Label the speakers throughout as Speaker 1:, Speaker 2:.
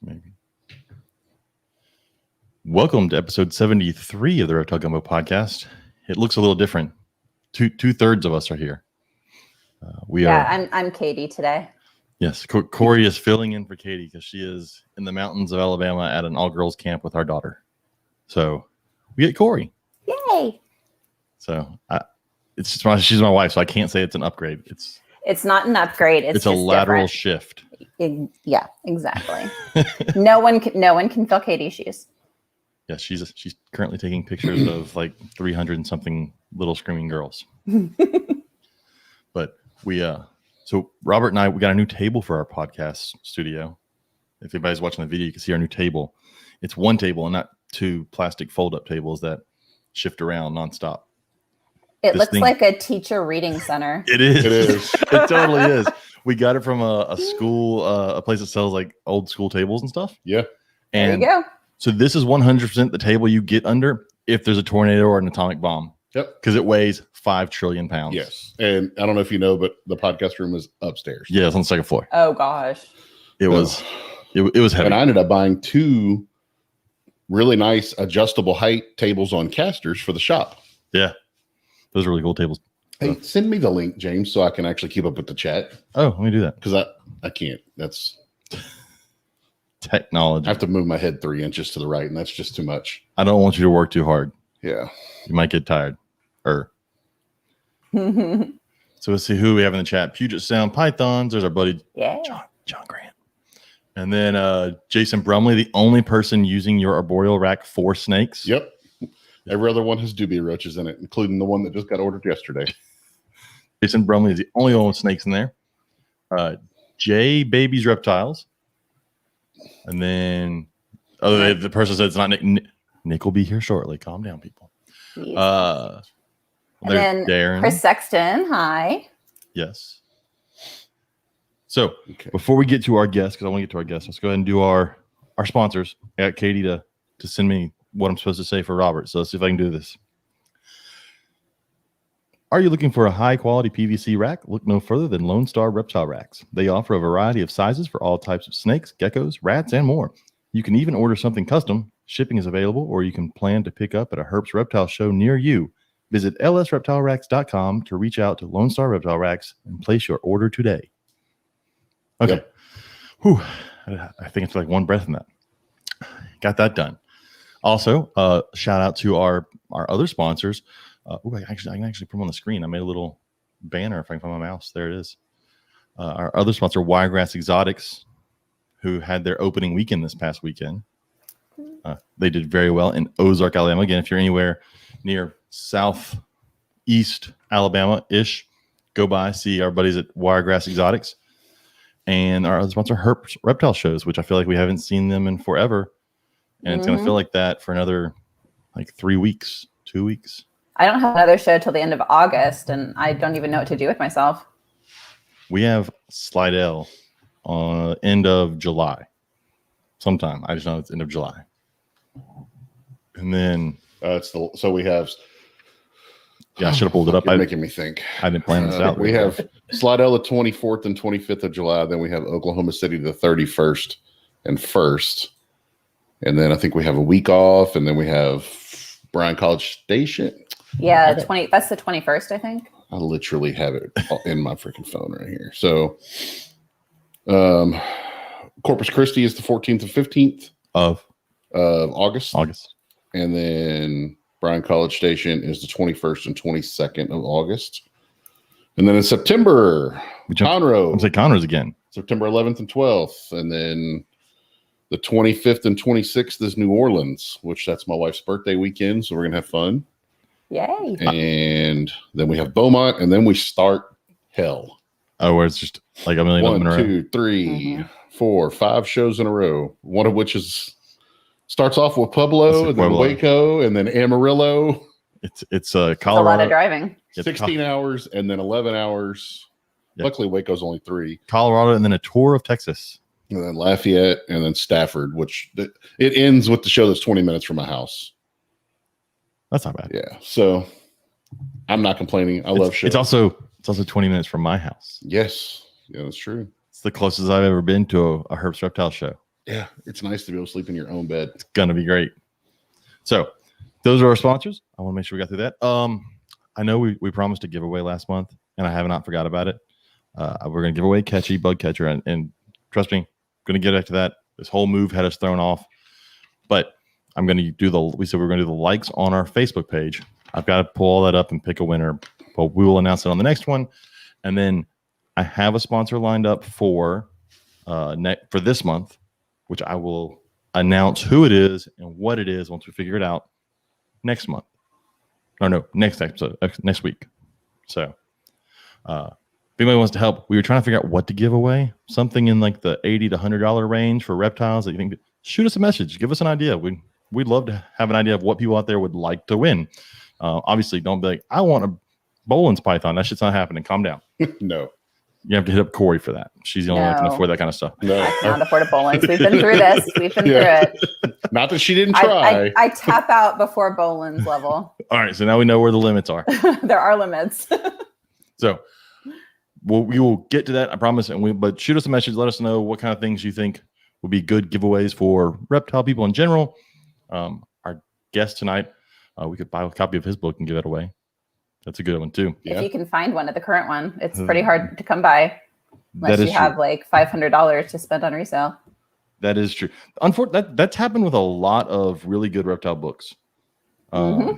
Speaker 1: Maybe. Welcome to episode 73 of the Reptile Gumbo podcast. It looks a little different. Two-thirds of us are here.
Speaker 2: I'm Katie today.
Speaker 1: Yes, Corey is filling in for Katie because she is in the mountains of Alabama at an all-girls camp with our daughter. So we get Corey.
Speaker 2: Yay!
Speaker 1: So it's just she's my wife, so I can't say it's an upgrade.
Speaker 2: It's not an upgrade. It's
Speaker 1: a lateral shift.
Speaker 2: Yeah, exactly. No one can fill Katie's shoes.
Speaker 1: Yeah, she's currently taking pictures of like 300 and something little screaming girls. But so Robert and we got a new table for our podcast studio. If anybody's watching the video, you can see our new table. It's one table and not two plastic fold-up tables that shift around nonstop.
Speaker 2: It looks like a teacher reading center.
Speaker 1: It is. It totally is. We got it from a school, a place that sells like old school tables and stuff.
Speaker 3: Yeah.
Speaker 1: And
Speaker 2: there you go.
Speaker 1: So this is 100% the table you get under if there's a tornado or an atomic bomb.
Speaker 3: Yep.
Speaker 1: Because it weighs 5 trillion pounds.
Speaker 3: Yes. And I don't know if you know, but the podcast room is upstairs.
Speaker 1: Yeah, it's on the second floor.
Speaker 2: Oh gosh.
Speaker 1: It was heavy.
Speaker 3: And I ended up buying 2 really nice adjustable height tables on casters for the shop.
Speaker 1: Yeah. Those are really cool tables.
Speaker 3: Hey, send me the link, James, so I can actually keep up with the chat.
Speaker 1: Oh, let me do that.
Speaker 3: Because I can't. That's
Speaker 1: technology.
Speaker 3: I have to move my head 3 inches to the right, and that's just too much.
Speaker 1: I don't want you to work too hard.
Speaker 3: Yeah.
Speaker 1: You might get tired. So let's see who we have in the chat. Puget Sound Pythons. There's our buddy John Grant. And then Jason Brumley, the only person using your arboreal rack for snakes.
Speaker 3: Yep. Every other one has dubia roaches in it, including the one that just got ordered yesterday.
Speaker 1: Jason Brumley is the only one with snakes in there. J Baby's Reptiles. And then the person said it's not Nick. Nick will be here shortly. Calm down, people.
Speaker 2: And then Darren. Chris Sexton. Hi.
Speaker 1: Yes. So before we get to our guests, because I want to get to our guests, let's go ahead and do our sponsors. I got Katie to send me what I'm supposed to say for Robert. So let's see if I can do this. Are you looking for a high-quality PVC rack? Look no further than Lone Star Reptile Racks. They offer a variety of sizes for all types of snakes, geckos, rats, and more. You can even order something custom. Shipping is available, or you can plan to pick up at a Herps Reptile show near you. Visit lsreptileracks.com to reach out to Lone Star Reptile Racks and place your order today. Okay.
Speaker 3: Yep.
Speaker 1: Whew. I think it's like one breath in that. Got that done. Also, shout out to our other sponsors. I can actually put them on the screen. I made a little banner if I can find my mouse. There it is. Our other sponsor, Wiregrass Exotics, who had their opening weekend this past weekend. They did very well in Ozark, Alabama. Again, if you're anywhere near southeast Alabama-ish, go by, see our buddies at Wiregrass Exotics. And our other sponsor, Herps Reptile Shows, which I feel like we haven't seen them in forever. And it's going to feel like that for another 3 weeks, 2 weeks.
Speaker 2: I don't have another show till the end of August, and I don't even know what to do with myself.
Speaker 1: We have Slidell on end of July. Sometime. I just know it's end of July. And then
Speaker 3: so we have.
Speaker 1: Yeah, I should have pulled it up.
Speaker 3: You're making me think.
Speaker 1: I didn't plan this out.
Speaker 3: We have Slidell the 24th and 25th of July. Then we have Oklahoma City the 31st and 1st. And then I think we have a week off, and then we have Bryan College Station.
Speaker 2: Yeah, that's the 21st, I think.
Speaker 3: I literally have it in my freaking phone right here. So Corpus Christi is the 14th and 15th
Speaker 1: of
Speaker 3: August.
Speaker 1: August.
Speaker 3: And then Bryan College Station is the 21st and 22nd of August. And then in September, Conroe.
Speaker 1: I'm saying Conroe's again.
Speaker 3: September 11th and 12th. And then the 25th and 26th is New Orleans, which that's my wife's birthday weekend. So we're going to have fun.
Speaker 2: Yay.
Speaker 3: And then we have Beaumont, and then we start hell.
Speaker 1: Oh, where it's just like a million.
Speaker 3: 1, 2, 3, 4, 5 shows in a row. One of which starts off with Pueblo, and then Waco, and then Amarillo.
Speaker 1: It's
Speaker 2: A
Speaker 1: Colorado.
Speaker 2: lot of driving.
Speaker 3: 16 hours and then 11 hours. Yep. Luckily, Waco's only 3.
Speaker 1: Colorado, and then a tour of Texas.
Speaker 3: And then Lafayette, and then Stafford, which it ends with the show that's 20 minutes from my house.
Speaker 1: That's not bad.
Speaker 3: Yeah. So I'm not complaining. I love shows.
Speaker 1: It's also 20 minutes from my house.
Speaker 3: Yes. Yeah, that's true.
Speaker 1: It's the closest I've ever been to a Herps Reptile show.
Speaker 3: Yeah, it's nice to be able to sleep in your own bed.
Speaker 1: It's gonna be great. So those are our sponsors. I want to make sure we got through that. I know we promised a giveaway last month, and I have not forgot about it. We're gonna give away Catchy Bug Catcher, and trust me, gonna get back to that. This whole move had us thrown off, but I'm gonna do we said we're gonna do the likes on our Facebook page. I've got to pull all that up and pick a winner, but we will announce it on the next one. And then I have a sponsor lined up for this month, which I will announce who it is and what it is once we figure it out next month. Or no, next episode, next week. So if anybody wants to help, we were trying to figure out what to give away. Something in like the $80 to $100 range for reptiles that you think. Shoot us a message. Give us an idea. We'd love to have an idea of what people out there would like to win. Obviously, don't be like, I want a Bolin's python. That shit's not happening. Calm down.
Speaker 3: No.
Speaker 1: You have to hit up Corey for that. She's the only one that can afford that kind of stuff.
Speaker 3: No.
Speaker 2: I cannot afford a Bolin's. We've been through this. We've been through it.
Speaker 3: Not that she didn't try.
Speaker 2: I tap out before Bolin's level.
Speaker 1: All right, so now we know where the limits are.
Speaker 2: There are limits.
Speaker 1: So we will get to that, I promise. But shoot us a message. Let us know what kind of things you think would be good giveaways for reptile people in general. Our guest tonight, we could buy a copy of his book and give it away. That's a good one too.
Speaker 2: If you can find one of the current one, it's pretty hard to come by unless you have
Speaker 1: true.
Speaker 2: like $500 to spend on resale.
Speaker 1: That is true. Unfortunately, that's happened with a lot of really good reptile books. A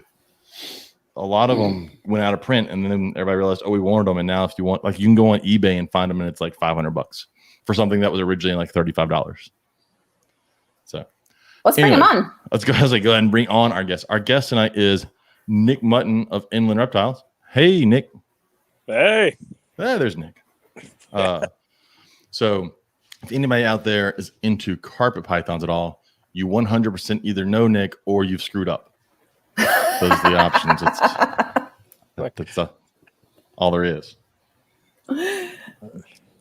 Speaker 1: lot of them went out of print, and then everybody realized, oh, we wanted them. And now, if you want, like, you can go on eBay and find them, and it's like $500 for something that was originally like $35. So
Speaker 2: let's bring him on.
Speaker 1: Let's go ahead and bring on our guest. Our guest tonight is Nick Mutton of Inland Reptiles. Hey, Nick.
Speaker 4: Hey.
Speaker 1: There's Nick. So if anybody out there is into carpet pythons at all, you 100% either know Nick or you've screwed up. Those are the options. That's all there is.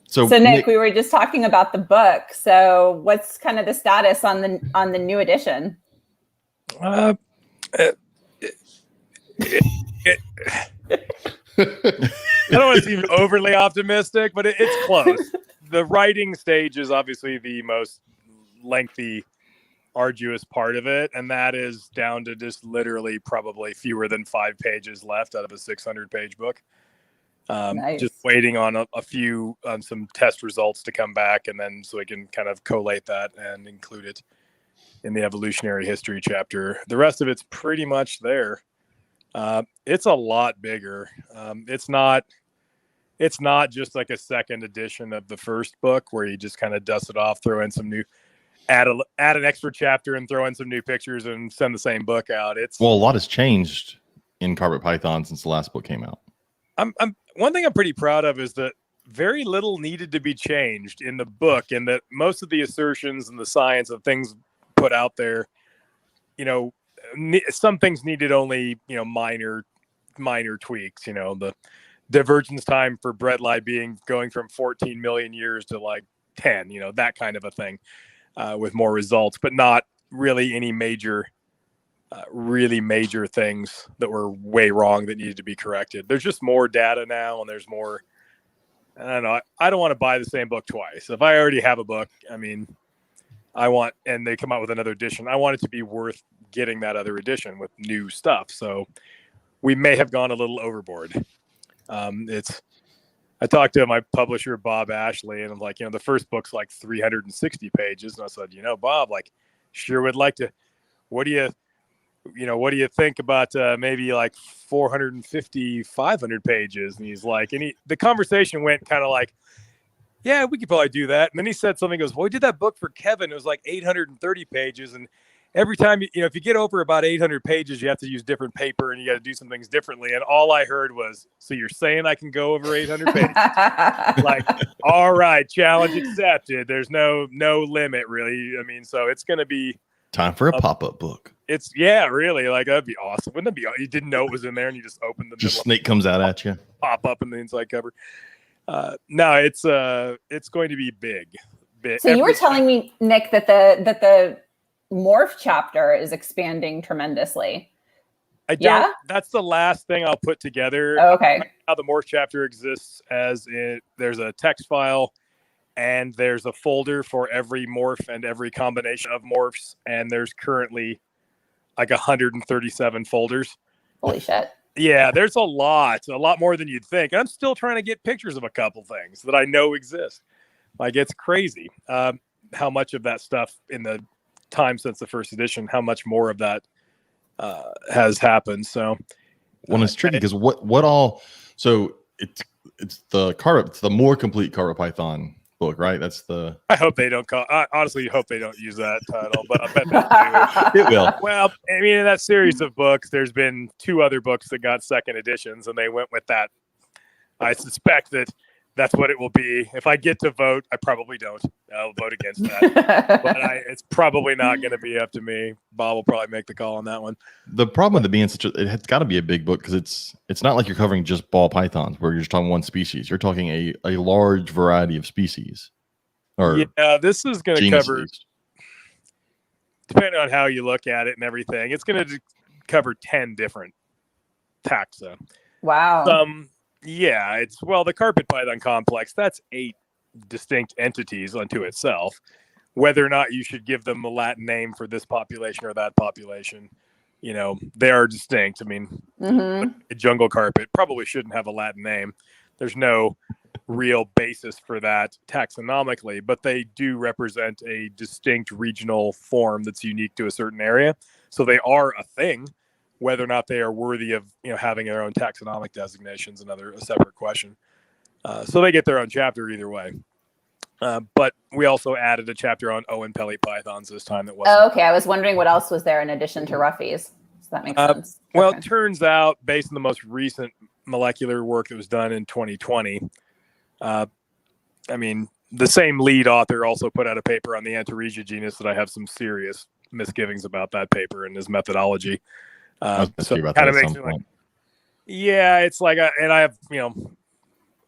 Speaker 1: So
Speaker 2: Nick, we were just talking about the book. So what's kind of the status on the new edition?
Speaker 4: I don't want to seem overly optimistic, but it's close. The writing stage is obviously the most lengthy, arduous part of it, and that is down to just literally probably fewer than 5 pages left out of a 600-page book.
Speaker 2: Nice.
Speaker 4: Just waiting on a few some test results to come back, and then so we can kind of collate that and include it in the evolutionary history chapter. The rest of it's pretty much there. It's a lot bigger. It's not just like a second edition of the first book where you just kind of dust it off, throw in some new, add an extra chapter and throw in some new pictures and send the same book out. A
Speaker 1: lot has changed in carpet python since the last book came out.
Speaker 4: One thing I'm pretty proud of is that very little needed to be changed in the book, and that most of the assertions and the science of things put out there, some things needed only, minor tweaks, the divergence time for bredli going from 14 million years to like 10, that kind of a thing, with more results, but not really any really major things that were way wrong that needed to be corrected. There's just more data now, and there's more, I don't know. I don't want to buy the same book twice. If I already have a book, and they come out with another edition, I want it to be worth getting that other edition with new stuff. So we may have gone a little overboard. I talked to my publisher, Bob Ashley, and I'm like, the first book's like 360 pages. And I said, Bob, like, sure would like to, what do you think about maybe like 450, 500 pages? And he's like, the conversation went kind of like, yeah, we could probably do that. And then he said something, goes, well, we did that book for Kevin. It was like 830 pages. And every time, if you get over about 800 pages, you have to use different paper and you got to do some things differently. And all I heard was, so you're saying I can go over 800 pages? Like, all right, challenge accepted. There's no limit really. So it's going to be
Speaker 1: time for a pop-up book.
Speaker 4: Really, like, that'd be awesome. Wouldn't that be? You didn't know it was in there and you just opened the
Speaker 1: snake comes out at you,
Speaker 4: pop up in the inside cover. No, it's going to be big.
Speaker 2: So you were telling me, Nick, that the morph chapter is expanding tremendously.
Speaker 4: That's the last thing I'll put together.
Speaker 2: Oh, okay.
Speaker 4: How the morph chapter exists there's a text file and there's a folder for every morph and every combination of morphs, and there's currently like 137 folders.
Speaker 2: Holy shit.
Speaker 4: Yeah, there's a lot more than you'd think. I'm still trying to get pictures of a couple things that I know exist. Like, it's crazy how much of that stuff in the time since the first edition, how much more of that has happened. So,
Speaker 1: well, it's tricky because what all? So it's the more complete Carpet Python book, right? That's the.
Speaker 4: I hope they don't call. I honestly hope they don't use that title, but I bet they do.
Speaker 1: It will.
Speaker 4: Well, I mean, in that series of books, there's been 2 other books that got second editions, and they went with that. I suspect that's what it will be. If I get to vote, I probably don't. I'll vote against that. But it's probably not going to be up to me. Bob will probably make the call on that one.
Speaker 1: The problem with it being it's got to be a big book because it's not like you're covering just ball pythons where you're just talking one species. You're talking a large variety of species. Or
Speaker 4: yeah, this is going to cover, depending on how you look at it and everything, it's going to cover 10 different taxa.
Speaker 2: Wow.
Speaker 4: Yeah, the carpet python complex, that's 8 distinct entities unto itself. Whether or not you should give them a Latin name for this population or that population, they are distinct. I mean, a jungle carpet probably shouldn't have a Latin name. There's no real basis for that taxonomically, but they do represent a distinct regional form that's unique to a certain area. So they are a thing. Whether or not they are worthy of having their own taxonomic designations, a separate question. So they get their own chapter either way. But we also added a chapter on Owen Pelly pythons this time. That wasn't.
Speaker 2: Oh, okay, I was wondering what else was there in addition to roughies. So that makes sense.
Speaker 4: Well,
Speaker 2: Okay.
Speaker 4: it turns out, based on the most recent molecular work that was done in 2020, I mean, the same lead author also put out a paper on the Antaresia genus that I have some serious misgivings about that paper and his methodology. So it kind of makes me like, yeah, it's like, and I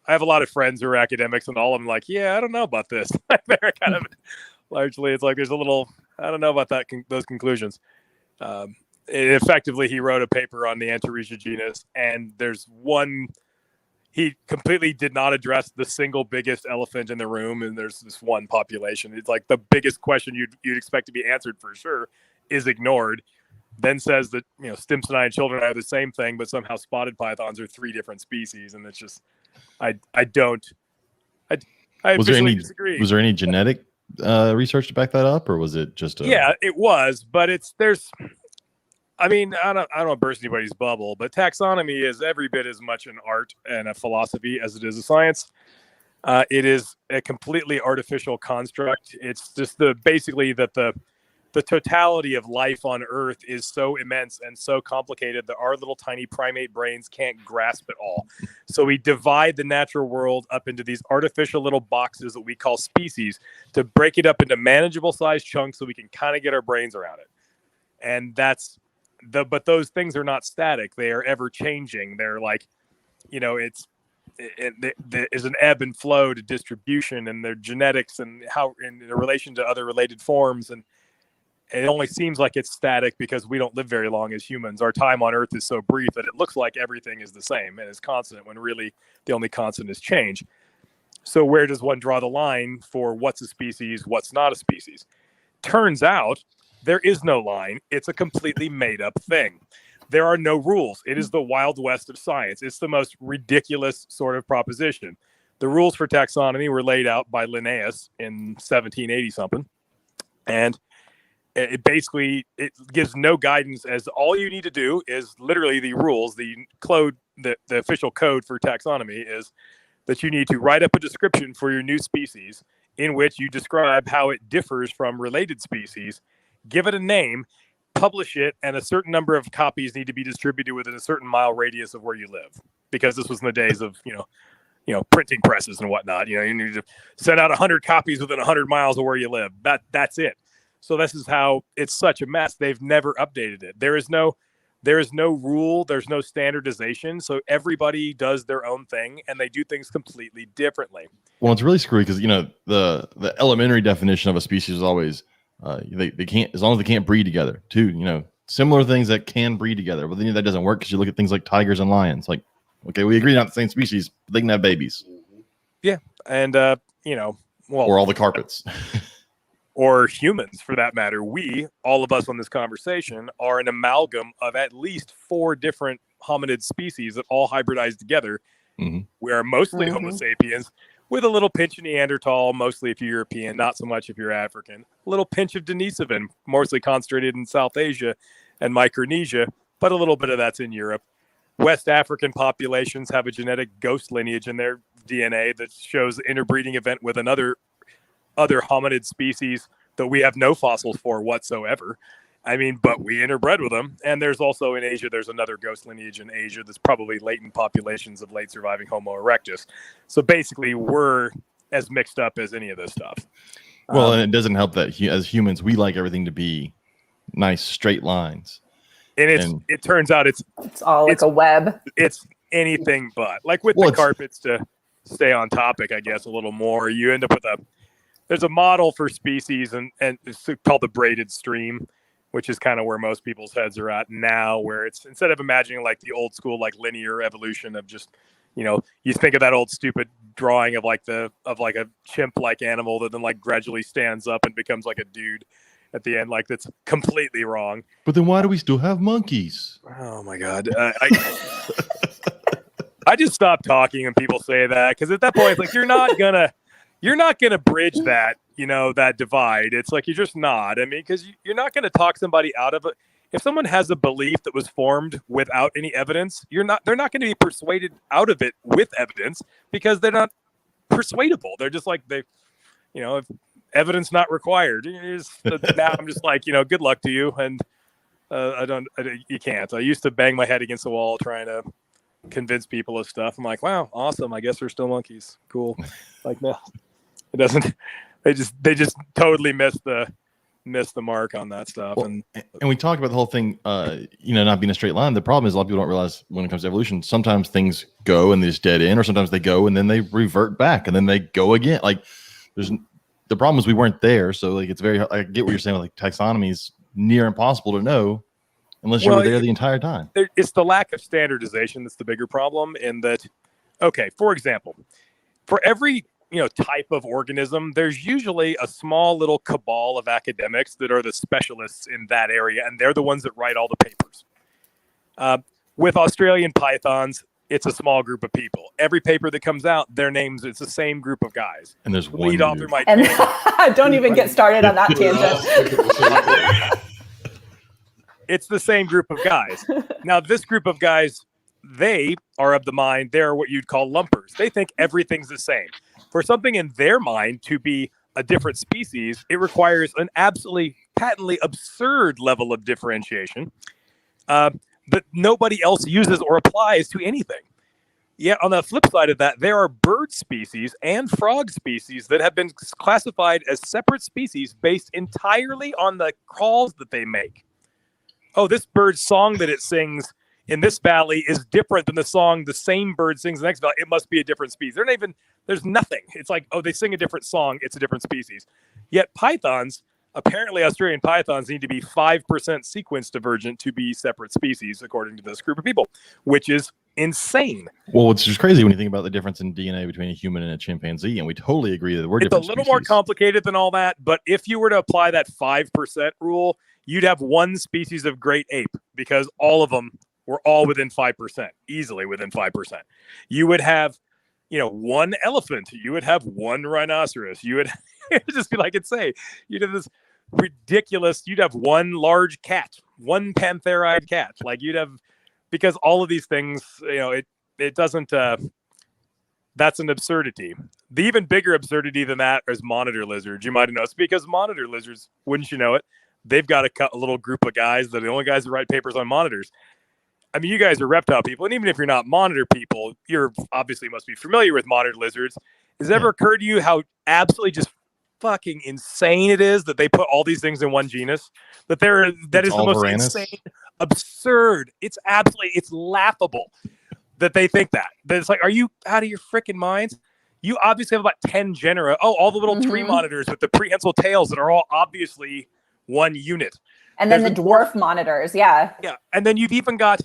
Speaker 4: have a lot of friends who are academics, and all of them like, yeah, I don't know about this. They're kind of largely, it's like there's a little, I don't know about that those conclusions. Effectively, he wrote a paper on the Antaresia genus, and there's one. He completely did not address the single biggest elephant in the room, and there's this one population. It's like the biggest question you'd expect to be answered for sure is ignored. Then says that Stimsoni and children are the same thing, but somehow spotted pythons are 3 different species, and it's just I disagree.
Speaker 1: Was there any genetic research to back that up, or was it just
Speaker 4: yeah, it was, but there's. I mean, I don't want to burst anybody's bubble, but taxonomy is every bit as much an art and a philosophy as it is a science. It is a completely artificial construct. It's just basically that the totality of life on Earth is so immense and so complicated that our little tiny primate brains can't grasp it all. So we divide the natural world up into these artificial little boxes that we call species to break it up into manageable sized chunks so we can kind of get our brains around it. And but those things are not static. They are ever changing. They're like, there's an ebb and flow to distribution and their genetics and how in relation to other related forms. And it only seems like it's static because we don't live very long as humans. Our time on Earth is so brief that it looks like everything is the same and is constant when really the only constant is change. So where does one draw the line for what's a species, what's not a species? Turns out there is no line. It's a completely made up thing. There are no rules. It is the Wild West of science. It's the most ridiculous sort of proposition. The rules for taxonomy were laid out by Linnaeus in 1780 something. And it gives no guidance as all you need to do is literally the rules, the official code for taxonomy is that you need to write up a description for your new species in which you describe how it differs from related species, give it a name, publish it, and a certain number of copies need to be distributed within a certain mile radius of where you live. Because this was in the days of, printing presses and whatnot. You need to send out 100 copies within 100 miles of where you live. That's it. So this is how it's such a mess. They've never updated it. There is no rule. There's no standardization. So everybody does their own thing and they do things completely differently.
Speaker 1: Well, it's really screwy because, the elementary definition of a species is always they can't, as long as they can't breed together too, similar things that can breed together. But then that doesn't work because you look at things like tigers and lions. Like, okay, we agree not the same species, but they can have babies.
Speaker 4: Yeah. And, well,
Speaker 1: or all the carpets.
Speaker 4: or humans for that matter. We, all of us on this conversation, are an amalgam of at least 4 different hominid species that all hybridize together.
Speaker 1: Mm-hmm.
Speaker 4: We are mostly Homo sapiens with a little pinch of Neanderthal, mostly if you're European, not so much if you're African. A little pinch of Denisovan, mostly concentrated in South Asia and Micronesia, but a little bit of that's in Europe. West African populations have a genetic ghost lineage in their DNA that shows the interbreeding event with other hominid species that we have no fossils for whatsoever. I mean, but we interbred with them. And there's also in Asia, there's another ghost lineage in Asia that's probably latent populations of late surviving Homo erectus. So basically, we're as mixed up as any of this stuff.
Speaker 1: Well, and it doesn't help that as humans, we like everything to be nice, straight lines.
Speaker 4: And it turns out it's
Speaker 2: all like a web.
Speaker 4: It's anything but. Like with the carpets, to stay on topic, I guess, a little more, you end up with there's a model for species, and it's called the braided stream, which is kind of where most people's heads are at now, where it's, instead of imagining like the old school, like linear evolution of just, you think of that old stupid drawing of like a chimp-like animal that then like gradually stands up and becomes like a dude at the end. Like, that's completely wrong.
Speaker 1: But then why do we still have monkeys?
Speaker 4: Oh my God. I just stop talking when people say that, because at that point, it's like, you're not gonna bridge that, that divide. It's like, you're just not. I mean, because you're not going to talk somebody out of it. If someone has a belief that was formed without any evidence, they're not going to be persuaded out of it with evidence, because they're not persuadable. They're just like, if evidence not required. Now I'm just like, good luck to you. And you can't. I used to bang my head against the wall trying to convince people of stuff. I'm like, wow, awesome. I guess they're still monkeys. Cool. Like, no, it doesn't. They just totally missed the mark on that stuff.
Speaker 1: Well, and we talked about the whole thing, not being a straight line. The problem is a lot of people don't realize when it comes to evolution, sometimes things go and they just dead end, or sometimes they go and then they revert back and then they go again. Like, the problem is we weren't there. So like, it's very, I get what you're saying. Like, taxonomy is near impossible to know unless you were there the entire time.
Speaker 4: It's the lack of standardization that's the bigger problem. In that, okay, for example, for every type of organism, there's usually a small little cabal of academics that are the specialists in that area, and they're the ones that write all the papers. With Australian pythons, it's a small group of people. Every paper that comes out, it's the same group of guys.
Speaker 1: And there's
Speaker 4: lead author might
Speaker 2: and don't even get started on that tangent.
Speaker 4: It's the same group of guys. Now, this group of guys, they are of the mind, they're what you'd call lumpers. They think everything's the same. For something in their mind to be a different species, it requires an absolutely patently absurd level of differentiation that nobody else uses or applies to anything. Yet on the flip side of that, there are bird species and frog species that have been classified as separate species based entirely on the calls that they make. Oh, this bird's song that it sings in this valley is different than the song the same bird sings in the next valley. It must be a different species. There's nothing. It's like, oh, they sing a different song. It's a different species. Yet pythons, apparently Australian pythons, need to be 5% sequence divergent to be separate species, according to this group of people, which is insane.
Speaker 1: Well, it's just crazy when you think about the difference in DNA between a human and a chimpanzee, and we totally agree that we're different.
Speaker 4: It's a little more complicated than all that, but if you were to apply that 5% rule, you'd have one species of great ape, because all of them were all within 5%, easily within 5%. You would have, one elephant. You would have one rhinoceros. You would just be like it say. You'd have this ridiculous. You'd have one large cat, one pantheroid cat. Like, you'd have, because all of these things, it doesn't. That's an absurdity. The even bigger absurdity than that is monitor lizards. You might have noticed, because monitor lizards, wouldn't you know it, they've got a little group of guys that are the only guys that write papers on monitors. I mean, you guys are reptile people, and even if you're not monitor people, you're obviously must be familiar with monitor lizards. Has it ever occurred to you how absolutely just fucking insane it is that they put all these things in one genus? That is the most insane, absurd. It's laughable that they think that. That it's like, are you out of your freaking minds? You obviously have about 10 genera. Oh, all the little tree monitors with the prehensile tails that are all obviously one unit.
Speaker 2: And then the dwarf monitors, yeah.
Speaker 4: Yeah, and then you've even got,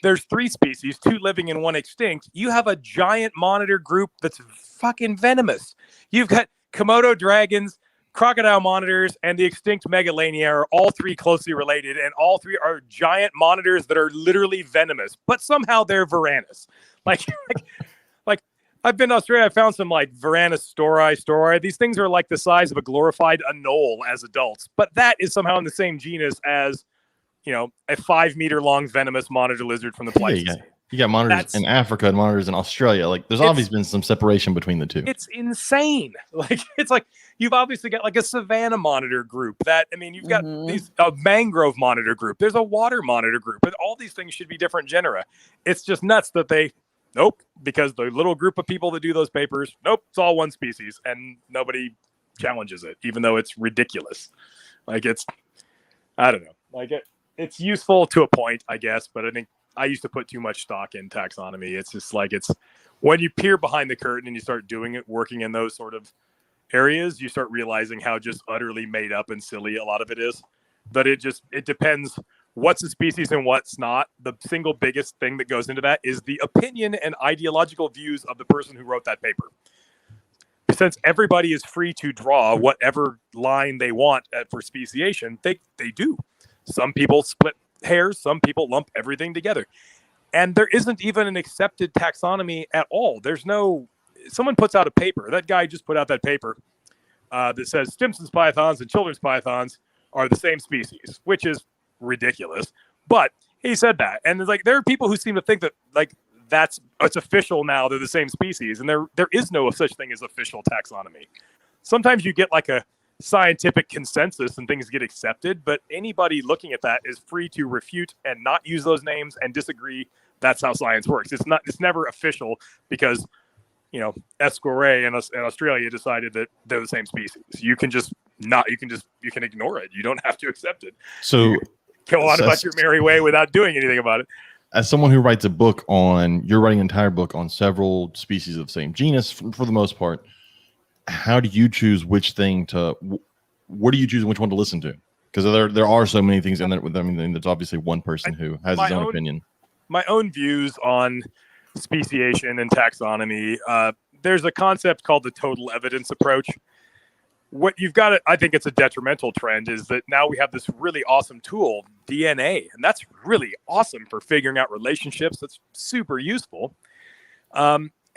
Speaker 4: there's 3 species, 2 living and 1 extinct. You have a giant monitor group that's fucking venomous. You've got Komodo dragons, crocodile monitors, and the extinct megalania are all three closely related, and all three are giant monitors that are literally venomous, but somehow they're Varanus. Like, like I've been to Australia. I found some like Varanus storai. These things are like the size of a glorified anole as adults, but that is somehow in the same genus as, a 5 meter long venomous monitor lizard from the Pleistocene.
Speaker 1: You got monitors in Africa and monitors in Australia. Like, there's obviously been some separation between the two.
Speaker 4: It's insane. Like, it's like you've obviously got like a savanna monitor group. You've got a mangrove monitor group. There's a water monitor group, and all these things should be different genera. It's just nuts that because the little group of people that do those papers, it's all one species, and nobody challenges it, even though it's ridiculous. Like, I don't know. Like, it's useful to a point, I guess, but I think I used to put too much stock in taxonomy. It's just like, it's when you peer behind the curtain and you start doing it, working in those sort of areas, you start realizing how just utterly made up and silly a lot of it is. But it depends what's a species and what's not. The single biggest thing that goes into that is the opinion and ideological views of the person who wrote that paper. Since everybody is free to draw whatever line they want for speciation, they do. Some people split hairs, some people lump everything together. And there isn't even an accepted taxonomy at all. Someone puts out a paper. That guy just put out that paper that says Stimson's pythons and children's pythons are the same species, which is ridiculous. But he said that. And it's like, there are people who seem to think that like it's official now, they're the same species. And there is no such thing as official taxonomy. Sometimes you get like a scientific consensus and things get accepted, but anybody looking at that is free to refute and not use those names and disagree. That's how science works. It's never official because Esquire in Australia decided that they're the same species. You can ignore it. You don't have to accept it.
Speaker 1: So
Speaker 4: go on about your merry way without doing anything about it.
Speaker 1: As someone who writes a book you're writing an entire book on several species of the same genus for the most part, how do you choose which thing what do you choose which one to listen to? Because there are so many things in there with them. There's obviously one person who has his own opinion.
Speaker 4: My own views on speciation and taxonomy. There's a concept called the total evidence approach. What you've got, I think it's a detrimental trend, is that now we have this really awesome tool, DNA, and that's really awesome for figuring out relationships. That's super useful.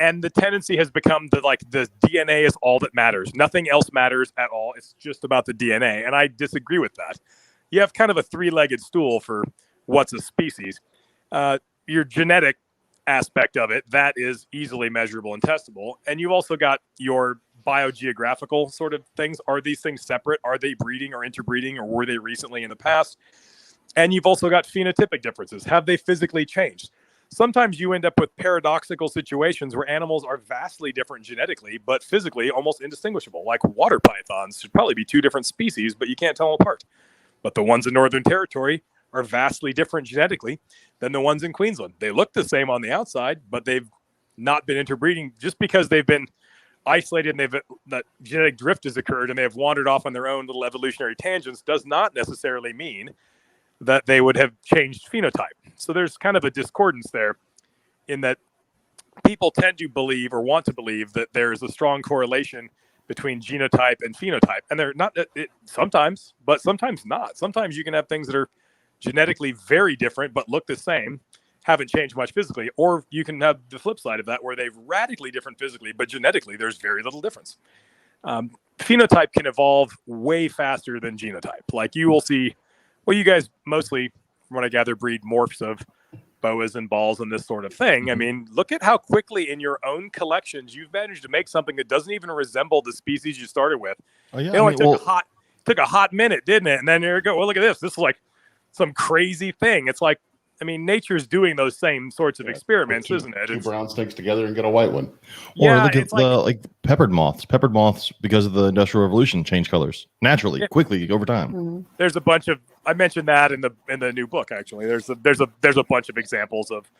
Speaker 4: And the tendency has become the DNA is all that matters. Nothing else matters at all. It's just about the DNA. And I disagree with that. You have kind of a three-legged stool for what's a species. Your genetic aspect of it, that is easily measurable and testable. And you've also got your biogeographical sort of things. Are these things separate? Are they breeding or interbreeding, or were they recently in the past? And you've also got phenotypic differences. Have they physically changed? Sometimes you end up with paradoxical situations where animals are vastly different genetically, but physically almost indistinguishable. Like water pythons should probably be two different species, but you can't tell them apart. But the ones in Northern Territory are vastly different genetically than the ones in Queensland. They look the same on the outside, but they've not been interbreeding. Just because they've been isolated and that genetic drift has occurred and they have wandered off on their own little evolutionary tangents does not necessarily mean that they would have changed phenotype. So there's kind of a discordance there in that people tend to believe or want to believe that there's a strong correlation between genotype and phenotype. And they're not sometimes, but sometimes not. Sometimes you can have things that are genetically very different but look the same, haven't changed much physically. Or you can have the flip side of that where they're radically different physically, but genetically there's very little difference. Phenotype can evolve way faster than genotype. Like you will see, well, you guys mostly, from what I gather, breed morphs of boas and balls and this sort of thing. I mean, look at how quickly in your own collections you've managed to make something that doesn't even resemble the species you started with.
Speaker 1: Oh, yeah.
Speaker 4: It only took a hot minute, didn't it? And then here we go. Well, look at this. This is like some crazy thing. It's like, I mean, nature's doing those same sorts of experiments, isn't it?
Speaker 3: Two brown snakes together and get a white one.
Speaker 1: Or look at the peppered moths. Peppered moths, because of the Industrial Revolution, change colors naturally, quickly over time.
Speaker 2: Mm-hmm.
Speaker 4: There's a bunch of, I mentioned that in the new book. Actually, there's a bunch of examples of,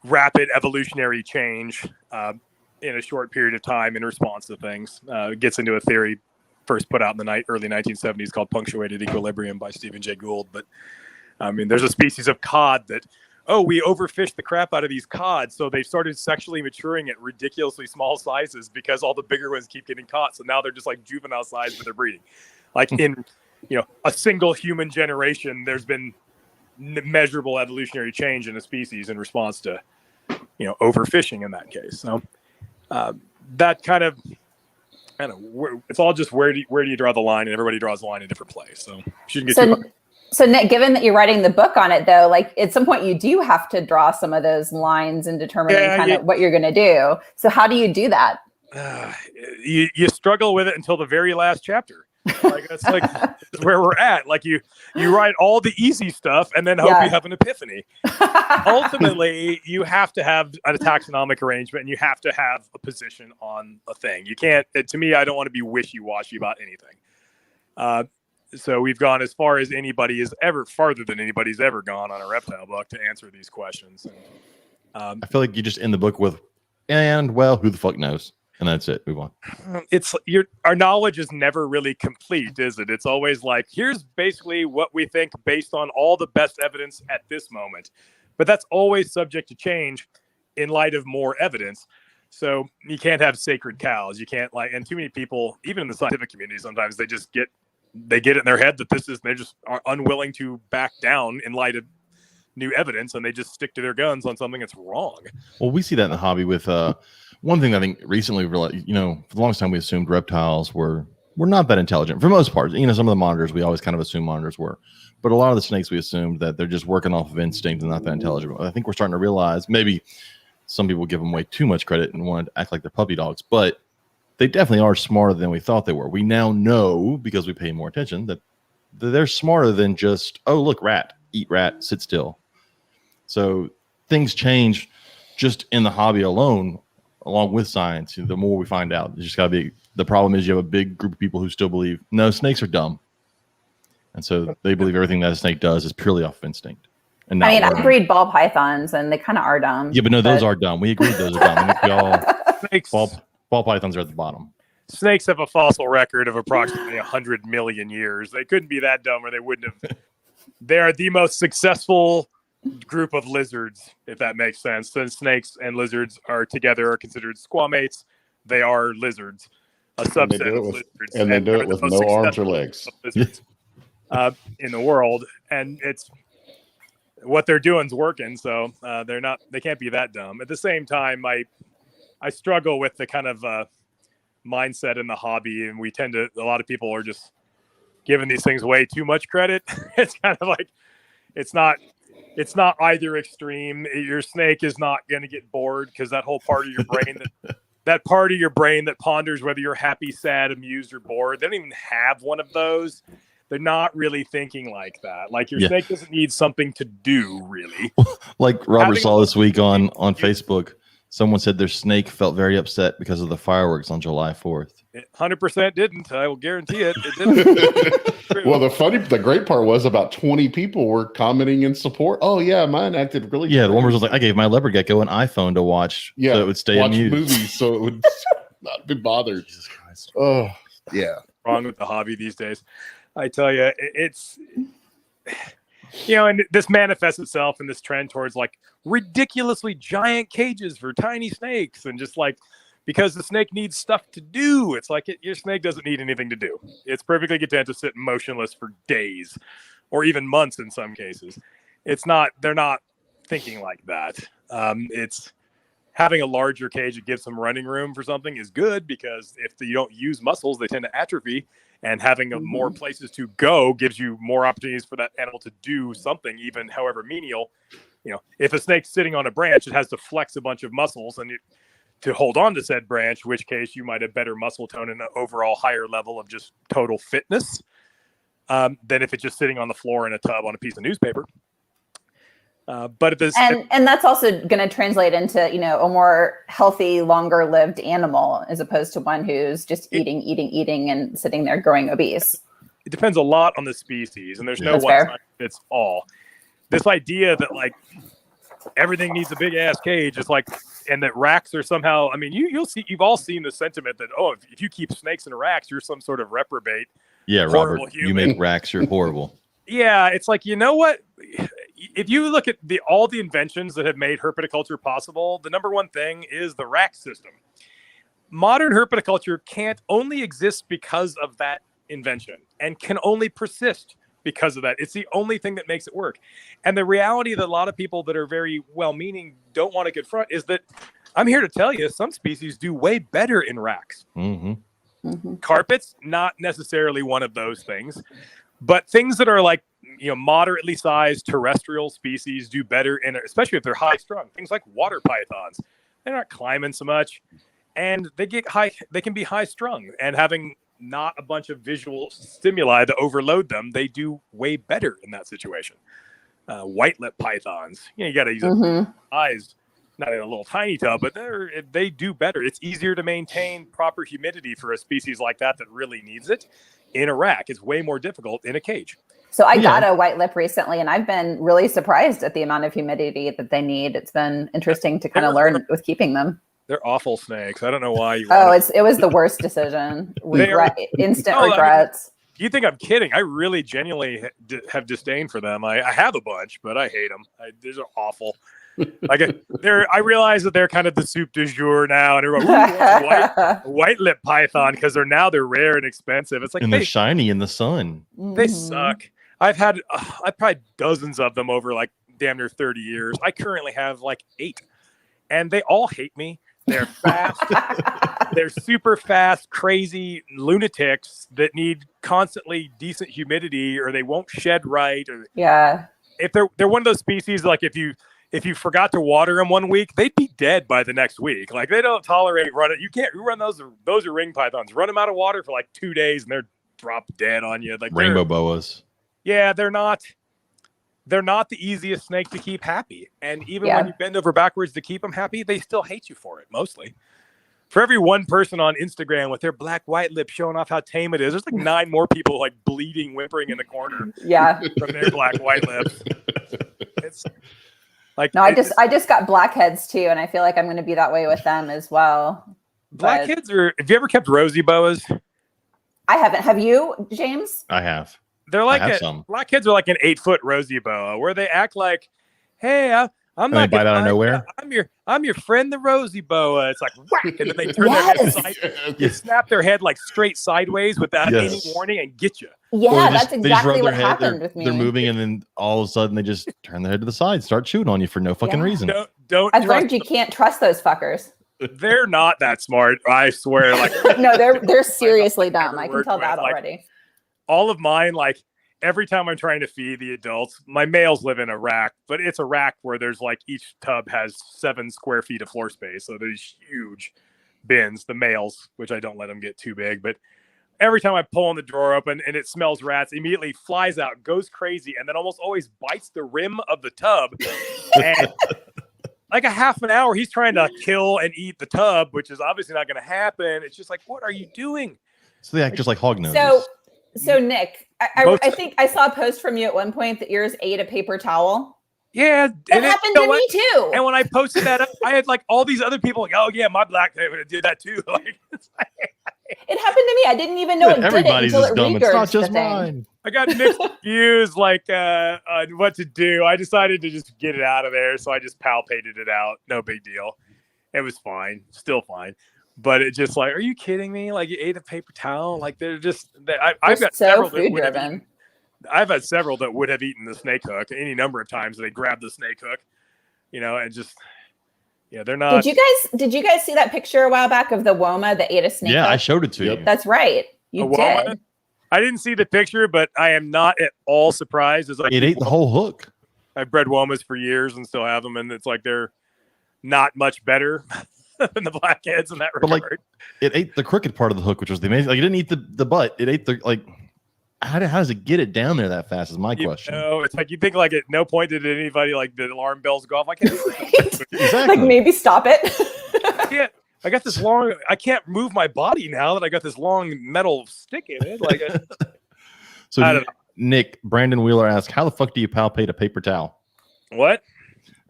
Speaker 4: rapid evolutionary change in a short period of time in response to things. It gets into a theory first put out in the early 1970s called punctuated equilibrium by Stephen Jay Gould. But I mean, there's a species of cod that oh, we overfished the crap out of these cod, so they started sexually maturing at ridiculously small sizes because all the bigger ones keep getting caught. So now they're just like juvenile size, but they're breeding. Like in, a single human generation, there's been measurable evolutionary change in a species in response to, overfishing in that case. So that kind of, I don't know, it's all just where do you draw the line, and everybody draws the line in a different place. So you shouldn't get too.
Speaker 2: So Nick, given that you're writing the book on it, though, like at some point you do have to draw some of those lines in determining of what you're going to do. So how do you do that?
Speaker 4: You struggle with it until the very last chapter. Like that's where we're at. Like you write all the easy stuff and then hope you have an epiphany. Ultimately, you have to have a taxonomic arrangement and you have to have a position on a thing. You can't. To me, I don't want to be wishy-washy about anything. So we've gone as far as farther than anybody's ever gone on a reptile book to answer these questions. And,
Speaker 1: I feel like you just end the book with, and well, who the fuck knows? And that's it. Move on.
Speaker 4: Our knowledge is never really complete, is it? It's always like, here's basically what we think based on all the best evidence at this moment. But that's always subject to change in light of more evidence. So you can't have sacred cows. You can't and too many people, even in the scientific community, sometimes they get it in their head that they just are unwilling to back down in light of new evidence, and they just stick to their guns on something that's wrong.
Speaker 1: Well, we see that in the hobby with one thing I think recently we realized, for the longest time we assumed reptiles were not that intelligent for most parts. Some of the monitors we always kind of assumed monitors were, but a lot of the snakes we assumed that they're just working off of instinct and not that intelligent. But I think we're starting to realize maybe some people give them way too much credit and want to act like they're puppy dogs, but they definitely are smarter than we thought they were. We now know, because we pay more attention, that they're smarter than just, oh, look, rat, eat rat, sit still. So things change just in the hobby alone, along with science. The more we find out, it's just got to be. The problem is you have a big group of people who still believe, no, snakes are dumb. And so they believe everything that a snake does is purely off of instinct. And
Speaker 2: I breed ball pythons, and they kind of are dumb.
Speaker 1: Yeah, but no, those are dumb. We agreed those are dumb. I think we all... Ball pythons are at the bottom.
Speaker 4: Snakes have a fossil record of approximately 100 million years. They couldn't be that dumb, or they wouldn't have. They are the most successful group of lizards, if that makes sense. Since snakes and lizards are considered squamates, they are lizards, a subset of lizards.
Speaker 3: And they do it with no arms or legs.
Speaker 4: Lizards, in the world, and it's what they're doing is working. So they can't be that dumb. At the same time, I struggle with the kind of mindset in the hobby, and a lot of people are just giving these things way too much credit. It's kind of like, it's not either extreme. Your snake is not going to get bored because that whole part of your brain, that part of your brain that ponders whether you're happy, sad, amused, or bored, they don't even have one of those. They're not really thinking like that. Like your snake doesn't need something to do, really.
Speaker 1: Like Robert saw this week on Facebook. Someone said their snake felt very upset because of the fireworks on July 4th.
Speaker 4: It 100% didn't. I will guarantee it. It didn't.
Speaker 3: Well, the great part was about 20 people were commenting in support. Oh yeah, mine acted really.
Speaker 1: Yeah, the one was like, I gave my leopard gecko an iPhone to watch, so it would stay amused.
Speaker 3: Movies, so it would not be bothered. Jesus Christ. Oh yeah.
Speaker 4: Wrong with the hobby these days. I tell you, it's. And this manifests itself in this trend towards like ridiculously giant cages for tiny snakes, and just like, because the snake needs stuff to do. It's like your snake doesn't need anything to do. It's perfectly content to sit motionless for days or even months in some cases. They're not thinking like that. It's having a larger cage that gives some running room for something is good, because if you don't use muscles, they tend to atrophy. And having more places to go gives you more opportunities for that animal to do something, even however menial. If a snake's sitting on a branch, it has to flex a bunch of muscles to hold on to said branch, in which case you might have better muscle tone and an overall higher level of just total fitness than if it's just sitting on the floor in a tub on a piece of newspaper. But
Speaker 2: and that's also going to translate into a more healthy, longer-lived animal, as opposed to one who's just eating and sitting there growing obese.
Speaker 4: It depends a lot on the species, and there's no one size fits all. This idea that like everything needs a big ass cage is like, and that racks are somehow. I mean, you've all seen the sentiment that if you keep snakes in racks, you're some sort of reprobate.
Speaker 1: Yeah, Robert, human. You make racks, you're horrible.
Speaker 4: Yeah, it's like, you know what? if you look at all the inventions that have made herpetoculture possible, the number one thing is the rack system. Modern herpetoculture can't only exist because of that invention and can only persist because of that. It's the only thing that makes it work. And the reality that a lot of people that are very well-meaning don't want to confront is that I'm here to tell you some species do way better in racks. Carpets, not necessarily one of those things, but things that are like, moderately sized terrestrial species do better in, especially if they're high strung. Things like water pythons, they're not climbing so much, and they can be high strung, and having not a bunch of visual stimuli to overload them, they do way better in that situation. White lip pythons, you got to use eyes, not in a little tiny tub, but they do better. It's easier to maintain proper humidity for a species like that really needs it in a rack. It's way more difficult in a cage.
Speaker 2: So I got a white lip recently, and I've been really surprised at the amount of humidity that they need. It's been interesting to kind of learn with keeping them.
Speaker 4: They're awful snakes. I don't know why you.
Speaker 2: It was the worst decision. Instant regrets.
Speaker 4: You think I'm kidding? I really genuinely have disdain for them. I have a bunch, but I hate them. These are awful. I realize that they're kind of the soup du jour now, and everyone white lip python because they're rare and expensive. It's like
Speaker 1: they're shiny in the sun.
Speaker 4: They suck. I've probably dozens of them over like damn near 30 years. I currently have like 8, and they all hate me. They're fast. They're super fast, crazy lunatics that need constantly decent humidity, or they won't shed right. Or if they're one of those species, like if you forgot to water them one week, they'd be dead by the next week. Like they don't tolerate running. You can't run those. Those are ring pythons. Run them out of water for like 2 days, and they're drop dead on you. Like
Speaker 1: rainbow boas.
Speaker 4: Yeah, they're not the easiest snake to keep happy. And even when you bend over backwards to keep them happy, they still hate you for it, mostly. For every one person on Instagram with their black white lip showing off how tame it is, there's like 9 more people like bleeding, whimpering in the corner. From their black white lips. It's like
Speaker 2: I just got blackheads too, and I feel like I'm going to be that way with them as well.
Speaker 4: Blackheads have you ever kept Rosy boas?
Speaker 2: I haven't. Have you, James?
Speaker 1: I have.
Speaker 4: They're like blackheads are like an 8-foot Rosy boa, where they act like, "Hey, I'm not
Speaker 1: bite out of nowhere.
Speaker 4: I'm your friend, the Rosy boa." It's like whack, and then they turn their head you snap their head like straight sideways without any warning and get you.
Speaker 2: Yeah, that's exactly what happened with me.
Speaker 1: They're moving, and then all of a sudden they just turn their head to the side, start shooting on you for no fucking reason.
Speaker 2: I've learned you can't trust those fuckers.
Speaker 4: They're not that smart, I swear. Like
Speaker 2: no, they're seriously dumb. I can tell that already.
Speaker 4: All of mine, like every time I'm trying to feed the adults, my males live in a rack, but it's a rack where there's like each tub has 7 square feet of floor space. So there's huge bins, the males, which I don't let them get too big. But every time I pull the drawer open and it smells rats, immediately flies out, goes crazy, and then almost always bites the rim of the tub. And like a half an hour, he's trying to kill and eat the tub, which is obviously not going to happen. It's just like, what are you doing?
Speaker 1: So they act just like hog noses.
Speaker 2: So Nick, I think I saw a post from you at one point that yours ate a paper towel.
Speaker 4: Yeah,
Speaker 2: that happened to me too.
Speaker 4: And when I posted that up, I had like all these other people like, "Oh yeah, my black did that too." Like,
Speaker 2: it happened to me. I didn't even know it did it until it regurgitated. It's not just mine.
Speaker 4: I got mixed views like on what to do. I decided to just get it out of there, so I just palpated it out. No big deal. It was fine, still fine. But it's just like, are you kidding me? Like you ate a paper towel? Like they're just. I've got several that would have eaten. I've had several that would have eaten the snake hook any number of times. They grabbed the snake hook, and just they're not.
Speaker 2: Did you guys see that picture a while back of the Woma that ate a snake?
Speaker 1: Yeah,
Speaker 2: hook?
Speaker 1: I showed it to you.
Speaker 2: That's right. You did.
Speaker 4: I didn't see the picture, but I am not at all surprised. It's like
Speaker 1: it ate the whole hook.
Speaker 4: I've bred Womas for years and still have them, and it's like they're not much better than the blackheads in that regard. But
Speaker 1: like, it ate the crooked part of the hook, which was the amazing. Like, it didn't eat the butt. It ate the like. How does it get it down there that fast? Is my question.
Speaker 4: It's like you think like at no point did anybody like the alarm bells go off. Like
Speaker 2: exactly. Like maybe stop it.
Speaker 4: Yeah, I got this long. I can't move my body now that I got this long metal stick in it. Like,
Speaker 1: so I don't know. Nick, Brandon Wheeler asked, "How the fuck do you palpate a paper towel?"
Speaker 4: What?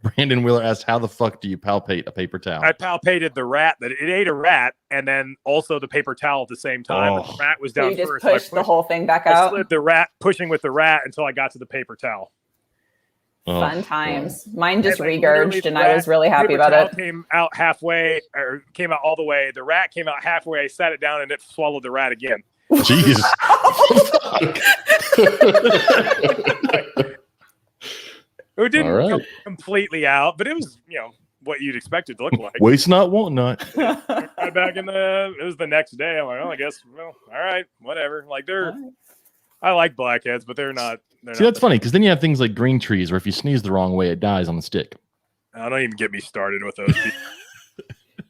Speaker 1: Brandon Wheeler asked, "How the fuck do you palpate a paper towel?"
Speaker 4: I palpated the rat that it ate a rat, and then also the paper towel at the same time. Oh. The rat was down
Speaker 2: so you
Speaker 4: first.
Speaker 2: Just pushed the whole thing back out.
Speaker 4: I slid the rat, pushing with the rat until I got to the paper towel.
Speaker 2: Fun times. Mine just
Speaker 4: And, like, literally
Speaker 2: regurged,
Speaker 4: the
Speaker 2: and I was really happy
Speaker 4: paper
Speaker 2: about
Speaker 4: towel
Speaker 2: it.
Speaker 4: Came out halfway, or came out all the way. The rat came out halfway. I sat it down, and it swallowed the rat again.
Speaker 1: Jeez.
Speaker 4: It didn't
Speaker 3: All right.
Speaker 4: come completely out, but it was, what you'd expect it to look like.
Speaker 1: Waste not, want not.
Speaker 4: Right back it was the next day. I'm like, I guess, all right, whatever. Like I like blackheads, but they're not.
Speaker 1: See, that's funny because then you have things like green trees where if you sneeze the wrong way, it dies on the stick.
Speaker 4: Don't even get me started with those people.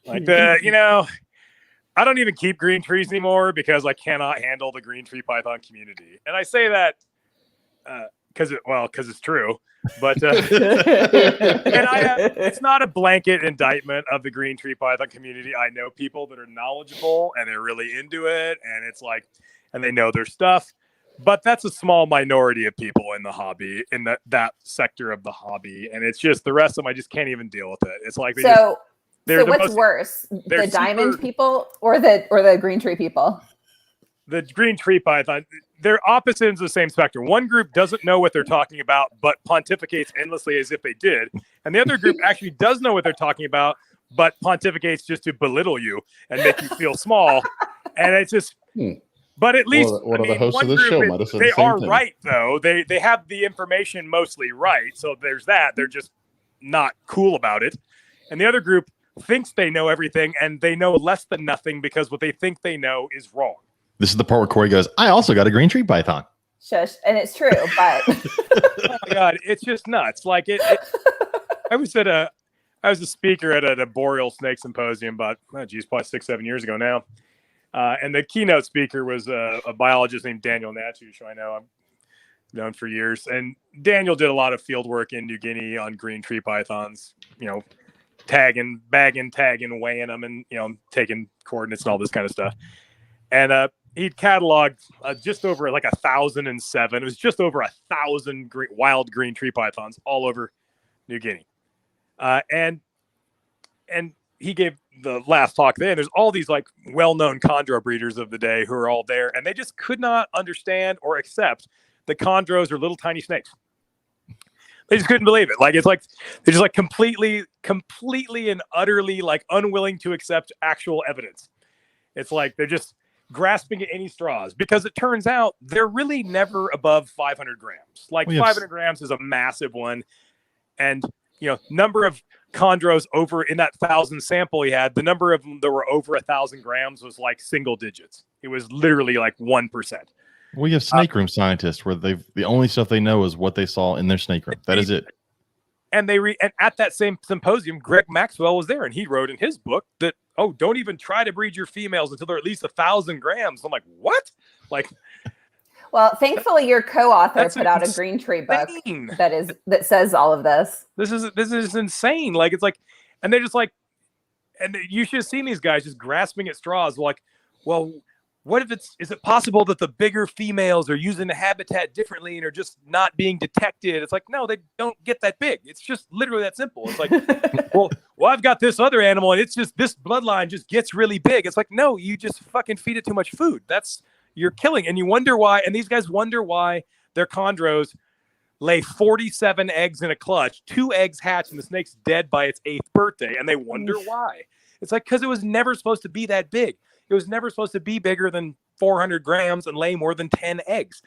Speaker 4: Like I don't even keep green trees anymore because I cannot handle the green tree python community. And I say that because it's true. But it's not a blanket indictment of the green tree python community. I know people that are knowledgeable and they're really into it, and it's like, and they know their stuff. But that's a small minority of people in the hobby, in that sector of the hobby, and it's just the rest of them. I just can't even deal with it. It's like
Speaker 2: so what's worse, the diamond people or the green tree people?
Speaker 4: The green tree python, they're opposite ends of the same spectrum. One group doesn't know what they're talking about, but pontificates endlessly as if they did. And the other group actually does know what they're talking about, but pontificates just to belittle you and make you feel small. And it's just, but at least
Speaker 3: the hosts of this show might have said
Speaker 4: they
Speaker 3: the same
Speaker 4: are
Speaker 3: thing.
Speaker 4: right, though. They have the information mostly right. So there's that. They're just not cool about it. And the other group thinks they know everything, and they know less than nothing because what they think they know is wrong.
Speaker 1: This is the part where Corey goes, I also got a green tree python.
Speaker 2: Shush. And it's true, but
Speaker 4: oh my God, it's just nuts. Like I was a speaker at a boreal snake symposium about, probably 6-7 years ago now. And the keynote speaker was a biologist named Daniel Natchush, who I know I've known for years. And Daniel did a lot of field work in New Guinea on green tree pythons, bagging, tagging, weighing them, and, taking coordinates and all this kind of stuff. And he'd cataloged just over 1,007. It was just over 1,000 wild green tree pythons all over New Guinea. And he gave the last talk there. There's all these well-known chondro breeders of the day who are all there, and they just could not understand or accept that chondros are little tiny snakes. They just couldn't believe it. They're just completely and utterly unwilling to accept actual evidence. It's like they're just grasping at any straws, because it turns out they're really never above 500 grams. 500 grams is a massive one. And, number of chondros over in that 1,000 sample he had, the number of them that were over 1,000 grams was single digits. It was literally 1%.
Speaker 1: We have snake room scientists where the only stuff they know is what they saw in their snake room. That is it.
Speaker 4: And and at that same symposium, Greg Maxwell was there, and he wrote in his book that, don't even try to breed your females until they're at least 1,000 grams. I'm like, what?
Speaker 2: Well, thankfully your co-author put out a green tree book that says all of this.
Speaker 4: This is insane. And they're just and you should have seen these guys just grasping at straws. Well, what if is it possible that the bigger females are using the habitat differently and are just not being detected? It's no, they don't get that big. It's just literally that simple. It's well, I've got this other animal and it's just this bloodline just gets really big. It's no, you just fucking feed it too much food. You're killing. And you wonder why. And these guys wonder why their chondros lay 47 eggs in a clutch, 2 eggs hatch, and the snake's dead by its 8th birthday. And they wonder why. It's because it was never supposed to be that big. It was never supposed to be bigger than 400 grams and lay more than 10 eggs.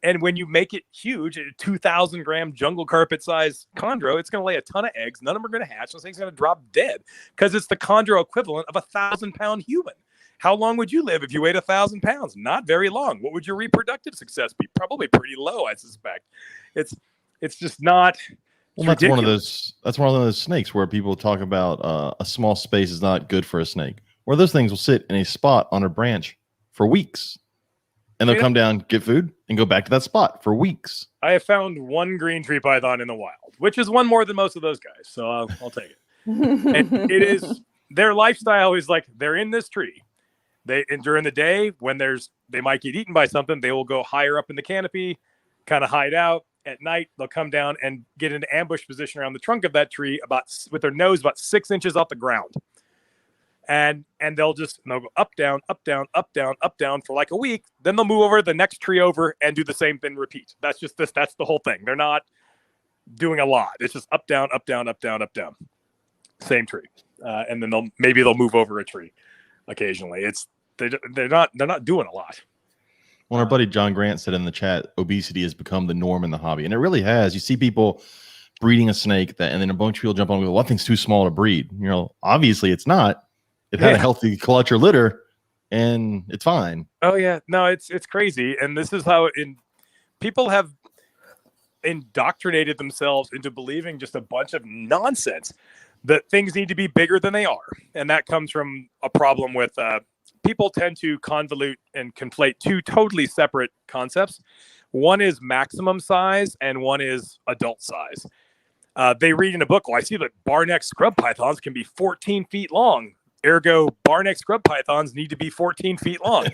Speaker 4: And when you make it huge, a 2,000 gram jungle carpet size chondro, it's going to lay a ton of eggs. None of them are going to hatch. The thing's going to drop dead because it's the chondro equivalent of a 1,000-pound human. How long would you live if you weighed 1,000 pounds? Not very long. What would your reproductive success be? Probably pretty low, I suspect. It's just not.
Speaker 1: Well, that's one of those snakes where people talk about a small space is not good for a snake. Where those things will sit in a spot on a branch for weeks, and they'll come down, get food, and go back to that spot for weeks.
Speaker 4: I have found one green tree python in the wild, which is one more than most of those guys. So I'll take it. And it is their lifestyle is they're in this tree. And during the day when they might get eaten by something, they will go higher up in the canopy, kind of hide out. At night, they'll come down and get into ambush position around the trunk of that tree with their nose about 6 inches off the ground. And they'll go up, down, up, down, up, down, up, down for a week. Then they'll move over to the next tree over and do the same thing, repeat. That's the whole thing. They're not doing a lot. It's just up, down, up, down, up, down, up, down. Same tree. And then they'll move over a tree occasionally. They're not doing a lot.
Speaker 1: Well, our buddy John Grant said in the chat, obesity has become the norm in the hobby, and it really has. You see people breeding a snake and then a bunch of people jump on, well, that thing's too small to breed. You know, obviously it's not. It had a healthy clutch or litter, and it's fine.
Speaker 4: Oh yeah, no, it's crazy, and this is how people have indoctrinated themselves into believing just a bunch of nonsense that things need to be bigger than they are, and that comes from a problem with people tend to convolute and conflate two totally separate concepts. One is maximum size and one is adult size. They read in a book, I see that barneck scrub pythons can be 14 feet long. Ergo, barneck scrub pythons need to be 14 feet long.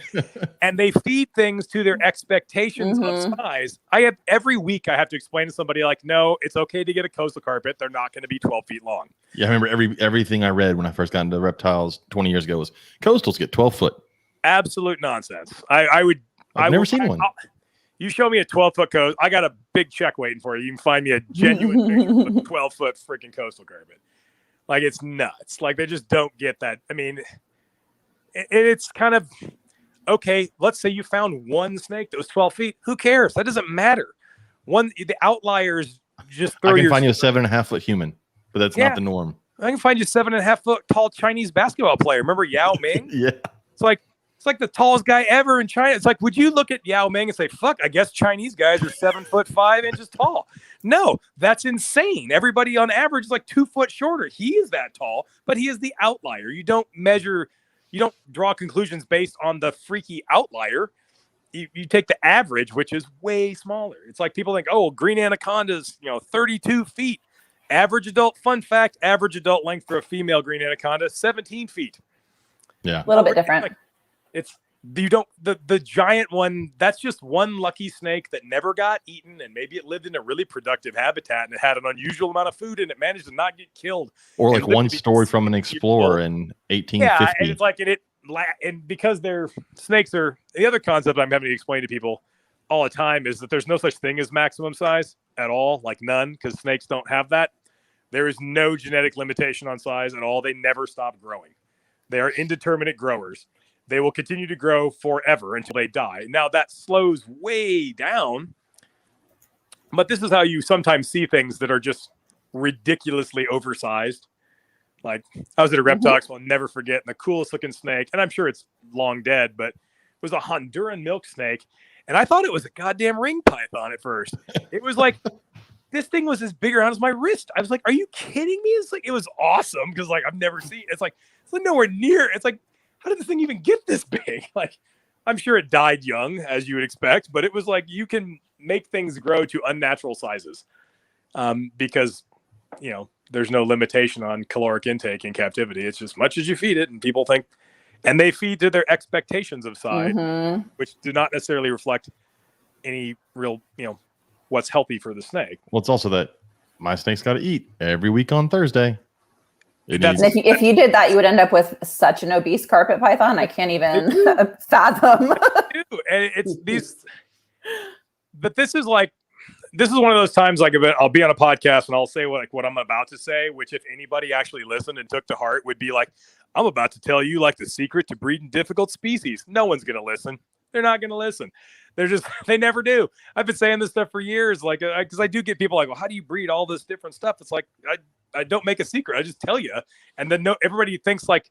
Speaker 4: And they feed things to their expectations of size. Every week I have to explain to somebody like, no, it's okay to get a coastal carpet. They're not going to be 12 feet long.
Speaker 1: Yeah, I remember everything I read when I first got into reptiles 20 years ago was coastals get 12 foot.
Speaker 4: Absolute nonsense.
Speaker 1: I've never seen one.
Speaker 4: You show me a 12-foot coast, I got a big check waiting for you. You can find me a genuine picture of a 12-foot freaking coastal carpet. Like, it's nuts. Like, they just don't get that. I mean, it's kind of, okay, let's say you found one snake that was 12 feet. Who cares? That doesn't matter. The outliers just throw
Speaker 1: I can find you a 7.5 foot human, but that's not the norm.
Speaker 4: I can find you a 7.5 foot tall Chinese basketball player. Remember Yao Ming?
Speaker 1: Yeah.
Speaker 4: It's like the tallest guy ever in China. It's like, would you look at Yao Ming and say, fuck, I guess Chinese guys are 7'5" tall? No, that's insane. Everybody on average is like 2 foot shorter. He is that tall, but he is the outlier. You don't draw conclusions based on the freaky outlier. You take the average, which is way smaller. It's like people think, oh, green anaconda's 32 feet. Average adult, fun fact, average adult length for a female green anaconda, 17 feet.
Speaker 1: Yeah.
Speaker 2: A little bit different.
Speaker 4: The giant one, that's just one lucky snake that never got eaten, and maybe it lived in a really productive habitat and it had an unusual amount of food and it managed to not get killed.
Speaker 1: Or like one story from an explorer in 1850.
Speaker 4: Yeah, and it's like and because their snakes are the other concept I'm having to explain to people all the time is that there's no such thing as maximum size at all, like none, because snakes don't have that. There is no genetic limitation on size at all. They never stop growing. They are indeterminate growers. They will continue to grow forever until they die. Now that slows way down, but this is how you sometimes see things that are just ridiculously oversized. Like I was at a reptile expo, I'll never forget, and the coolest looking snake, and I'm sure it's long dead, but it was a Honduran milk snake. And I thought it was a goddamn ring python at first. It was like, this thing was as big around as my wrist. I was like, are you kidding me? It's like, it was awesome because like I've never seen it. It's like nowhere near. It's like, how did this thing even get this big? Like, I'm sure it died young, as you would expect, but it was like you can make things grow to unnatural sizes because, there's no limitation on caloric intake in captivity. It's just much as you feed it, and people think, and they feed to their expectations of size, which do not necessarily reflect any real, what's healthy for the snake.
Speaker 1: Well, it's also that my snake's got to eat every week on Thursday.
Speaker 2: If you did that, you would end up with such an obese carpet python. I can't even fathom.
Speaker 4: And it's these, but this is one of those times like I'll be on a podcast and I'll say what I'm about to say, which if anybody actually listened and took to heart would be like, I'm about to tell you like the secret to breeding difficult species. No one's going to listen. They're not going to listen. They never do. I've been saying this stuff for years, like, because I do get people like, well, how do you breed all this different stuff? It's like, I don't make a secret. I just tell you. And then everybody thinks like,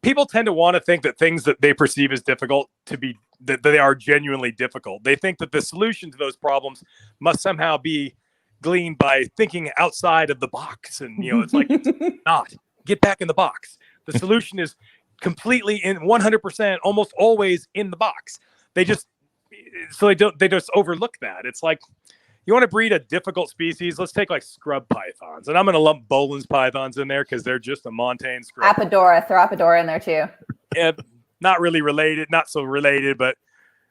Speaker 4: people tend to want to think that things that they perceive as difficult that they are genuinely difficult. They think that the solution to those problems must somehow be gleaned by thinking outside of the box. And, it's like, it's not. Get back in the box. The solution is completely in 100%, almost always in the box. They just overlook that. It's like, you want to breed a difficult species? Let's take like scrub pythons. And I'm going to lump Bolin's pythons in there because they're just a montane scrub.
Speaker 2: Apodora. Throw Apodora in there too.
Speaker 4: Yeah, not really related, not so related, but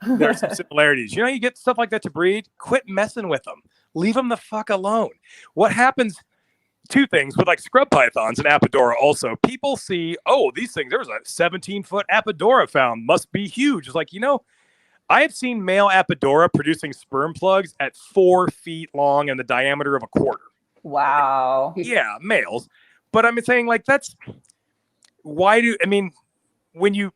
Speaker 4: there are some similarities. You get stuff like that to breed. Quit messing with them. Leave them the fuck alone. What happens? Two things with like scrub pythons and Apodora also. People see, oh, these things, there was a 17-foot Apodora found. Must be huge. It's like, I have seen male Apodora producing sperm plugs at 4 feet long and the diameter of a quarter.
Speaker 2: Wow.
Speaker 4: Yeah, males. But I'm saying, like, when you,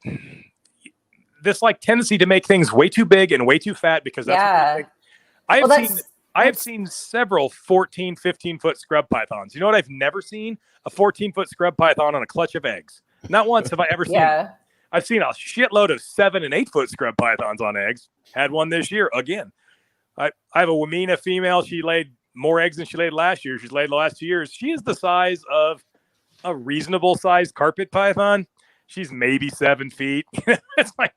Speaker 4: this like tendency to make things way too big and way too fat because that's what you think. I have seen several 14, 15-foot scrub pythons. You know what I've never seen? A 14-foot scrub python on a clutch of eggs. Not once have I ever seen it. I've seen a shitload of 7 and 8-foot scrub pythons on eggs. Had one this year again. I have a Wamina female. She laid more eggs than she laid last year. She's laid the last 2 years. She is the size of a reasonable sized carpet python. She's maybe 7 feet. It's like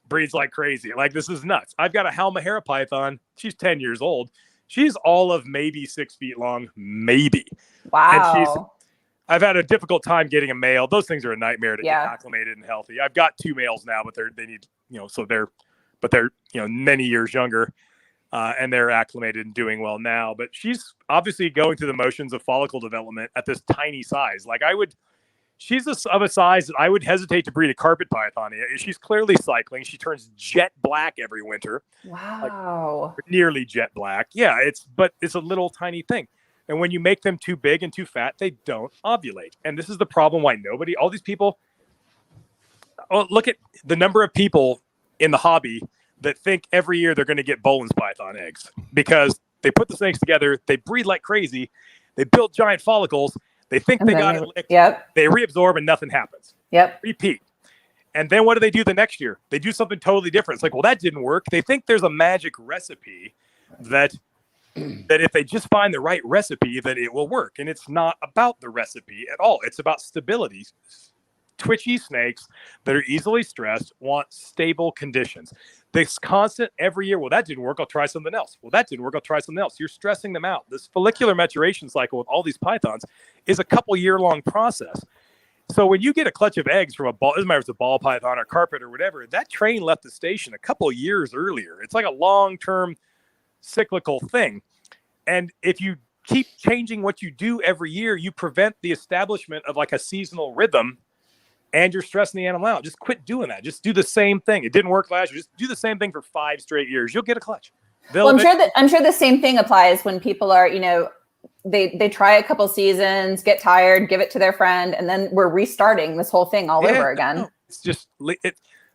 Speaker 4: breeds like crazy. Like, this is nuts. I've got a Halmahera python. She's 10 years old. She's all of maybe 6 feet long, maybe.
Speaker 2: Wow.
Speaker 4: I've had a difficult time getting a male. Those things are a nightmare to get acclimated and healthy. I've got 2 males now, but they need, they're many years younger, and they're acclimated and doing well now. But she's obviously going through the motions of follicle development at this tiny size. Like, she's of a size that I would hesitate to breed a carpet python. She's clearly cycling. She turns jet black every winter.
Speaker 2: Wow.
Speaker 4: Like, nearly jet black. Yeah, but it's a little tiny thing. And when you make them too big and too fat, they don't ovulate. And this is the problem why all these people, look at the number of people in the hobby that think every year they're going to get Bolin's python eggs because they put the snakes together, they breed like crazy, they build giant follicles, they think they got it licked, they reabsorb and nothing happens. Repeat. And then what do they do the next year? They do something totally different. It's like, well, that didn't work. They think there's a magic recipe that if they just find the right recipe, that it will work. And it's not about the recipe at all. It's about stability. Twitchy snakes that are easily stressed want stable conditions. This constant every year, well, that didn't work, I'll try something else. Well, that didn't work, I'll try something else. You're stressing them out. This follicular maturation cycle with all these pythons is a couple year-long process. So when you get a clutch of eggs from it doesn't matter if it's a ball python or carpet or whatever, that train left the station a couple years earlier. It's like a long-term cyclical thing. And if you keep changing what you do every year, you prevent the establishment of like a seasonal rhythm, and you're stressing the animal out. Just quit doing that. Just do the same thing. It didn't work last year. Just do the same thing for 5 straight years. You'll get a clutch.
Speaker 2: I'm sure the same thing applies when people are, they try a couple seasons, get tired, give it to their friend, and then we're restarting this whole thing all over again.
Speaker 4: No, it's just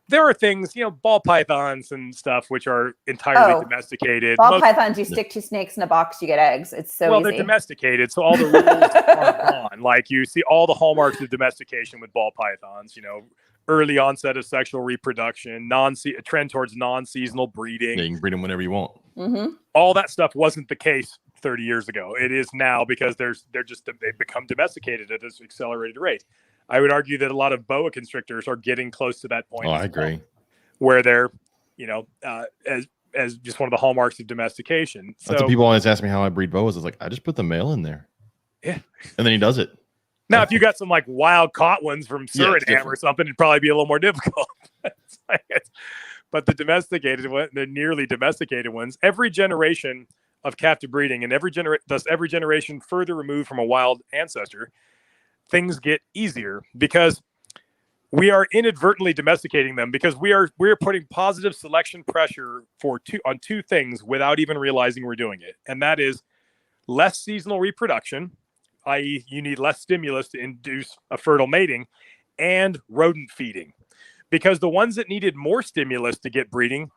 Speaker 4: there are things, ball pythons and stuff, which are entirely domesticated.
Speaker 2: Ball pythons, you stick 2 snakes in a box, you get eggs. It's so easy.
Speaker 4: They're domesticated, so all the rules are gone. Like, you see all the hallmarks of domestication with ball pythons, early onset of sexual reproduction, a trend towards non-seasonal breeding.
Speaker 1: Yeah, you can breed them whenever you want.
Speaker 2: Mm-hmm.
Speaker 4: All that stuff wasn't the case 30 years ago. It is now because they've become domesticated at this accelerated rate. I would argue that a lot of boa constrictors are getting close to that point.
Speaker 1: Oh, I agree.
Speaker 4: Where they're, as just one of the hallmarks of domestication.
Speaker 1: That's what people always ask me how I breed boas. It's like, I just put the male in there.
Speaker 4: Yeah.
Speaker 1: And then he does it.
Speaker 4: Now, if you got some like wild caught ones from Suriname or something, it'd probably be a little more difficult. But the domesticated one, the nearly domesticated ones, every generation of captive breeding and every generation further removed from a wild ancestor, things get easier because we are inadvertently domesticating them, because we're putting positive selection pressure on 2 things without even realizing we're doing it. And that is less seasonal reproduction, i.e. you need less stimulus to induce a fertile mating, and rodent feeding. Because the ones that needed more stimulus to get breeding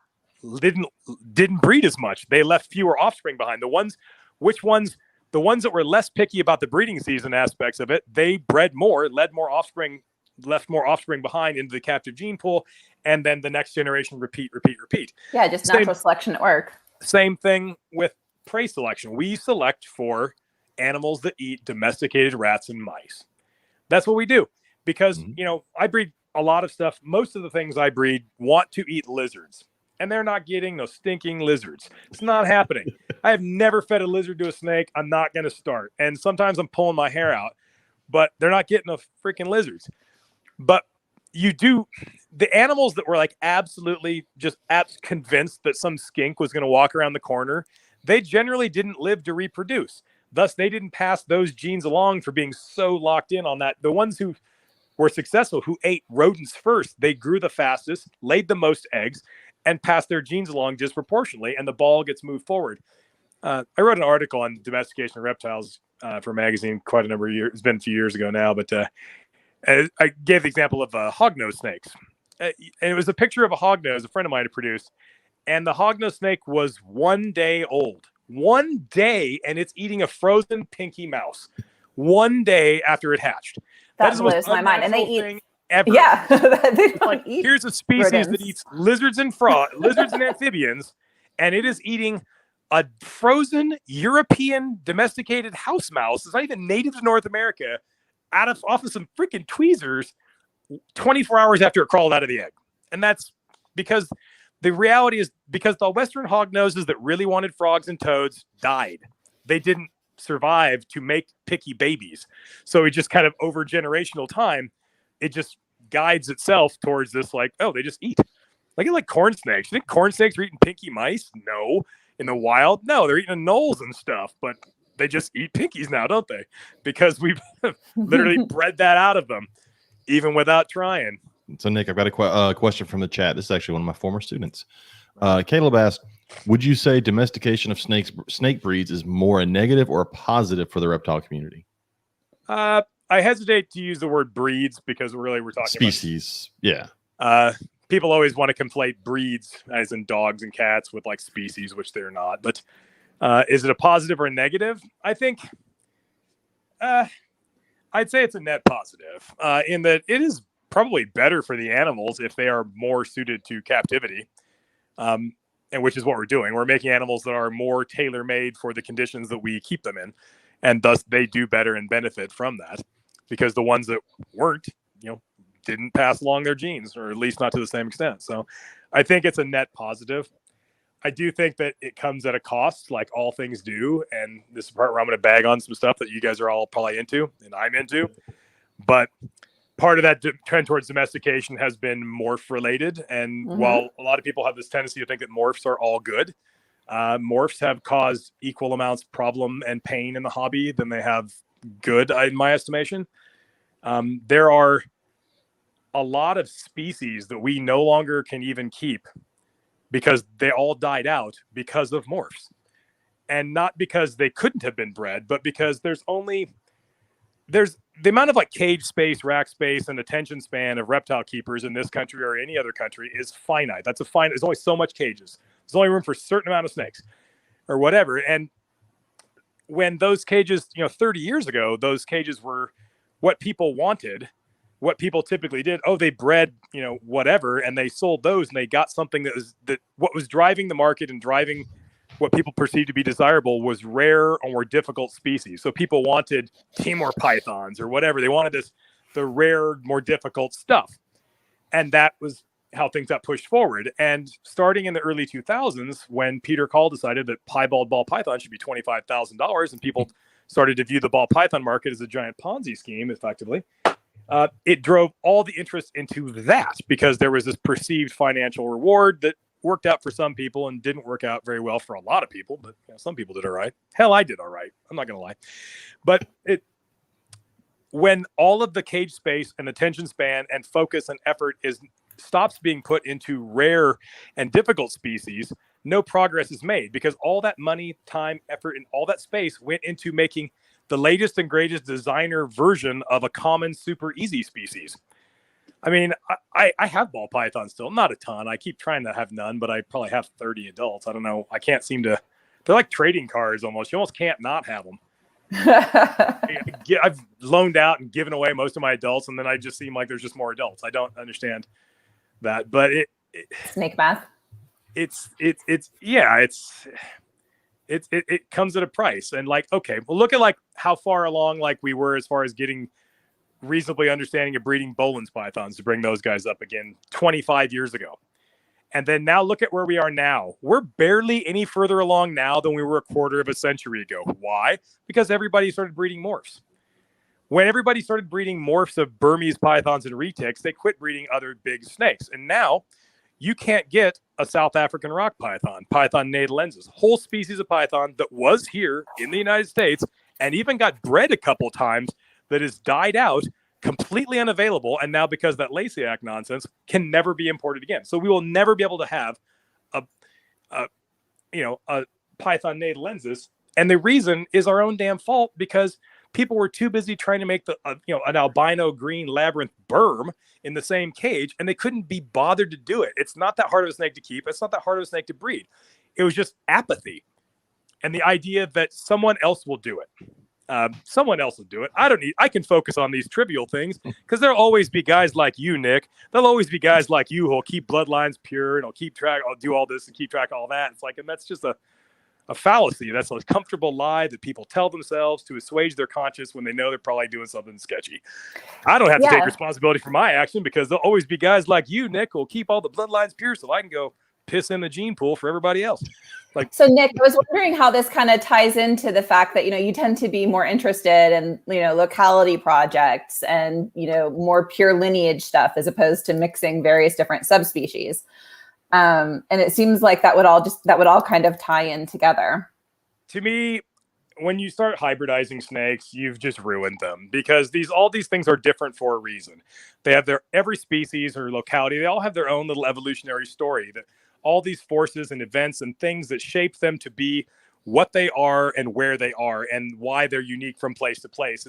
Speaker 4: didn't breed as much. They left fewer offspring behind. The ones that were less picky about the breeding season aspects of it, they bred more, left more offspring behind into the captive gene pool, and then the next generation repeat.
Speaker 2: Yeah, just natural selection at work.
Speaker 4: Same thing with prey selection. We select for animals that eat domesticated rats and mice. That's what we do. Because, I breed a lot of stuff. Most of the things I breed want to eat lizards. And they're not getting those stinking lizards. It's not happening. I have never fed a lizard to a snake. I'm not going to start. And sometimes I'm pulling my hair out, but they're not getting the freaking lizards. But you do, the animals that were like absolutely just convinced that some skink was going to walk around the corner, they generally didn't live to reproduce. Thus, they didn't pass those genes along for being so locked in on that. The ones who were successful, who ate rodents first, they grew the fastest, laid the most eggs, and pass their genes along disproportionately, and the ball gets moved forward. I wrote an article on domestication reptiles for a magazine quite a number of years. It's been a few years ago now, but I gave the example of hognose snakes. And it was a picture of a hognose a friend of mine had produced, and the hognose snake was 1 day old. 1 day, and it's eating a frozen pinky mouse 1 day after it hatched.
Speaker 2: That blows my mind. And they eat
Speaker 4: ever.
Speaker 2: Yeah, they don't
Speaker 4: like,
Speaker 2: eat
Speaker 4: here's a species
Speaker 2: rodents.
Speaker 4: that eats lizards and lizards and amphibians, and it is eating a frozen European domesticated house mouse. It's not even native to North America, off of some freaking tweezers 24 hours after it crawled out of the egg. And that's because the reality is, because the Western hognoses that really wanted frogs and toads died. They didn't survive to make picky babies. So it just kind of over generational time, it just guides itself towards this, like, oh, they just eat. Like corn snakes. You think corn snakes are eating pinky mice? No. In the wild? No, they're eating anoles and stuff, but they just eat pinkies now, don't they? Because we've literally bred that out of them, even without trying.
Speaker 1: So, Nick, I've got a question from the chat. This is actually one of my former students. Caleb asked, would you say domestication of snake breeds is more a negative or a positive for the reptile community?
Speaker 4: I hesitate to use the word breeds because we're talking
Speaker 1: species.
Speaker 4: About, yeah. People always want to conflate breeds, as in dogs and cats, with like species, which they're not. But is it a positive or a negative? I think I'd say it's a net positive in that it is probably better for the animals if they are more suited to captivity, and which is what we're doing. We're making animals that are more tailor-made for the conditions that we keep them in, and thus they do better and benefit from that, because the ones that weren't, didn't pass along their genes, or at least not to the same extent. So I think it's a net positive. I do think that it comes at a cost, like all things do. And this is the part where I'm going to bag on some stuff that you guys are all probably into and I'm into. But part of that trend towards domestication has been morph related. And while a lot of people have this tendency to think that morphs are all good, morphs have caused equal amounts of problem and pain in the hobby than they have good, in my estimation. There are a lot of species that we no longer can even keep because they all died out because of morphs, and not because they couldn't have been bred, but because there's the amount of like cage space, rack space, and attention span of reptile keepers in this country or any other country is finite. There's only so much cages. There's only room for a certain amount of snakes or whatever. And when those cages, 30 years ago, those cages were what people wanted. What people typically did, they bred, whatever, and they sold those, and they got something that what was driving the market and driving what people perceived to be desirable was rare or more difficult species. So people wanted Timor pythons or whatever. They wanted the rare, more difficult stuff. And that was how things got pushed forward. And starting in the early 2000s, when Peter Call decided that piebald ball python should be $25,000, and people started to view the ball python market as a giant Ponzi scheme, effectively, it drove all the interest into that, because there was this perceived financial reward that worked out for some people and didn't work out very well for a lot of people. But some people did all right. Hell, I did all right. I'm not going to lie. But when all of the cage space and attention span and focus and effort stops being put into rare and difficult species, no progress is made, because all that money, time, effort, and all that space went into making the latest and greatest designer version of a common super easy species. I mean, I have ball pythons still, not a ton. I keep trying to have none, but I probably have 30 adults. I don't know. I can't seem to, they're like trading cards almost. You almost can't not have them. I've loaned out and given away most of my adults, and then I just seem like there's just more adults. I don't understand that, but
Speaker 2: snake math.
Speaker 4: It comes at a price. And like, okay, well, look at like how far along like we were as far as getting reasonably understanding of breeding Boland's pythons, to bring those guys up again 25 years ago. And then now look at where we are now. We're barely any further along now than we were a quarter of a century ago. Why? Because everybody started breeding morphs. When everybody started breeding morphs of Burmese pythons and retics, they quit breeding other big snakes. And now you can't get a South African rock python, Python natalensis, whole species of python that was here in the United States and even got bred a couple of times, that has died out completely unavailable, and now because of that Lasiac nonsense can never be imported again. So we will never be able to have a Python made lenses, and the reason is our own damn fault, because people were too busy trying to make an albino green labyrinth berm in the same cage, and they couldn't be bothered to do it. It's not that hard of a snake to keep. It's not that hard of a snake to breed. It was just apathy and the idea that someone else will do it. Someone else will do it. I can focus on these trivial things, because there'll always be guys like you, Nick. There'll always be guys like you who'll keep bloodlines pure and I'll do all this and keep track of all that. It's like, and that's just a fallacy. That's a comfortable lie that people tell themselves to assuage their conscience when they know they're probably doing something sketchy. I don't have to take responsibility for my action, because there'll always be guys like you, Nick, who'll keep all the bloodlines pure so I can go piss in the gene pool for everybody else.
Speaker 2: So Nick, I was wondering how this kind of ties into the fact that, you tend to be more interested in, locality projects and, more pure lineage stuff, as opposed to mixing various different subspecies. And it seems like that would all kind of tie in together.
Speaker 4: To me, when you start hybridizing snakes, you've just ruined them, because all these things are different for a reason. They have every species or locality, they all have their own little evolutionary story, that all these forces and events and things that shape them to be what they are and where they are and why they're unique from place to place.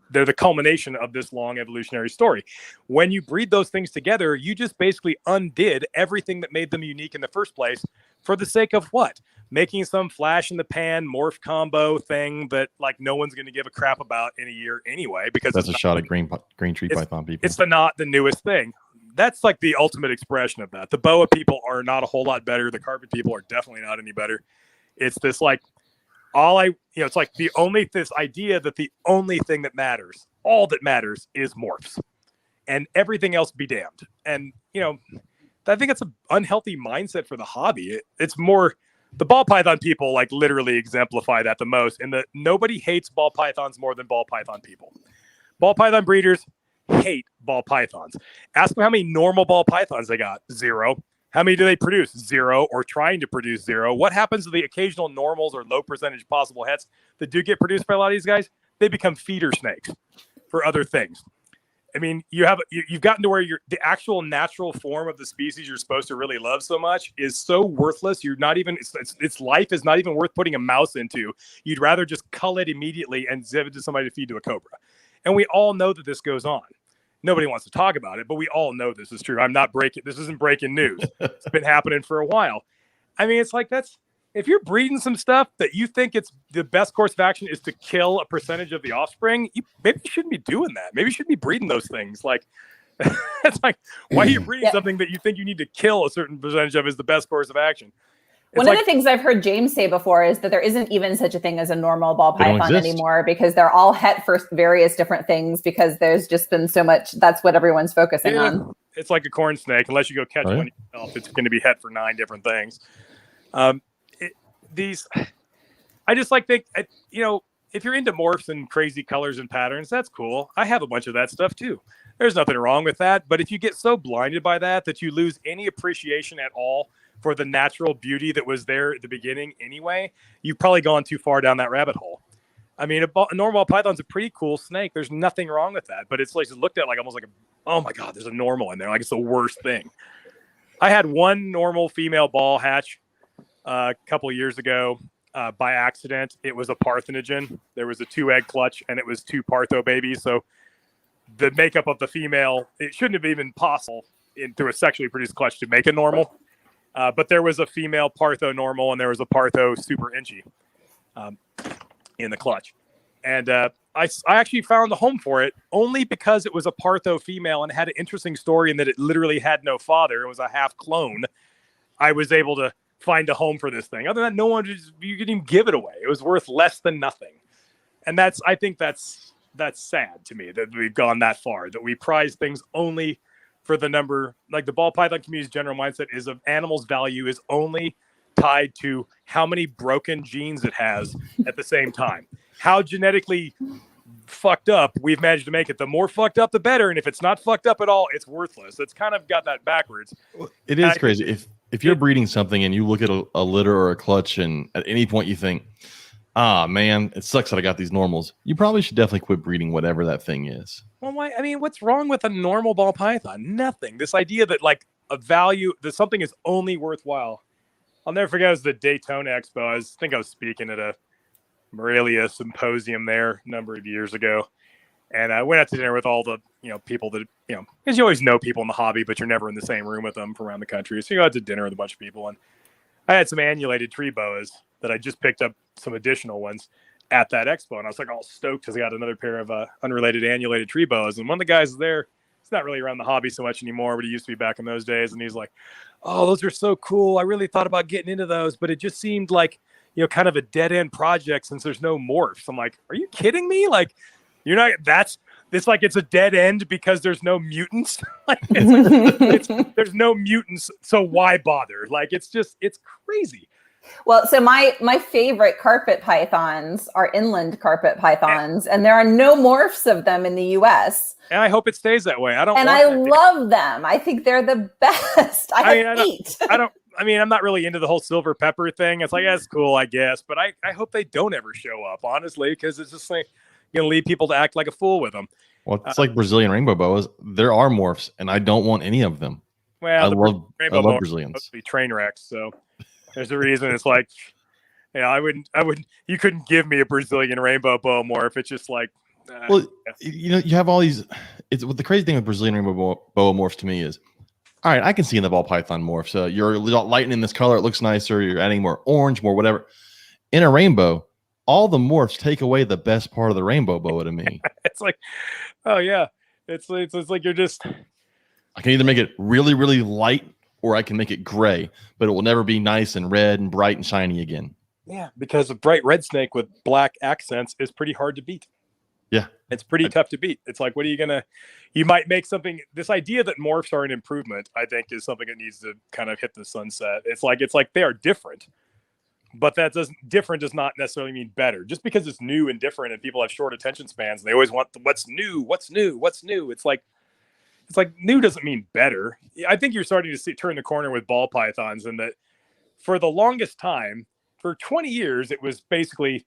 Speaker 4: They're the culmination of this long evolutionary story. When you breed those things together, you just basically undid everything that made them unique in the first place, for the sake of what? Making some flash in the pan morph combo thing that no one's going to give a crap about in a year anyway, because
Speaker 1: that's a shot at green tree python people.
Speaker 4: It's not the newest thing. That's like the ultimate expression of that. The boa people are not a whole lot better. The carpet people are definitely not any better. It's this it's like this idea that the only thing that matters, all that matters, is morphs, and everything else be damned. And, I think it's an unhealthy mindset for the hobby. It's more, the ball python people literally exemplify that the most, in that nobody hates ball pythons more than ball python people. Ball python breeders hate ball pythons. Ask them how many normal ball pythons they got. 0. How many do they produce? 0, or trying to produce 0. What happens to the occasional normals or low percentage possible hets that do get produced by a lot of these guys? They become feeder snakes for other things. I mean, you've gotten to where the actual natural form of the species you're supposed to really love so much is so worthless. You're not even, its life is not even worth putting a mouse into. You'd rather just cull it immediately and give it to somebody to feed to a cobra. And we all know that this goes on. Nobody wants to talk about it, but we all know this is true. This isn't breaking news. It's been happening for a while. I mean, it's like, if you're breeding some stuff that you think it's the best course of action is to kill a percentage of the offspring, maybe you shouldn't be doing that. Maybe you shouldn't be breeding those things. It's like, why are you breeding something that you think you need to kill a certain percentage of is the best course of action?
Speaker 2: One of the things I've heard James say before is that there isn't even such a thing as a normal ball python anymore, because they're all het for various different things, because there's just been so much. That's what everyone's focusing on. It's
Speaker 4: like a corn snake. Unless you go catch one yourself, it's going to be het for 9 different things. I just think, if you're into morphs and crazy colors and patterns, that's cool. I have a bunch of that stuff too. There's nothing wrong with that. But if you get so blinded by that you lose any appreciation at all for the natural beauty that was there at the beginning anyway, you've probably gone too far down that rabbit hole. I mean, a normal python's a pretty cool snake. There's nothing wrong with that, but it's looked at almost oh my God, there's a normal in there. It's the worst thing. I had one normal female ball hatch a couple of years ago by accident. It was a parthenogen. There was a 2-egg clutch, and it was 2 partho babies. So the makeup of the female, it shouldn't have even possible through a sexually produced clutch to make a normal. But there was a female partho normal, and there was a partho super inchy in the clutch. And I actually found a home for it only because it was a partho female and had an interesting story in that it literally had no father. It was a half clone. I was able to find a home for this thing. Other than that, you couldn't even give it away. It was worth less than nothing. And I think that's sad to me that we've gone that far, that we prize things only for the number. The ball python community's general mindset is of animals' value is only tied to how many broken genes it has at the same time. How genetically fucked up we've managed to make it. The more fucked up, the better. And if it's not fucked up at all, it's worthless. It's kind of got that backwards.
Speaker 1: It is crazy. If you're breeding something and you look at a litter or a clutch, and at any point you think, Ah, man, it sucks that I got these normals. You probably should definitely quit breeding whatever that thing is.
Speaker 4: Well, why? I mean, what's wrong with a normal ball python? Nothing. This idea that like a value, that something is only worthwhile. I'll never forget. It was the Daytona Expo. I think I was speaking at a Morelia symposium there a number of years ago, and I went out to dinner with all the people that because you always know people in the hobby, but you're never in the same room with them from around the country. So you go out to dinner with a bunch of people, and I had some annulated tree boas that I just picked up some additional ones at that expo, and I was like all stoked because I got another pair of unrelated annulated tree boas, and one of the guys there, he's not really around the hobby so much anymore, but he used to be back in those days, and he's like, "Oh, those are so cool. I really thought about getting into those, but it just seemed like kind of a dead end project since there's no morphs." I'm like, "Are you kidding me? Like, you're not? It's like it's a dead end because there's no mutants. Like, there's no mutants, so why bother? Like, it's crazy."
Speaker 2: Well, so my favorite carpet pythons are inland carpet pythons, and there are no morphs of them in the U.S.
Speaker 4: And I hope it stays that way. I
Speaker 2: love them. I think they're the best. I have 8.
Speaker 4: I'm not really into the whole silver pepper thing. It's like, that's cool, I guess, but I hope they don't ever show up, honestly, because it's just like lead people to act like a fool with them.
Speaker 1: Well, it's like Brazilian rainbow boas. There are morphs, and I don't want any of them.
Speaker 4: Well,
Speaker 1: I love Brazilians.
Speaker 4: Supposed to be train wrecks, so there's a reason. It's like, I wouldn't. You couldn't give me a Brazilian rainbow boa morph. It's just like,
Speaker 1: well, you have all these. It's what the crazy thing with Brazilian rainbow boa morphs to me is, all right, I can see in the ball python morphs. You're lightening this color; it looks nicer. You're adding more orange, more whatever. In a rainbow, all the morphs take away the best part of the rainbow boa to me.
Speaker 4: It's like, oh yeah, it's like you're just.
Speaker 1: I can either make it really, really light, or I can make it gray, but it will never be nice and red and bright and shiny again.
Speaker 4: Yeah, because a bright red snake with black accents is pretty hard to beat.
Speaker 1: Yeah.
Speaker 4: It's pretty tough to beat. It's like, you might make something, this idea that morphs are an improvement, I think, is something that needs to kind of hit the sunset. It's like they are different, but different does not necessarily mean better. Just because it's new and different and people have short attention spans, and they always want what's new. It's like new doesn't mean better. I think you're starting to turn the corner with ball pythons, and that for the longest time, for 20 years, it was basically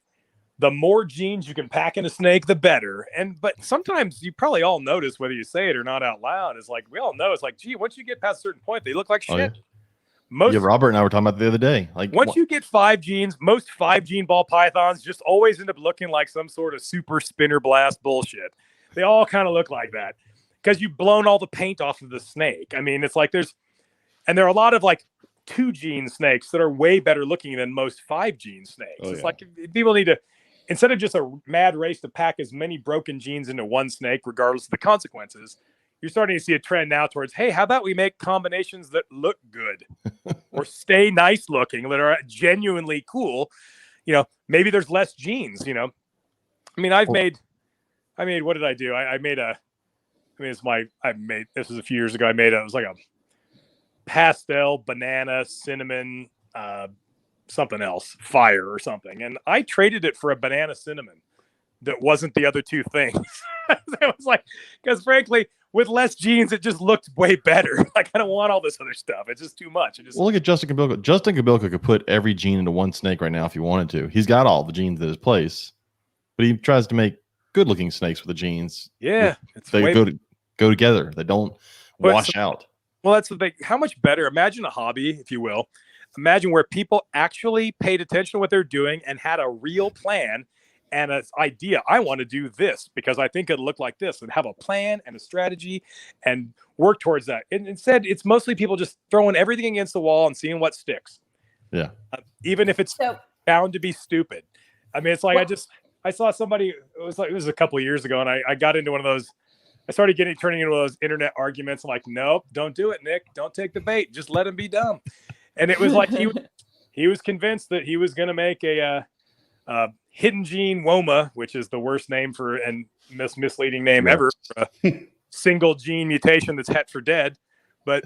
Speaker 4: the more genes you can pack in a snake, the better. But sometimes you probably all notice, whether you say it or not out loud, is like, we all know, it's like, gee, once you get past a certain point, they look like shit.
Speaker 1: Oh, yeah. Robert and I were talking about the other day. Like,
Speaker 4: once you get 5 genes, most 5-gene ball pythons just always end up looking like some sort of super spinner blast bullshit. They all kind of look like that because you've blown all the paint off of the snake. I mean, it's like there are a lot of like 2-gene snakes that are way better looking than most 5-gene snakes. It's like people need to, instead of just a mad race to pack as many broken genes into one snake, regardless of the consequences, you're starting to see a trend now towards, hey, how about we make combinations that look good or stay nice looking, that are genuinely cool? Maybe there's less genes, I mean, what did I do? This was a few years ago. It was like a pastel, banana, cinnamon, something else, fire or something. And I traded it for a banana cinnamon that wasn't the other two things. It was like, because frankly, with less genes, it just looked way better. Like, I don't want all this other stuff. It's just too much.
Speaker 1: Well, look at Justin Cabilco. Justin Cabilco could put every gene into one snake right now if he wanted to. He's got all the genes at his place, but he tries to make good-looking snakes with the genes.
Speaker 4: Yeah.
Speaker 1: They go together. They don't wash out.
Speaker 4: Well, that's the thing. How much better? Imagine a hobby, if you will. Imagine where people actually paid attention to what they're doing and had a real plan and an idea. I want to do this because I think it'll look like this, and have a plan and a strategy and work towards that. And instead, it's mostly people just throwing everything against the wall and seeing what sticks.
Speaker 1: Yeah.
Speaker 4: Even if it's bound to be stupid. I mean, it's like, I saw somebody, it was a couple of years ago, and I got into one of those. I started turning into one of those internet arguments. I'm like, nope, don't do it, Nick. Don't take the bait. Just let him be dumb. And it was like he was convinced that he was going to make a hidden gene WOMA, which is the worst name for and misleading name ever, for a single gene mutation that's het for dead. But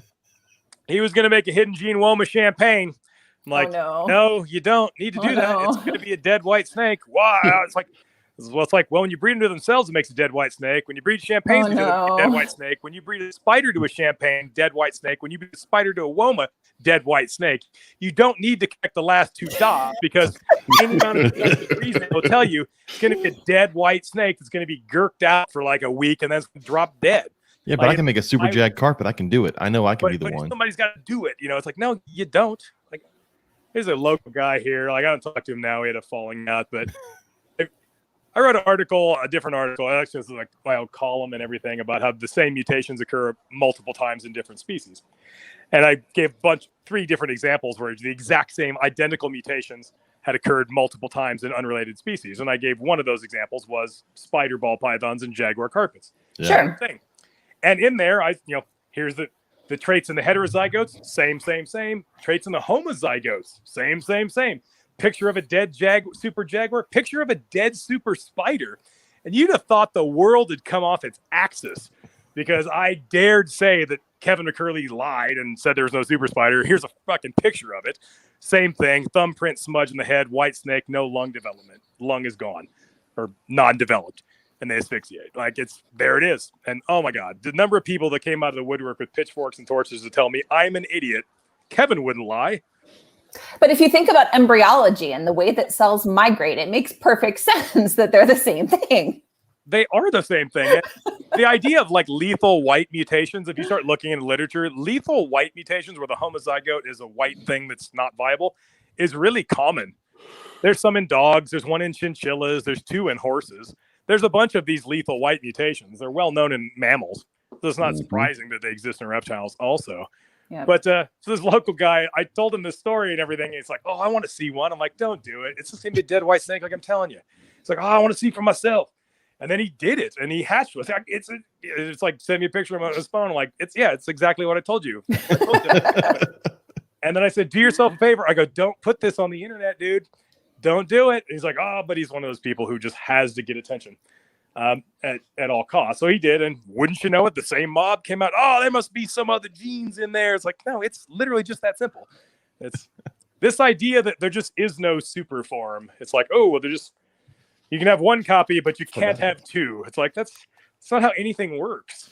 Speaker 4: he was going to make a hidden gene WOMA champagne. I'm like, no, you don't need to do that. It's going to be a dead white snake. Wow. It's like, Well, it's like, well, when you breed them to themselves, it makes a dead white snake. When you breed champagnes, it makes a dead white snake. When you breed a spider to a champagne, dead white snake. When you breed a spider to a woma, dead white snake. You don't need to connect the last two dots because any amount of reason will tell you it's going to be a dead white snake that's going to be gurked out for like a week and then it's going to drop dead.
Speaker 1: Yeah, but I can make a super jag carpet. I can do it. I know I can be the one.
Speaker 4: Somebobody's got to do it. It's like, no, you don't. Like, there's a local guy here. Like, I don't talk to him now. We had a falling out, but I wrote a different article. Actually, it's like my own column and everything about how the same mutations occur multiple times in different species. And I gave 3 different examples where the exact same identical mutations had occurred multiple times in unrelated species. And I gave one of those examples was spider ball pythons and jaguar carpets.
Speaker 1: Yeah.
Speaker 2: Sure.
Speaker 4: Thing. And in there, here's the traits in the heterozygotes, same. Traits in the homozygotes, same. Picture of a dead super jaguar, picture of a dead super spider. And you'd have thought the world had come off its axis because I dared say that Kevin McCurley lied and said there was no super spider. Here's a fucking picture of it. Same thing, thumbprint smudge in the head, white snake, no lung development. Lung is gone or non-developed. And they asphyxiate. Like there it is. And oh my God, the number of people that came out of the woodwork with pitchforks and torches to tell me I'm an idiot. Kevin wouldn't lie.
Speaker 2: But if you think about embryology and the way that cells migrate, it makes perfect sense that they're the same thing.
Speaker 4: They are the same thing. The idea of like lethal white mutations, if you start looking in the literature, lethal white mutations where the homozygote is a white thing that's not viable is really common. There's some in dogs. There's one in chinchillas. There's 2 in horses. There's a bunch of these lethal white mutations. They're well known in mammals. So it's not surprising that they exist in reptiles also.
Speaker 2: Yep.
Speaker 4: But so this local guy, I told him this story and everything. And he's like, oh, I want to see one. I'm like, don't do it. It's the same dead white snake, like I'm telling you. It's like, oh, I want to see for myself. And then he did it and he hatched it. It's like, send me a picture of him on his phone. I'm like, it's exactly what I told you. And then I said, do yourself a favor. I go, don't put this on the internet, dude. Don't do it. And he's like, oh, but he's one of those people who just has to get attention at all costs. So he did. And wouldn't you know it, the same mob came out. Oh, there must be some other genes in there. It's like, no, it's literally just that simple. It's this idea that there just is no super form. It's like, oh, well, you can have one copy, but you can't have 2. It's like, that's not how anything works.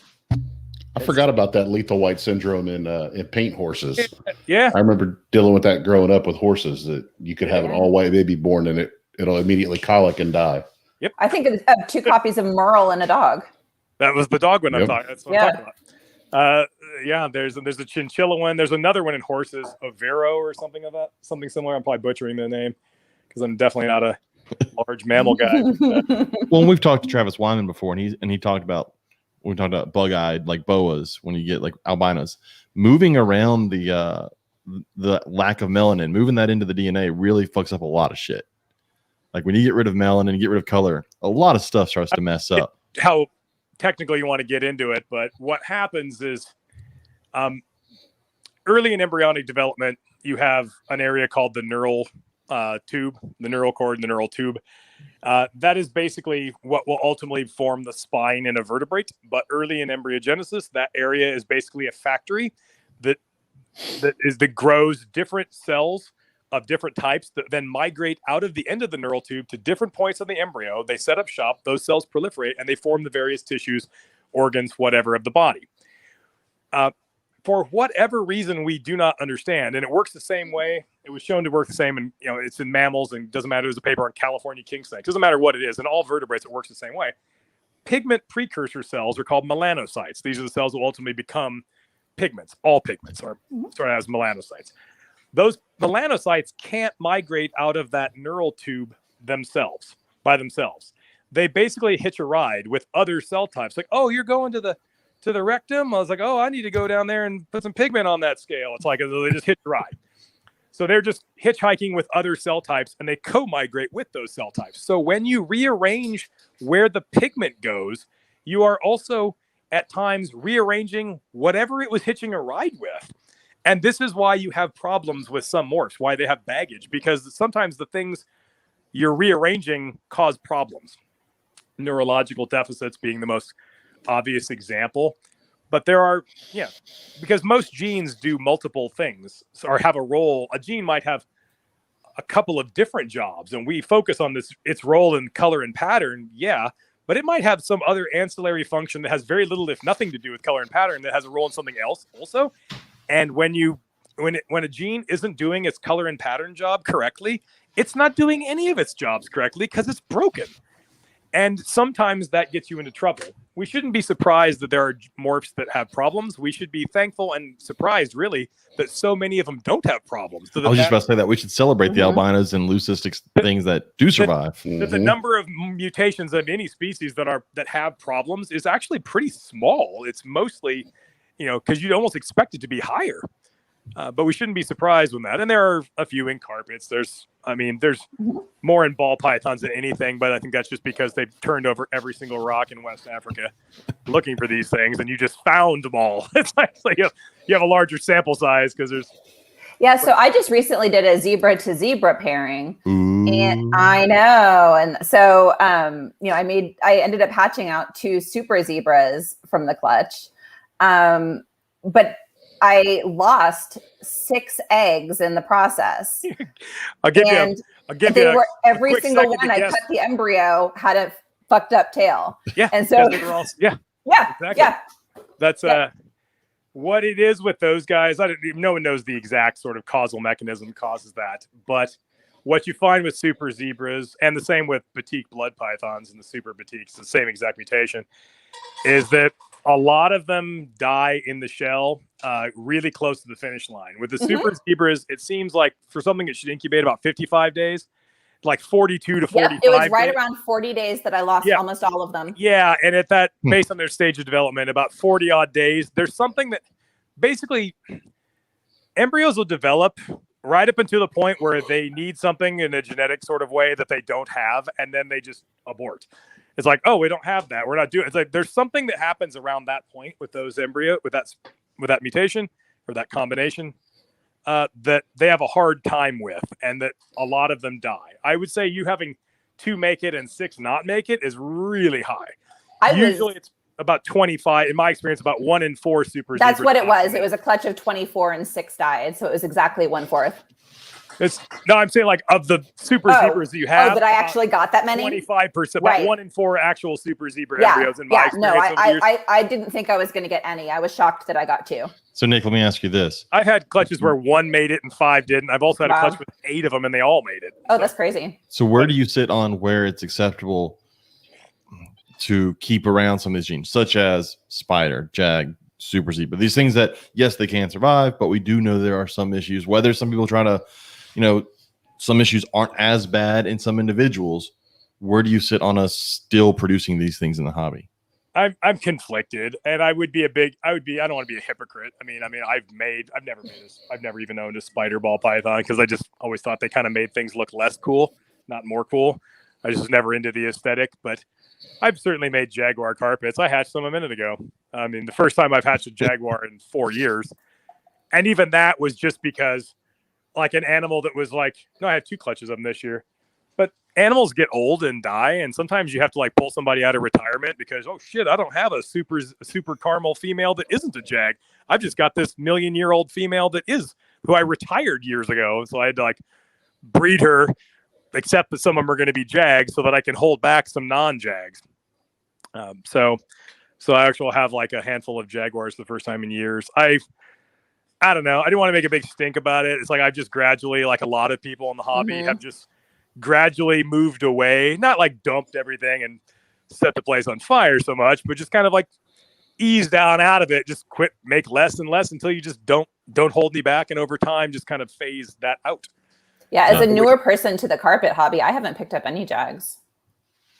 Speaker 3: I forgot about that lethal white syndrome in paint horses.
Speaker 4: Yeah.
Speaker 3: I remember dealing with that growing up with horses, that you could have an all white baby born and it'll immediately colic and die.
Speaker 4: Yep.
Speaker 2: I think I have 2 copies of Merle and a dog.
Speaker 4: That was the dog one.
Speaker 3: Yep.
Speaker 4: That's what I'm talking about. Yeah, there's a chinchilla one. There's another one in horses, Avero or something of that, something similar. I'm probably butchering the name because I'm definitely not a large mammal guy.
Speaker 1: Well, we've talked to Travis Wyman before, and he talked about, we talked about bug-eyed like boas when you get like albinos moving around the lack of melanin, moving that into the DNA really fucks up a lot of shit. Like when you get rid of melanin and get rid of color, a lot of stuff starts to mess up.
Speaker 4: How technically you want to get into it, but what happens is early in embryonic development, you have an area called the neural tube, the neural cord and the neural tube. That is basically what will ultimately form the spine in a vertebrate. But early in embryogenesis, that area is basically a factory that grows different cells of different types that then migrate out of the end of the neural tube to different points of the embryo. They set up shop, those cells proliferate, and they form the various tissues, organs, whatever of the body. For whatever reason we do not understand, and it works the same way. It was shown to work the same, and it's in mammals, and doesn't matter. There's a paper on California king snakes. Doesn't matter what it is. In all vertebrates, it works the same way. Pigment precursor cells are called melanocytes. These are the cells that will ultimately become pigments. All pigments are sort of as melanocytes. Those melanocytes can't migrate out of that neural tube by themselves. They basically hitch a ride with other cell types. Like, oh, you're going to the rectum? I was like, oh, I need to go down there and put some pigment on that scale. It's like they just hitch a ride. So they're just hitchhiking with other cell types, and they co-migrate with those cell types. So when you rearrange where the pigment goes, you are also at times rearranging whatever it was hitching a ride with. And this is why you have problems with some morphs, why they have baggage, because sometimes the things you're rearranging cause problems. Neurological deficits being the most obvious example. But there are, because most genes do multiple things or have a role. A gene might have a couple of different jobs, and we focus on its role in color and pattern. Yeah. But it might have some other ancillary function that has very little, if nothing, to do with color and pattern that has a role in something else also. And when a gene isn't doing its color and pattern job correctly, it's not doing any of its jobs correctly because it's broken. And sometimes that gets you into trouble. We shouldn't be surprised that there are morphs that have problems. We should be thankful and surprised, really, that so many of them don't have problems.
Speaker 1: I was just about to say that we should celebrate the albinos and leucistic things that do survive.
Speaker 4: That the number of mutations of any species that have problems is actually pretty small. It's mostly, because you'd almost expect it to be higher. But we shouldn't be surprised with that. And there are a few in carpets. There's more in ball pythons than anything, but I think that's just because they've turned over every single rock in West Africa looking for these things, and you just found them all. It's like you have a larger sample size because there's.
Speaker 2: Yeah, so I just recently did a zebra to zebra pairing.
Speaker 1: Ooh.
Speaker 2: And I know. And so I ended up hatching out 2 super zebras from the clutch. But I lost 6 eggs in the process.
Speaker 4: I'll give you
Speaker 2: every single one. I cut the embryo, had a fucked up tail.
Speaker 4: Yeah.
Speaker 2: And so
Speaker 4: yeah. Exactly.
Speaker 2: Yeah.
Speaker 4: That's what it is with those guys. No one knows the exact sort of causal mechanism that causes that. But what you find with super zebras, and the same with batik blood pythons and the super batiks, the same exact mutation, is that a lot of them die in the shell really close to the finish line. With the super zebras, it seems like for something that should incubate about 55 days, like 42 to 45
Speaker 2: it was right
Speaker 4: days.
Speaker 2: around 40 days that I lost almost all of them.
Speaker 4: Yeah, and at that, based on their stage of development, about 40 odd days, there's something that basically embryos will develop right up until the point where they need something in a genetic sort of way that they don't have, and then they just abort. It's like, oh, we don't have that. We're not doing it. It's like there's something that happens around that point with those embryo, with that mutation or that combination that they have a hard time with, and that a lot of them die. I would say you having 2 make it and 6 not make it is really high. Usually it's about 25. In my experience, about 1 in 4 super.
Speaker 2: That's what it was. It was a clutch of 24 and 6 died. So it was exactly 1/4.
Speaker 4: I'm saying like of the super zebras that you have.
Speaker 2: That I actually got that many?
Speaker 4: 25%, about 1 in 4 actual super zebra embryos in my experience.
Speaker 2: No, I didn't think I was going to get any. I was shocked that I got 2.
Speaker 1: So Nick, let me ask you this.
Speaker 4: I've had clutches where 1 made it and 5 didn't. I've also had a clutch with 8 of them and they all made it.
Speaker 2: Oh, that's crazy.
Speaker 1: So where do you sit on where it's acceptable to keep around some of these genes, such as spider, jag, super zebra, these things that, yes, they can survive, but we do know there are some issues, whether some people try to, some issues aren't as bad in some individuals. Where do you sit on us still producing these things in the hobby?
Speaker 4: I'm conflicted, and I don't want to be a hypocrite. I've never even owned a spider ball python because I just always thought they kind of made things look less cool, not more cool. I just was never into the aesthetic, but I've certainly made jaguar carpets. I hatched them a minute ago. I mean, the first time I've hatched a jaguar in 4 years, and even that was just because like an animal that was like, no, I had 2 clutches of them this year. But animals get old and die, and sometimes you have to like pull somebody out of retirement because, oh shit, I don't have a super caramel female that isn't a jag. I've just got this 1,000,000-year-old female that is who I retired years ago. So I had to like breed her, except that some of them are going to be jags so that I can hold back some non-jags. So I actually have like a handful of jaguars the first time in years. I don't know. I didn't want to make a big stink about it. It's like I've just gradually, like a lot of people in the hobby, have just gradually moved away. Not like dumped everything and set the place on fire so much, but just kind of like eased down out of it. Just quit, make less and less until you just don't hold me back, and over time just kind of phase that out.
Speaker 2: Yeah, as a newer person to the carpet hobby, I haven't picked up any jags.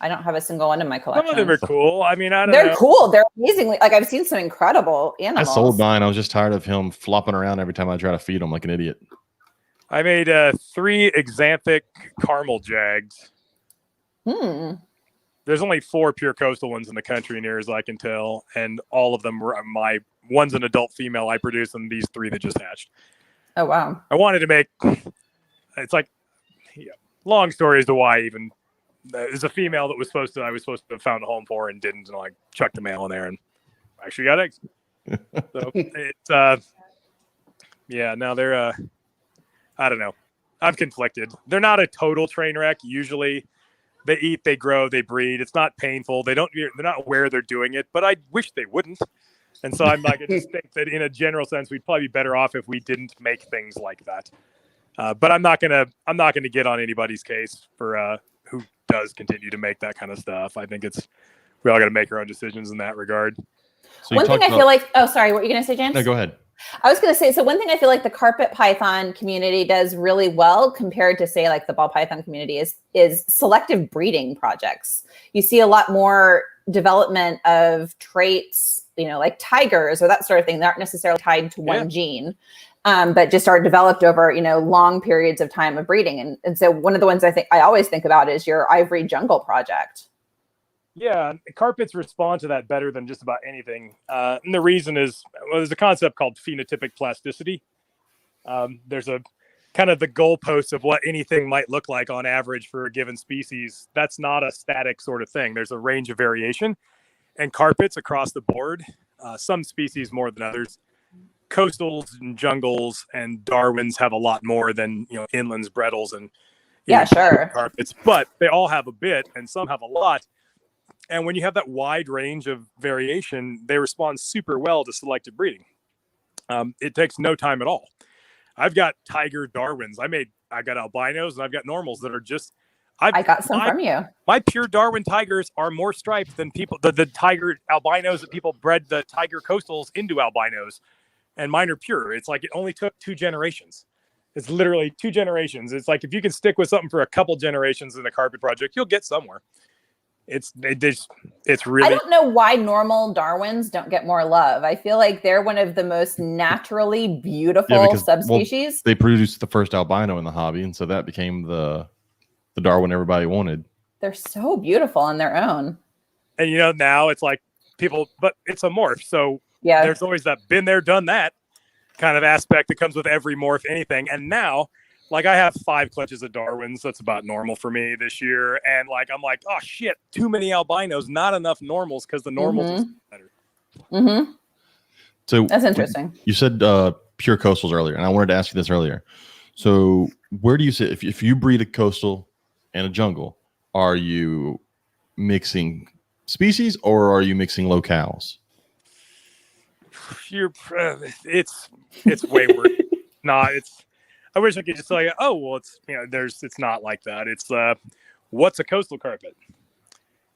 Speaker 2: I don't have a single one in my collection.
Speaker 4: Some of them are cool. I mean,
Speaker 2: They're cool. They're amazingly, like I've seen some incredible animals.
Speaker 1: I sold mine. I was just tired of him flopping around every time I try to feed him like an idiot.
Speaker 4: I made 3 exanthic caramel jags. There's only 4 pure coastal ones in the country, near as I can tell, and all of them were one's an adult female I produced, and these 3 that just hatched.
Speaker 2: Oh wow!
Speaker 4: I wanted to make. It's like, long story as to why even. There's a female that I was supposed to have found a home for and didn't, and I chucked the male in there and actually got eggs. So it's now they're I don't know. I'm conflicted. They're not a total train wreck. Usually they eat, they grow, they breed. It's not painful. They're not aware they're doing it, but I wish they wouldn't. And so I'm like, I just think that in a general sense, we'd probably be better off if we didn't make things like that. But I'm not gonna get on anybody's case for who does continue to make that kind of stuff. I think we all got to make our own decisions in that regard.
Speaker 1: So
Speaker 2: one thing I feel like, oh, sorry, what were you going to say, James?
Speaker 1: No, go ahead.
Speaker 2: I was going to say, so one thing I feel like the carpet python community does really well compared to, say, like the ball python community is selective breeding projects. You see a lot more development of traits, like tigers or that sort of thing that aren't necessarily tied to one gene, but just are developed over, long periods of time of breeding. And so one of the ones I always think about is your ivory jungle project. Yeah,
Speaker 4: carpets respond to that better than just about anything. And the reason is, there's a concept called phenotypic plasticity. There's a kind of the goalposts of what anything might look like on average for a given species. That's not a static sort of thing. There's a range of variation. And carpets across the board, some species more than others. Coastals and jungles and Darwins have a lot more than, inlands, brettles, and
Speaker 2: sure,
Speaker 4: carpets. But they all have a bit, and some have a lot. And when you have that wide range of variation, they respond super well to selective breeding. It takes no time at all. I've got tiger Darwins. I got albinos and I've got normals that are just.
Speaker 2: I got some from you.
Speaker 4: My pure Darwin tigers are more striped than people. The tiger albinos that people bred the tiger coastals into albinos, and mine are pure. It's like it only took 2 generations. It's literally 2 generations. It's like if you can stick with something for a couple generations in a carpet project, you'll get somewhere. It's really.
Speaker 2: I don't know why normal Darwins don't get more love. I feel like they're one of the most naturally beautiful subspecies.
Speaker 1: They produced the first albino in the hobby, and so that became the Darwin everybody wanted.
Speaker 2: They're so beautiful on their own.
Speaker 4: And now it's like people, but it's a morph. So there's always that been there, done that kind of aspect that comes with every morph anything. And now, like, I have 5 clutches of Darwins. That's about normal for me this year. And I'm like, oh shit, too many albinos, not enough normals, because the normals is better.
Speaker 2: Mm-hmm.
Speaker 1: So
Speaker 2: that's interesting.
Speaker 1: You said pure coastals earlier, and I wanted to ask you this earlier. So where do you sit if you breed a coastal and a jungle? Are you mixing species or are you mixing locales?
Speaker 4: It's way worse. I wish I could just tell you, oh, well, it's not like that. It's what's a coastal carpet?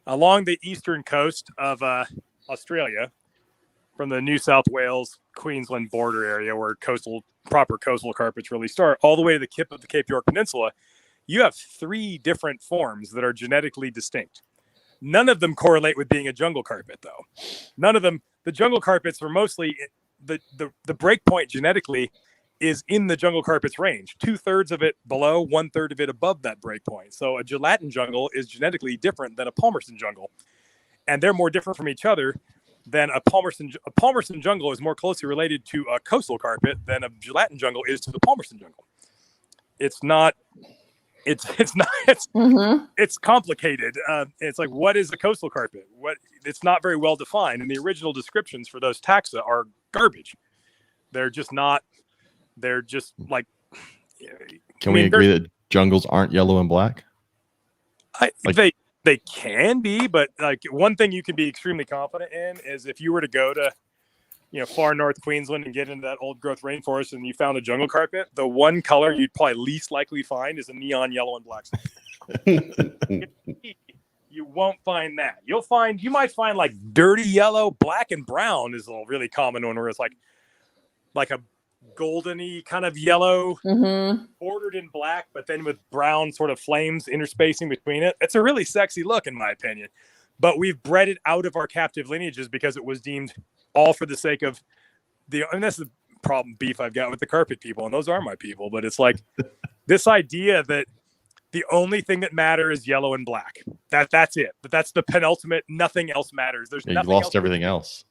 Speaker 4: Along the eastern coast of Australia, from the New South Wales, Queensland border area where proper coastal carpets really start, all the way to the tip of the Cape York Peninsula, you have 3 different forms that are genetically distinct. None of them correlate with being a jungle carpet, though. None of them. The jungle carpets are mostly the breakpoint genetically is in the jungle carpet's range. 2/3 of it below, 1/3 of it above that breakpoint. So a gelatin jungle is genetically different than a Palmerston jungle, and they're more different from each other than a Palmerston jungle is more closely related to a coastal carpet than a gelatin jungle is to the Palmerston jungle. It's not. It's complicated. It's like, what is a coastal carpet? It's not very well defined, and the original descriptions for those taxa are garbage. They're just not. They're just like.
Speaker 1: Can we agree that jungles aren't yellow and black?
Speaker 4: They can be, but like one thing you can be extremely confident in is if you were to go to, far north Queensland and get into that old growth rainforest and you found a jungle carpet, the one color you'd probably least likely find is a neon yellow and black. You won't find that. You might find like dirty yellow, black and brown is a really common one where it's like a goldeny kind of yellow bordered in black, but then with brown sort of flames interspacing between it. It's a really sexy look in my opinion, but we've bred it out of our captive lineages because it was deemed all for the sake of and that's the problem beef I've got with the carpet people, and those are my people, but it's like this idea that the only thing that matters is yellow and black. That's it. But that's the penultimate. Nothing else matters. There's nothing.
Speaker 1: You lost everything else.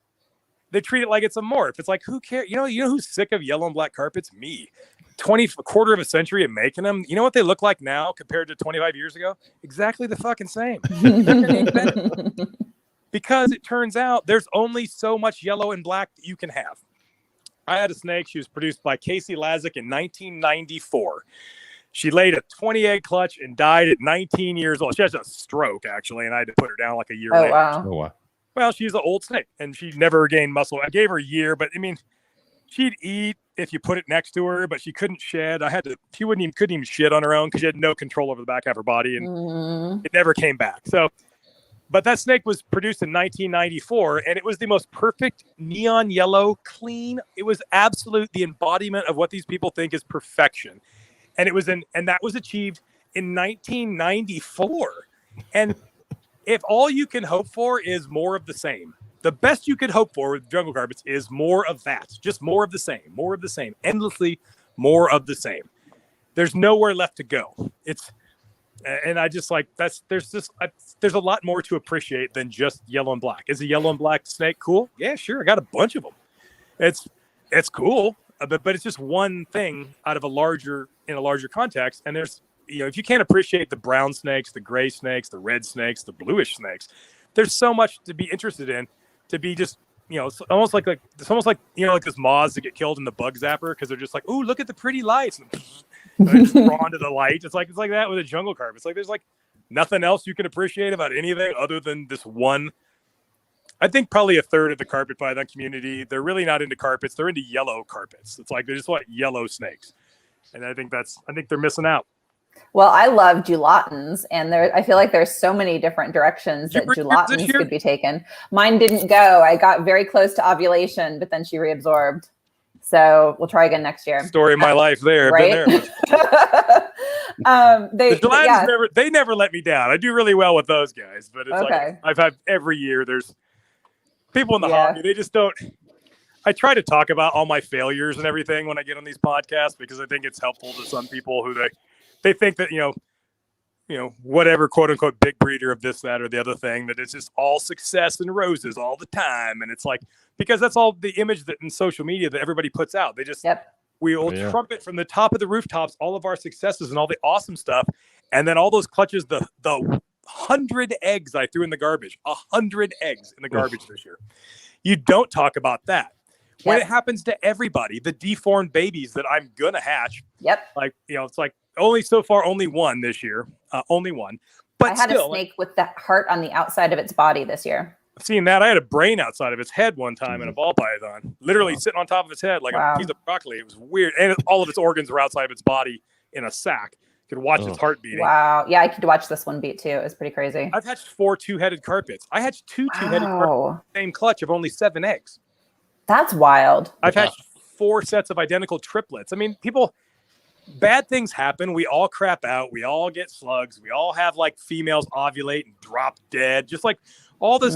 Speaker 4: They treat it like it's a morph. It's like, who cares? You know who's sick of yellow and black carpets? Me. A quarter of a century of making them. You know what they look like now compared to 25 years ago? Exactly the fucking same. Because it turns out there's only so much yellow and black that you can have. I had a snake. She was produced by Casey Lazick in 1994. She laid a 20 egg clutch and died at 19 years old. She has a stroke, actually, and I had to put her down like a year
Speaker 2: Oh
Speaker 4: later.
Speaker 2: wow.
Speaker 1: Oh, wow.
Speaker 4: Well, she's an old snake, and she never gained muscle. I gave her a year, but I mean, she'd eat if you put it next to her, but she couldn't shed. She couldn't even shit on her own because she had no control over the back half of her body, and it never came back. So, but that snake was produced in 1994, and it was the most perfect neon yellow, clean. It was the embodiment of what these people think is perfection. And that was achieved in 1994. And if all you can hope for is more of the same, the best you could hope for with jungle carpets is more of that, just more of the same, endlessly more of the same. There's nowhere left to go. And I just like there's a lot more to appreciate than just yellow and black. Is a yellow and black snake cool? Yeah, sure. I got a bunch of them. It's cool. But it's just one thing out of a larger context. And there's, if you can't appreciate the brown snakes, the gray snakes, the red snakes, the bluish snakes, there's so much to be interested in, to be just, it's almost like like those moths that get killed in the bug zapper because they're just like, oh, look at the pretty lights. And they're just drawn to the light. It's like that with a jungle carpet. It's like there's like nothing else you can appreciate about anything other than this one. I think probably a third of the carpet python community, they're really not into carpets. They're into yellow carpets. It's like they just want yellow snakes. And I think they're missing out.
Speaker 2: Well, I love gelatins, and I feel like there's so many different directions that gelatins could be taken. Mine didn't go. I got very close to ovulation, but then she reabsorbed. So we'll try again next year.
Speaker 4: Story of my life there.
Speaker 2: Right?
Speaker 4: Been there. The gelatins they never let me down. I do really well with those guys, but it's like I've had every year there's people in the hobby, they just don't. I try to talk about all my failures and everything when I get on these podcasts because I think it's helpful to some people who they think that, whatever quote unquote big breeder of this, that, or the other thing, that it's just all success and roses all the time. And it's like, because that's all the image that in social media that everybody puts out. They just, we will trumpet from the top of the rooftops, all of our successes and all the awesome stuff. And then all those clutches, the 100 eggs I threw in the garbage, 100 eggs in the garbage this year. You don't talk about that. When it happens to everybody, the deformed babies that I'm going to hatch. Like, it's like only one this year, only one. But
Speaker 2: I had a snake with that heart on the outside of its body this year.
Speaker 4: I've seen that. I had a brain outside of its head one time in a ball python, literally sitting on top of its head like a piece of broccoli. It was weird. And all of its organs were outside of its body in a sack. Could watch its heart beating.
Speaker 2: Wow. Yeah, I could watch this one beat too. It was pretty crazy.
Speaker 4: I've hatched 4 two-headed carpets. I hatched 2 two-headed carpets, same clutch of only 7 eggs.
Speaker 2: That's wild.
Speaker 4: I've hatched 4 sets of identical triplets. I mean, bad things happen. We all crap out. We all get slugs. We all have like females ovulate and drop dead. Just like all this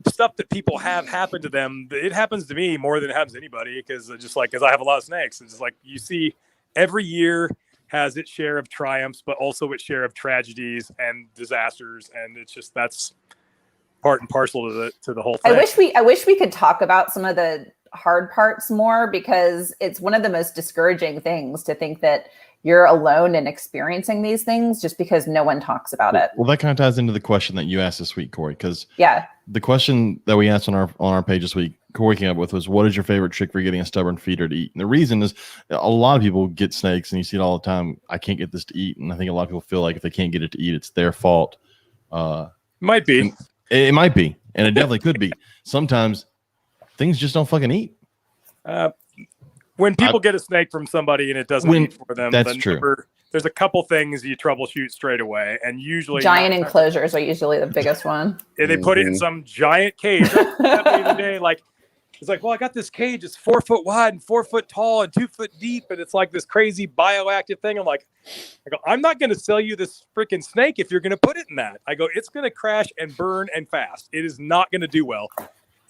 Speaker 4: stuff that people have happen to them. It happens to me more than it happens to anybody because I have a lot of snakes. It's just like you see every year has its share of triumphs, but also its share of tragedies and disasters. And it's just, that's part and parcel to the whole thing.
Speaker 2: I wish we could talk about some of the hard parts more, because it's one of the most discouraging things to think that you're alone in experiencing these things just because no one talks about it.
Speaker 1: Well, that kind of ties into the question that you asked this week, Corey, because the question that we asked on our page this week, Corey came up with, was, what is your favorite trick for getting a stubborn feeder to eat? And the reason is a lot of people get snakes and you see it all the time. I can't get this to eat. And I think a lot of people feel like if they can't get it to eat, it's their fault.
Speaker 4: Might be.
Speaker 1: It might be. And it definitely could be. Sometimes things just don't fucking eat.
Speaker 4: When people get a snake from somebody and it doesn't eat for them,
Speaker 1: that's true.
Speaker 4: There's a couple things you troubleshoot straight away, and usually
Speaker 2: giant enclosures are usually the biggest one.
Speaker 4: And they put it in some giant cage. That way the day, like it's like, well, I got this cage. It's 4 foot wide and 4 foot tall and 2 foot deep, and it's like this crazy bioactive thing. I go, I'm not going to sell you this freaking snake if you're going to put it in that. I go, it's going to crash and burn and fast. It is not going to do well.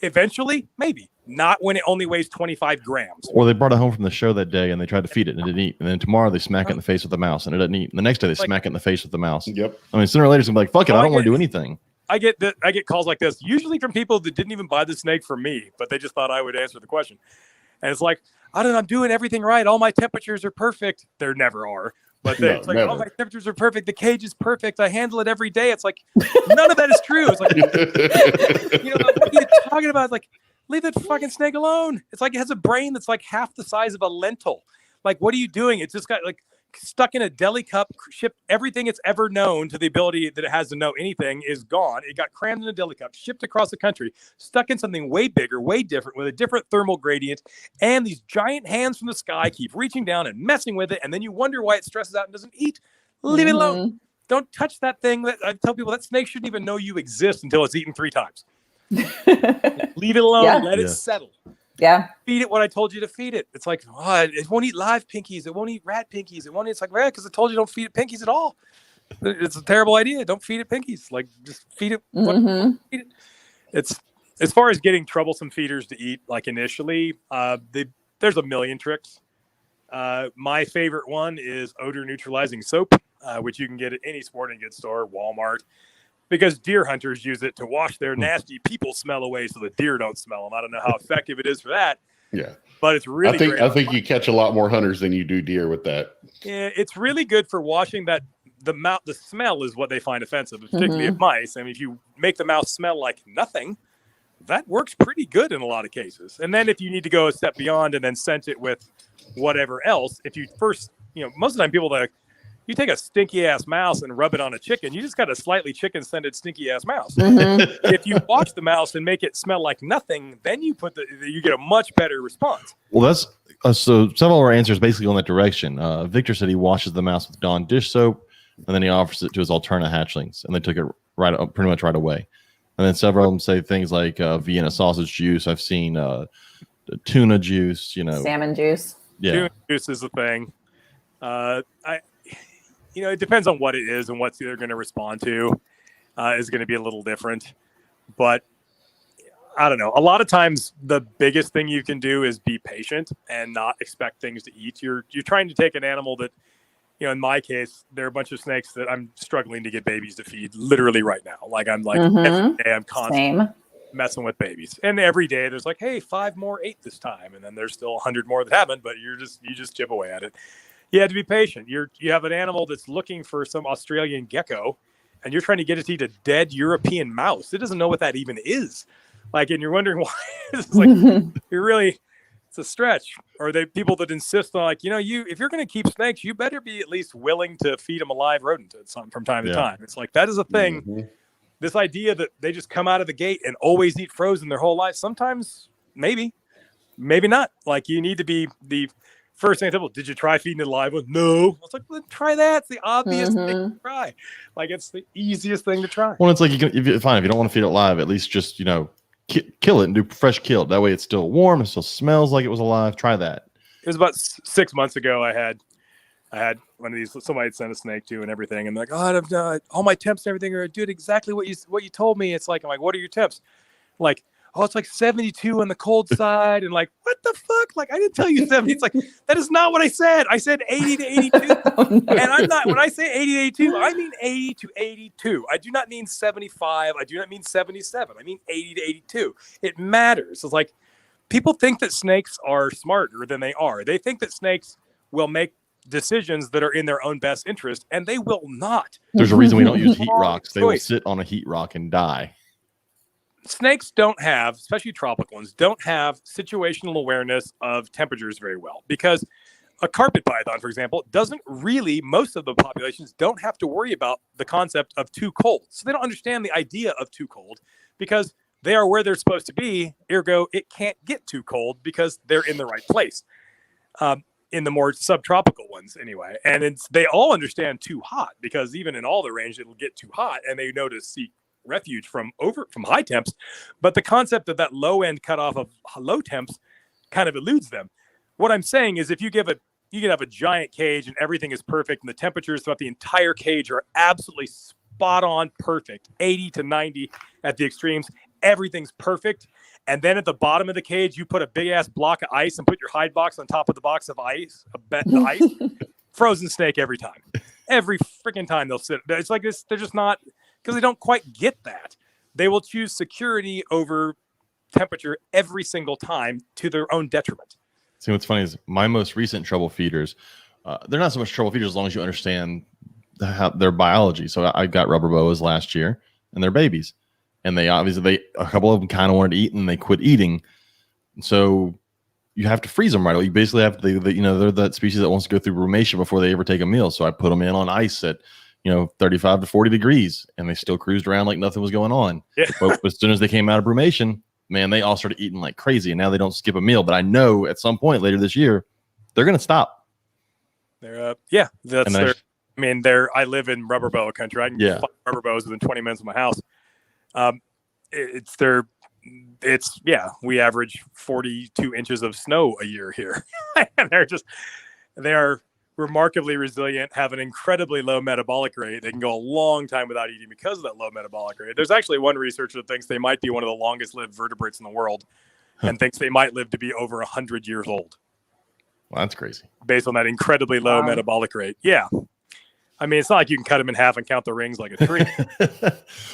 Speaker 4: Eventually, maybe. Not when it only weighs 25 grams.
Speaker 1: Or they brought it home from the show that day and they tried to feed it and it didn't eat. And then tomorrow they smack it in the face with a mouse and it doesn't eat. And the next day they smack it in the face with the mouse.
Speaker 3: Yep.
Speaker 1: I mean, sooner or later it's going to be like, fuck it, I don't want to do anything.
Speaker 4: I get calls like this, usually from people that didn't even buy the snake from me, but they just thought I would answer the question. And it's like, I'm doing everything right. All my temperatures are perfect. There never are. But it's like, all my temperatures are perfect. The cage is perfect. I handle it every day. It's like, none of that is true. It's like, what are you talking about? It's like, leave that fucking snake alone. It's like it has a brain that's like half the size of a lentil. Like, what are you doing? It's just got like stuck in a deli cup, shipped everything it's ever known to the ability that it has to know anything is gone. It got crammed in a deli cup, shipped across the country, stuck in something way bigger, way different, with a different thermal gradient. And these giant hands from the sky keep reaching down and messing with it. And then you wonder why it stresses out and doesn't eat. Leave it alone. Don't touch that thing. I tell people that snake shouldn't even know you exist until it's eaten 3 times. Leave it alone.
Speaker 2: Yeah.
Speaker 4: Let it settle.
Speaker 2: Yeah.
Speaker 4: Feed it what I told you to feed it. It's like, oh, it won't eat live pinkies. It won't eat rat pinkies. It won't eat. It's like, right, because I told you don't feed it pinkies at all. It's a terrible idea. Don't feed it pinkies. Like, just feed it. Feed it. It's as far as getting troublesome feeders to eat. Like initially, there's a million tricks. My favorite one is odor neutralizing soap, which you can get at any sporting goods store, Walmart. Because deer hunters use it to wash their nasty people smell away so the deer don't smell them. I don't know how effective it is for that.
Speaker 3: Yeah.
Speaker 4: But it's really great.
Speaker 3: I think you catch a lot more hunters than you do deer with that.
Speaker 4: Yeah, it's really good for washing that. The smell is what they find offensive, particularly of mice. I mean, if you make the mouse smell like nothing, that works pretty good in a lot of cases. And then if you need to go a step beyond and then scent it with whatever else, if you first, most of the time people that you take a stinky ass mouse and rub it on a chicken, you just got a slightly chicken scented stinky ass mouse. If you wash the mouse and make it smell like nothing, then you you get a much better response.
Speaker 1: Well, that's so several of our answers basically on that direction. Victor said he washes the mouse with Dawn dish soap, and then he offers it to his alternate hatchlings, and they took it pretty much right away. And then several of them say things like Vienna sausage juice. I've seen tuna juice,
Speaker 2: salmon juice.
Speaker 1: Yeah,
Speaker 4: Tuna juice is the thing. It depends on what it is and what they're going to respond to is going to be a little different. But I don't know. A lot of times the biggest thing you can do is be patient and not expect things to eat. You're trying to take an animal that, in my case, there are a bunch of snakes that I'm struggling to get babies to feed literally right now. Like every day I'm constantly messing with babies. And every day there's like, hey, 5 more ate this time. And then there's still 100 more that haven't, but you just chip away at it. You have to be patient. You have an animal that's looking for some Australian gecko, and you're trying to get it to eat a dead European mouse. It doesn't know what that even is. And you're wondering why. It's like it's a stretch. Or people that insist on if you're going to keep snakes, you better be at least willing to feed them a live rodent from time to time. It's like that is a thing. Mm-hmm. This idea that they just come out of the gate and always eat frozen their whole life. Sometimes maybe not. Like you need to be the first thing I tell, did you try feeding it live? No. I was like, well, try that. It's the obvious thing to try. It's the easiest thing to try.
Speaker 1: Well, it's like if you don't want to feed it live, at least just kill it and do fresh kill. That way, it's still warm. It still smells like it was alive. Try that.
Speaker 4: It was about 6 months ago. I had one of these. Somebody had sent a snake to and everything. And like, all my temps and everything are doing exactly what you told me. It's like, I'm like, what are your temps? Like, oh, it's like 72 on the cold side. And like, what the fuck? Like, I didn't tell you 70. It's like, that is not what I said. I said 80 to 82. And I'm not, when I say 80 to 82, I mean 80 to 82. I do not mean 75. I do not mean 77. I mean 80 to 82. It matters. It's like, people think that snakes are smarter than they are. They think that snakes will make decisions that are in their own best interest, and they will not.
Speaker 1: There's a reason we don't use heat rocks. They will sit on a heat rock and die.
Speaker 4: Snakes don't have, especially tropical ones, don't have situational awareness of temperatures very well, because a carpet python, for example, most of the populations don't have to worry about the concept of too cold. So they don't understand the idea of too cold because they are where they're supposed to be. Ergo, it can't get too cold because they're in the right place. In the more subtropical ones anyway. And they all understand too hot, because even in all the range, it'll get too hot and they know to seek refuge from high temps. But the concept of that low end cutoff of low temps kind of eludes them. What I'm saying is, if you can have a giant cage and everything is perfect and the temperatures throughout the entire cage are absolutely spot on perfect, 80 to 90 at the extremes, everything's perfect. And then at the bottom of the cage, you put a big ass block of ice and put your hide box on top of the box of ice, the ice, frozen snake every time. Every freaking time they'll sit. It's like this. They're just not, because they don't quite get that. They will choose security over temperature every single time to their own detriment.
Speaker 1: See, what's funny is my most recent trouble feeders, they're not so much trouble feeders as long as you understand their biology. So I got rubber boas last year, and they're babies. And a couple of them kind of wanted to eat, and they quit eating. So you have to freeze them right away. You basically have to, they're that species that wants to go through brumation before they ever take a meal. So I put them in on ice at 35 to 40 degrees, and they still cruised around like nothing was going on.
Speaker 4: Yeah.
Speaker 1: But as soon as they came out of brumation, man, they all started eating like crazy, and now they don't skip a meal. But I know at some point later this year, they're going to stop.
Speaker 4: They're I live in rubber boa country. I can find rubber boas within 20 minutes of my house. We average 42 inches of snow a year here. And they are remarkably resilient, have an incredibly low metabolic rate. They can go a long time without eating because of that low metabolic rate. There's actually one researcher that thinks they might be one of the longest lived vertebrates in the world and thinks they might live to be over 100 years old.
Speaker 1: Well, that's crazy.
Speaker 4: Based on that incredibly low metabolic rate. Yeah. I mean, it's not like you can cut them in half and count the rings like a tree.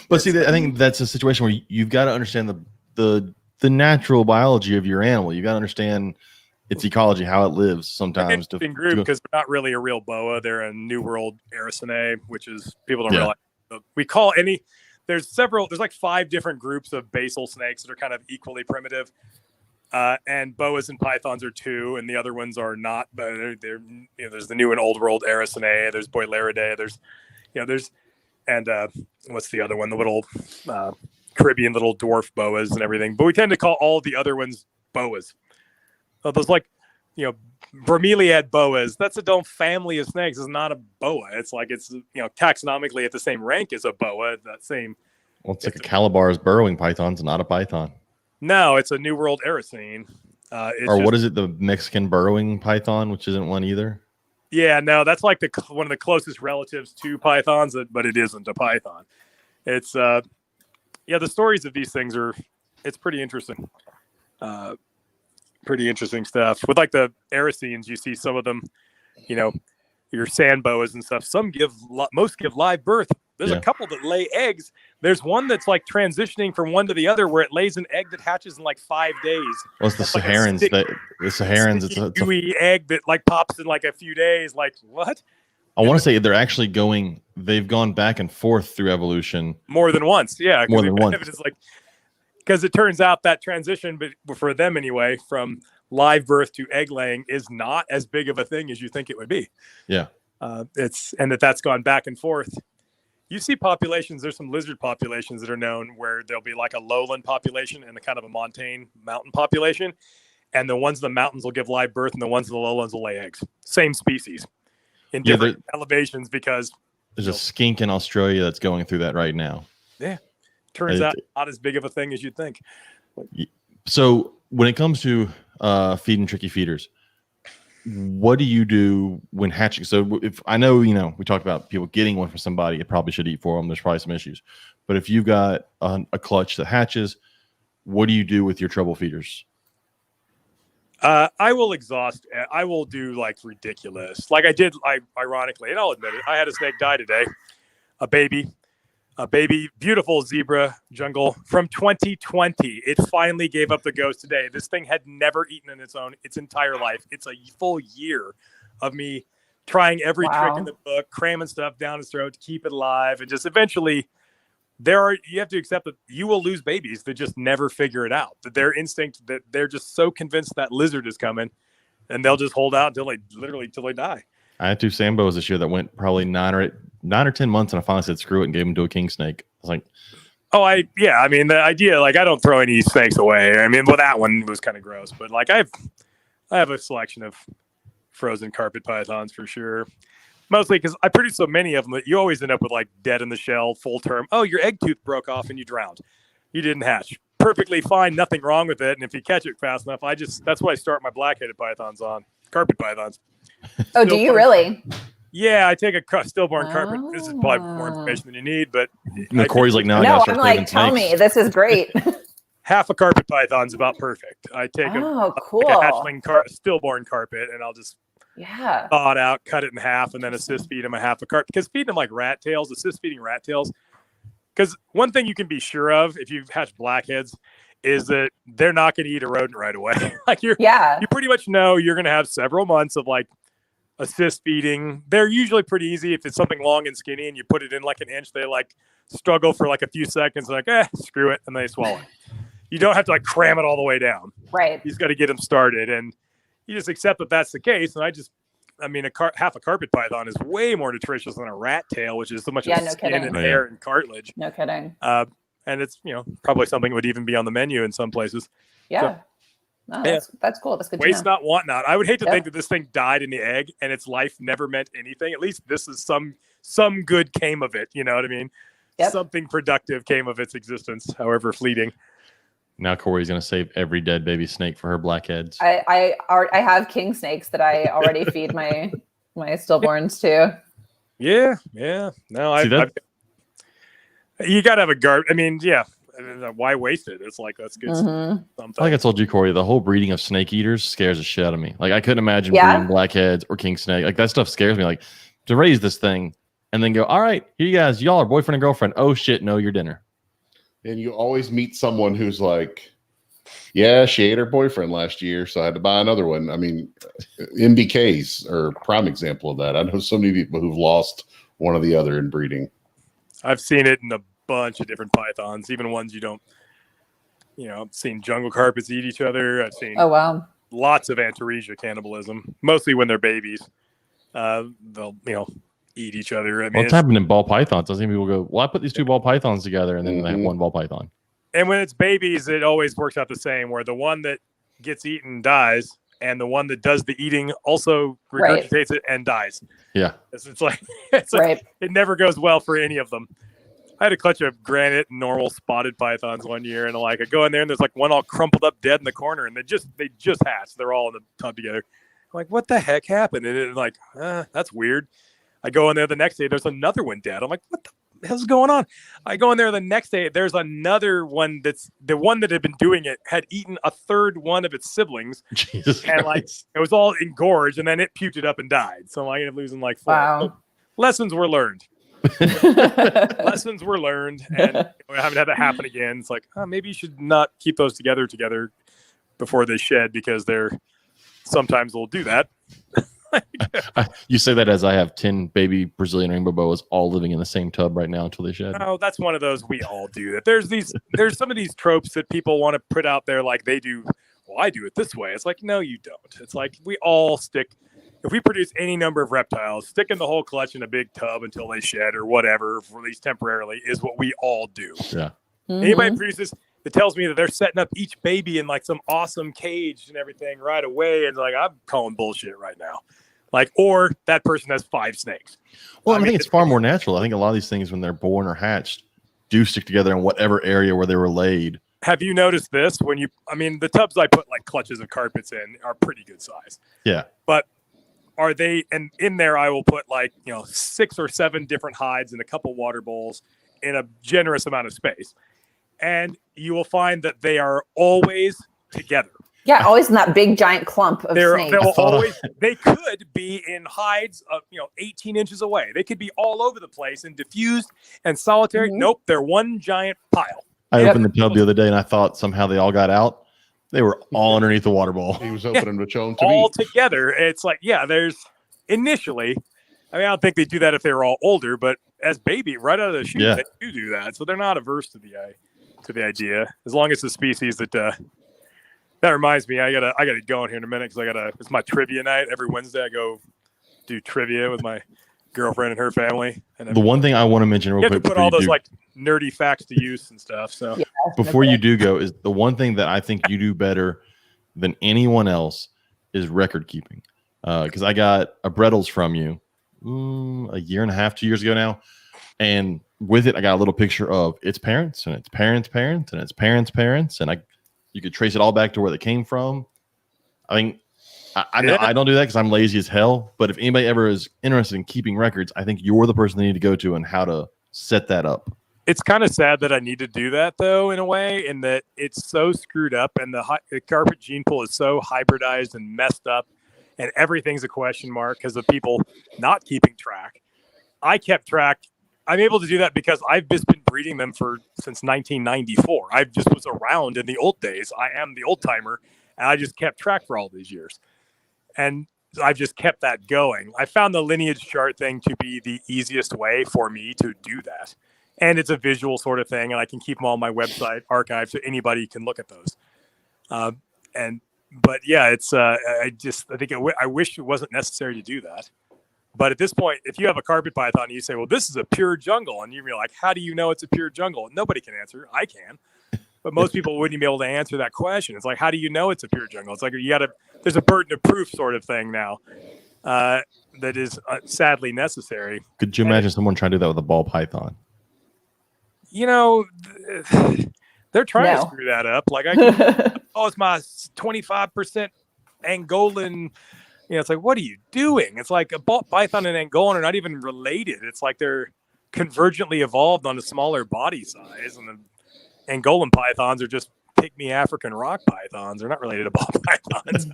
Speaker 1: But see, I think that's a situation where you've got to understand the natural biology of your animal. You've got to understand its ecology, how it lives sometimes.
Speaker 4: It's an group because they're not really a real boa. They're a New World Aracinae, which is, people don't realize. We call there's like 5 different groups of basal snakes that are kind of equally primitive. And boas and pythons are 2, and the other ones are not. But there's the New and Old World Aracinae. There's Boileridae. What's the other one? The little Caribbean little dwarf boas and everything. But we tend to call all the other ones boas. So those bromeliad boas. That's a dumb family of snakes. It's not a boa. It's taxonomically at the same rank as a boa. That same.
Speaker 1: Well, it's like a Calabar's burrowing python's not a python.
Speaker 4: No, it's a New World Aracine.
Speaker 1: What is it? The Mexican burrowing python, which isn't one either.
Speaker 4: Yeah, no, that's like one of the closest relatives to pythons, but it isn't a python. It's the stories of these things it's pretty interesting. Pretty interesting stuff. With like the Aracines, you see some of them, your sand boas and stuff. Most give live birth. There's a couple that lay eggs. There's one that's like transitioning from one to the other where it lays an egg that hatches in like 5 days.
Speaker 1: Well, it's the Saharans. The Saharans. It's a
Speaker 4: gooey egg that like pops in like a few days. Like what?
Speaker 1: I want to say they've gone back and forth through evolution.
Speaker 4: More than once. Yeah.
Speaker 1: More than once.
Speaker 4: It's because it turns out that transition, but for them anyway, from live birth to egg laying is not as big of a thing as you think it would be.
Speaker 1: Yeah.
Speaker 4: That's gone back and forth. You see populations, there's some lizard populations that are known where there'll be like a lowland population and a kind of a montane mountain population. And the ones in the mountains will give live birth and the ones in the lowlands will lay eggs. Same species in different elevations because
Speaker 1: there's a skink in Australia that's going through that right now.
Speaker 4: Yeah. Turns out not as big of a thing as you'd think.
Speaker 1: So when it comes to feeding tricky feeders, what do you do when hatching? So if I know, we talked about people getting one for somebody, it probably should eat for them. There's probably some issues, but if you've got a clutch that hatches, what do you do with your trouble feeders?
Speaker 4: I will exhaust. I will do like ridiculous. Like I did, ironically, and I'll admit it, I had a snake die today, a baby, beautiful zebra jungle from 2020. It finally gave up the ghost today. This thing had never eaten in its entire life. It's a full year of me trying every trick in the book, cramming stuff down its throat to keep it alive. And just eventually you have to accept that you will lose babies that just never figure it out, that their instinct, that they're just so convinced that lizard is coming and they'll just hold out until they die.
Speaker 1: I had 2 Sambos this year that went probably 9 or 10 months, and I finally said screw it and gave them to a king snake. I was like,
Speaker 4: I mean, the idea, like I don't throw any snakes away. I mean, well, that one was kind of gross, but like I have a selection of frozen carpet pythons for sure. Mostly because I produce so many of them that you always end up with like dead in the shell, full term. Oh, your egg tooth broke off and you drowned. You didn't hatch. Perfectly fine, nothing wrong with it. And if you catch it fast enough, that's what I start my black-headed pythons on, carpet pythons.
Speaker 2: Oh, do you really?
Speaker 4: Yeah, I take a stillborn carpet. This is probably more information than you need, but
Speaker 1: Corey's like, now
Speaker 2: no, I'm like, tell me, this is great.
Speaker 4: Half a carpet python's about perfect. I take
Speaker 2: cool.
Speaker 4: like a hatchling stillborn carpet, and I'll just thaw it out, cut it in half, and then assist feed them a half a carpet. Because feeding them like rat tails, assist feeding rat tails. Because one thing you can be sure of if you've hatched blackheads is that they're not going to eat a rodent right away. Like you pretty much know you're going to have several months of like assist feeding. They're usually pretty easy if it's something long and skinny and you put it in like an inch. They like struggle for like a few seconds, like screw it, and they swallow it. you don't have to like cram it all the way down.
Speaker 2: Right.
Speaker 4: You just got to get them started, and you just accept that that's the case. And half a carpet python is way more nutritious than a rat tail, which is so much of skin and hair and cartilage.
Speaker 2: No kidding.
Speaker 4: And it's probably something that would even be on the menu in some places.
Speaker 2: Yeah.
Speaker 4: So,
Speaker 2: no, that's cool. That's good.
Speaker 4: Waste
Speaker 2: to know.
Speaker 4: not, want not. I would hate to think that this thing died in the egg and its life never meant anything. At least this is some good came of it. You know what I mean? Yep. Something productive came of its existence, however fleeting.
Speaker 1: Now Corey's going to save every dead baby snake for her blackheads.
Speaker 2: I have king snakes that I already feed my stillborns to.
Speaker 4: Yeah. No, you got to have a guard. I mean, yeah. Why waste it? It's like, that's good.
Speaker 2: Mm-hmm.
Speaker 1: Like I told you, Corey, the whole breeding of snake eaters scares the shit out of me. Like I couldn't imagine breeding blackheads or king snake. Like that stuff scares me. Like to raise this thing and then go, all right, here you guys, y'all are boyfriend and girlfriend. Oh shit, no, your dinner.
Speaker 3: And you always meet someone who's like, yeah, she ate her boyfriend last year, so I had to buy another one. I mean, MBKs are a prime example of that. I know so many people who've lost one or the other in breeding.
Speaker 4: I've seen it in a bunch of different pythons, even ones you don't, I've seen jungle carpets eat each other. I've seen lots of Antaresia cannibalism, mostly when they're babies. They'll, eat each other. I mean,
Speaker 1: it's happened in ball pythons. I think people go, well, I put these two ball pythons together and then they have one ball python.
Speaker 4: And when it's babies, it always works out the same, where the one that gets eaten dies and the one that does the eating also regurgitates it and dies.
Speaker 1: Yeah.
Speaker 4: It's like it never goes well for any of them. I had a clutch of granite and normal spotted pythons one year, and I go in there and there's like one all crumpled up dead in the corner, and they just hatched. They're all in the tub together. I'm like, what the heck happened? And it's like, that's weird. I go in there the next day, there's another one dead. I'm like, what the hell's going on? I go in there the next day, there's another one that's the one that had been doing it had eaten a third one of its siblings.
Speaker 1: Jesus
Speaker 4: and
Speaker 1: Christ.
Speaker 4: It was all engorged, and then it puked it up and died. So I ended up losing like 4.
Speaker 2: Wow.
Speaker 4: Lessons were learned. Lessons were learned, and I haven't had that happen again. It's like, maybe you should not keep those together before they shed, because they're sometimes they'll do that.
Speaker 1: You say that as I have 10 baby Brazilian rainbow boas all living in the same tub right now until they shed.
Speaker 4: Oh, that's one of those we all do that. There's some of these tropes that people want to put out there like they do. Well, I do it this way. It's like, no, you don't. It's like we all stick. If we produce any number of reptiles, sticking the whole clutch in a big tub until they shed or whatever, at least temporarily, is what we all do.
Speaker 1: Yeah.
Speaker 2: Mm-hmm.
Speaker 4: Anybody produces that tells me that they're setting up each baby in like some awesome cage and everything right away, and like, I'm calling bullshit right now. Like, or that person has 5 snakes.
Speaker 1: Well, I think it's far more natural. I think a lot of these things, when they're born or hatched, do stick together in whatever area where they were laid.
Speaker 4: Have you noticed this? The tubs I put like clutches of carpets in are pretty good size.
Speaker 1: Yeah.
Speaker 4: But are they, and in there I will put like, 6 or 7 different hides in a couple water bowls in a generous amount of space. And you will find that they are always together.
Speaker 2: Yeah, always in that big giant clump of snakes.
Speaker 4: They could be in hides of 18 inches away. They could be all over the place and diffused and solitary.
Speaker 2: Mm-hmm.
Speaker 4: Nope, they're one giant pile.
Speaker 1: I opened the tub the other day and I thought somehow they all got out. They were all underneath the water bowl.
Speaker 3: He was opening to show them to
Speaker 4: all
Speaker 3: me.
Speaker 4: Together. It's like, there's initially. I don't think they do that if they were all older, but as baby, right out of the chute, they do that. So they're not averse to the idea, as long as the species that. That reminds me, I gotta go in here in a minute because it's my trivia night. Every Wednesday I go do trivia with my girlfriend and her family. And
Speaker 1: the one thing I want to mention real quick,
Speaker 4: you have to put all those like nerdy facts to use and stuff. So
Speaker 1: before you do go, is the one thing that I think you do better than anyone else is record keeping. Because I got a Brettles from you a year and a half, 2 years ago now, and with it I got a little picture of its parents and its parents' parents and its parents' parents, and you could trace it all back to where they came from. I mean, I know I don't do that because I'm lazy as hell. But if anybody ever is interested in keeping records, I think you're the person they need to go to and how to set that up.
Speaker 4: It's kind of sad that I need to do that, though, in a way, in that it's so screwed up and the carpet gene pool is so hybridized and messed up, and everything's a question mark because of people not keeping track. I kept track. I'm able to do that because I've just been breeding them since 1994. I just was around in the old days. I am the old timer, and I just kept track for all these years. And I've just kept that going. I found the lineage chart thing to be the easiest way for me to do that. and it's a visual sort of thing, and I can keep them all on my website archive so anybody can look at those. But yeah, it's I think I wish it wasn't necessary to do that. But at this point, if you have a carpet python and you say, well, this is a pure jungle, and you're like, how do you know it's a pure jungle? Nobody can answer. I can. But most people wouldn't be able to answer that question. It's like, how do you know it's a pure jungle? It's like there's a burden of proof sort of thing now that is sadly necessary.
Speaker 1: Could you imagine someone trying to do that with a ball python?
Speaker 4: You know, they're trying to screw that up. Like, it's my 25% Angolan. You know, it's like, what are you doing? It's like a ball python and Angolan are not even related. It's like they're convergently evolved on a smaller body size, and the Angolan pythons are just pygmy African rock pythons. They're not related to ball pythons.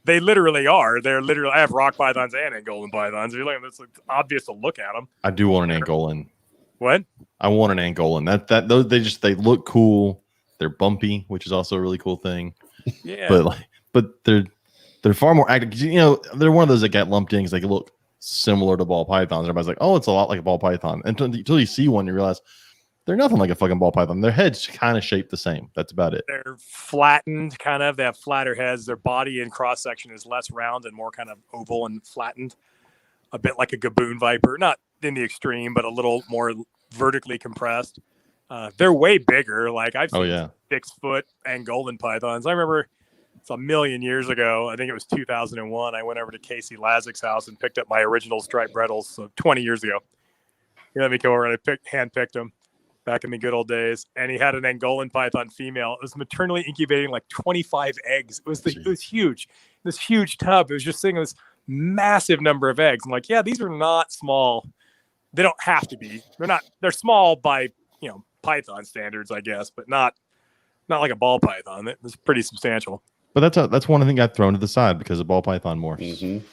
Speaker 4: They literally are. I have rock pythons and Angolan pythons. You're like, it's obvious to look at them.
Speaker 1: I do want an Angolan.
Speaker 4: What?
Speaker 1: I want an Angolan. Those they look cool. They're bumpy, which is also a really cool thing.
Speaker 4: Yeah.
Speaker 1: But they're far more active. You know, they're one of those that get lumped in because they look similar to ball pythons. Everybody's like, oh, it's a lot like a ball python. Until you see one, you realize they're nothing like a fucking ball python. Their head's kind of shaped the same. That's about it.
Speaker 4: They're flattened, kind of. They have flatter heads. Their body in cross section is less round and more kind of oval and flattened, a bit like a gaboon viper. Not in the extreme, but a little more vertically compressed. They're way bigger. Like I've seen 6 foot Angolan pythons. I remember it's a million years ago. I think it was 2001. I went over to Casey Lazick's house and picked up my original striped Brettles. So 20 years ago, he let me go over and I hand-picked them back in the good old days. And he had an Angolan python female. It was maternally incubating like 25 eggs. It was huge. This huge tub. It was just sitting this massive number of eggs. I'm like, yeah, these are not small. They don't have to be. They're small by, python standards, I guess, but not like a ball python. It's pretty substantial.
Speaker 1: But that's one thing got thrown to the side because of ball python morphs.
Speaker 3: Mm-hmm.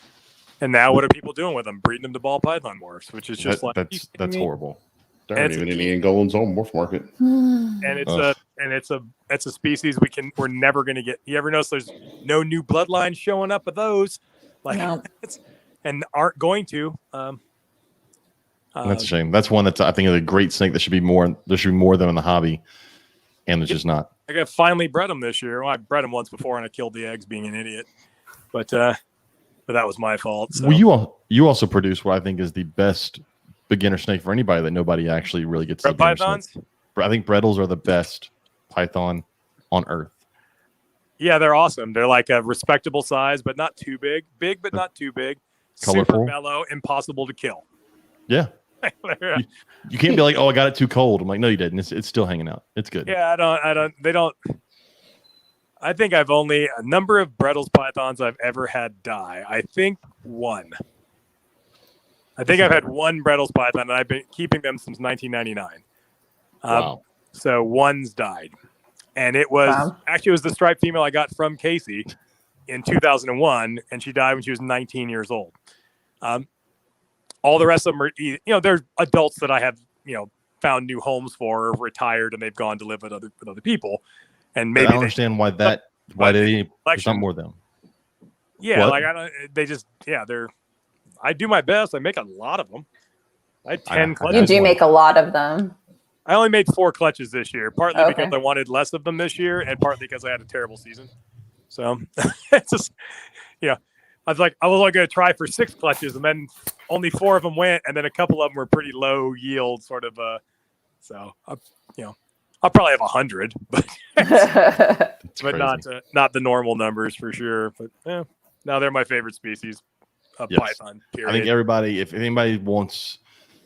Speaker 4: And now what are people doing with them? Breeding them to ball python morphs, which is just
Speaker 1: that's horrible.
Speaker 3: There aren't even any Angolans on morph market.
Speaker 4: And it's a species we're never going to get. You ever notice there's no new bloodlines showing up of those, and aren't going to.
Speaker 1: That's a shame. That's one that's I think is a great snake. There should be more of them in the hobby, and there's just not.
Speaker 4: I finally bred them this year. Well, I bred them once before and I killed the eggs being an idiot, but that was my fault. So.
Speaker 1: Well, you also produce what I think is the best beginner snake for anybody that nobody actually really gets.
Speaker 4: Red pythons.
Speaker 1: Snake. I think Brettles are the best python on earth.
Speaker 4: Yeah, they're awesome. They're like a respectable size, but not too big. Big, but not too big.
Speaker 1: Colorful.
Speaker 4: Super mellow, impossible to kill.
Speaker 1: Yeah. You can't be like, oh, I got it too cold. I'm like, no, you didn't. It's still hanging out. It's good.
Speaker 4: Yeah, I think I've only a number of Brettles pythons I've ever had die. I think one. I've had one Brettles python, and I've been keeping them since 1999.
Speaker 1: Wow.
Speaker 4: So one's died. And it was the striped female I got from Casey in 2001, and she died when she was 19 years old. All the rest of them are, they're adults that I have, found new homes for, or retired, and they've gone to live with other people. And maybe
Speaker 1: I don't understand why there's not more of them.
Speaker 4: Yeah,
Speaker 1: what?
Speaker 4: I do my best. I make a lot of them. I had 10 clutches.
Speaker 2: You do make a lot of them.
Speaker 4: I only made 4 clutches this year, partly because I wanted less of them this year, and partly because I had a terrible season. So it's just, I was only going to try for 6 clutches, and then only 4 of them went, and then a couple of them were pretty low yield, sort of. So I'll probably have 100, but not the normal numbers for sure. But no, they're my favorite species of python. Period.
Speaker 1: I think if anybody wants,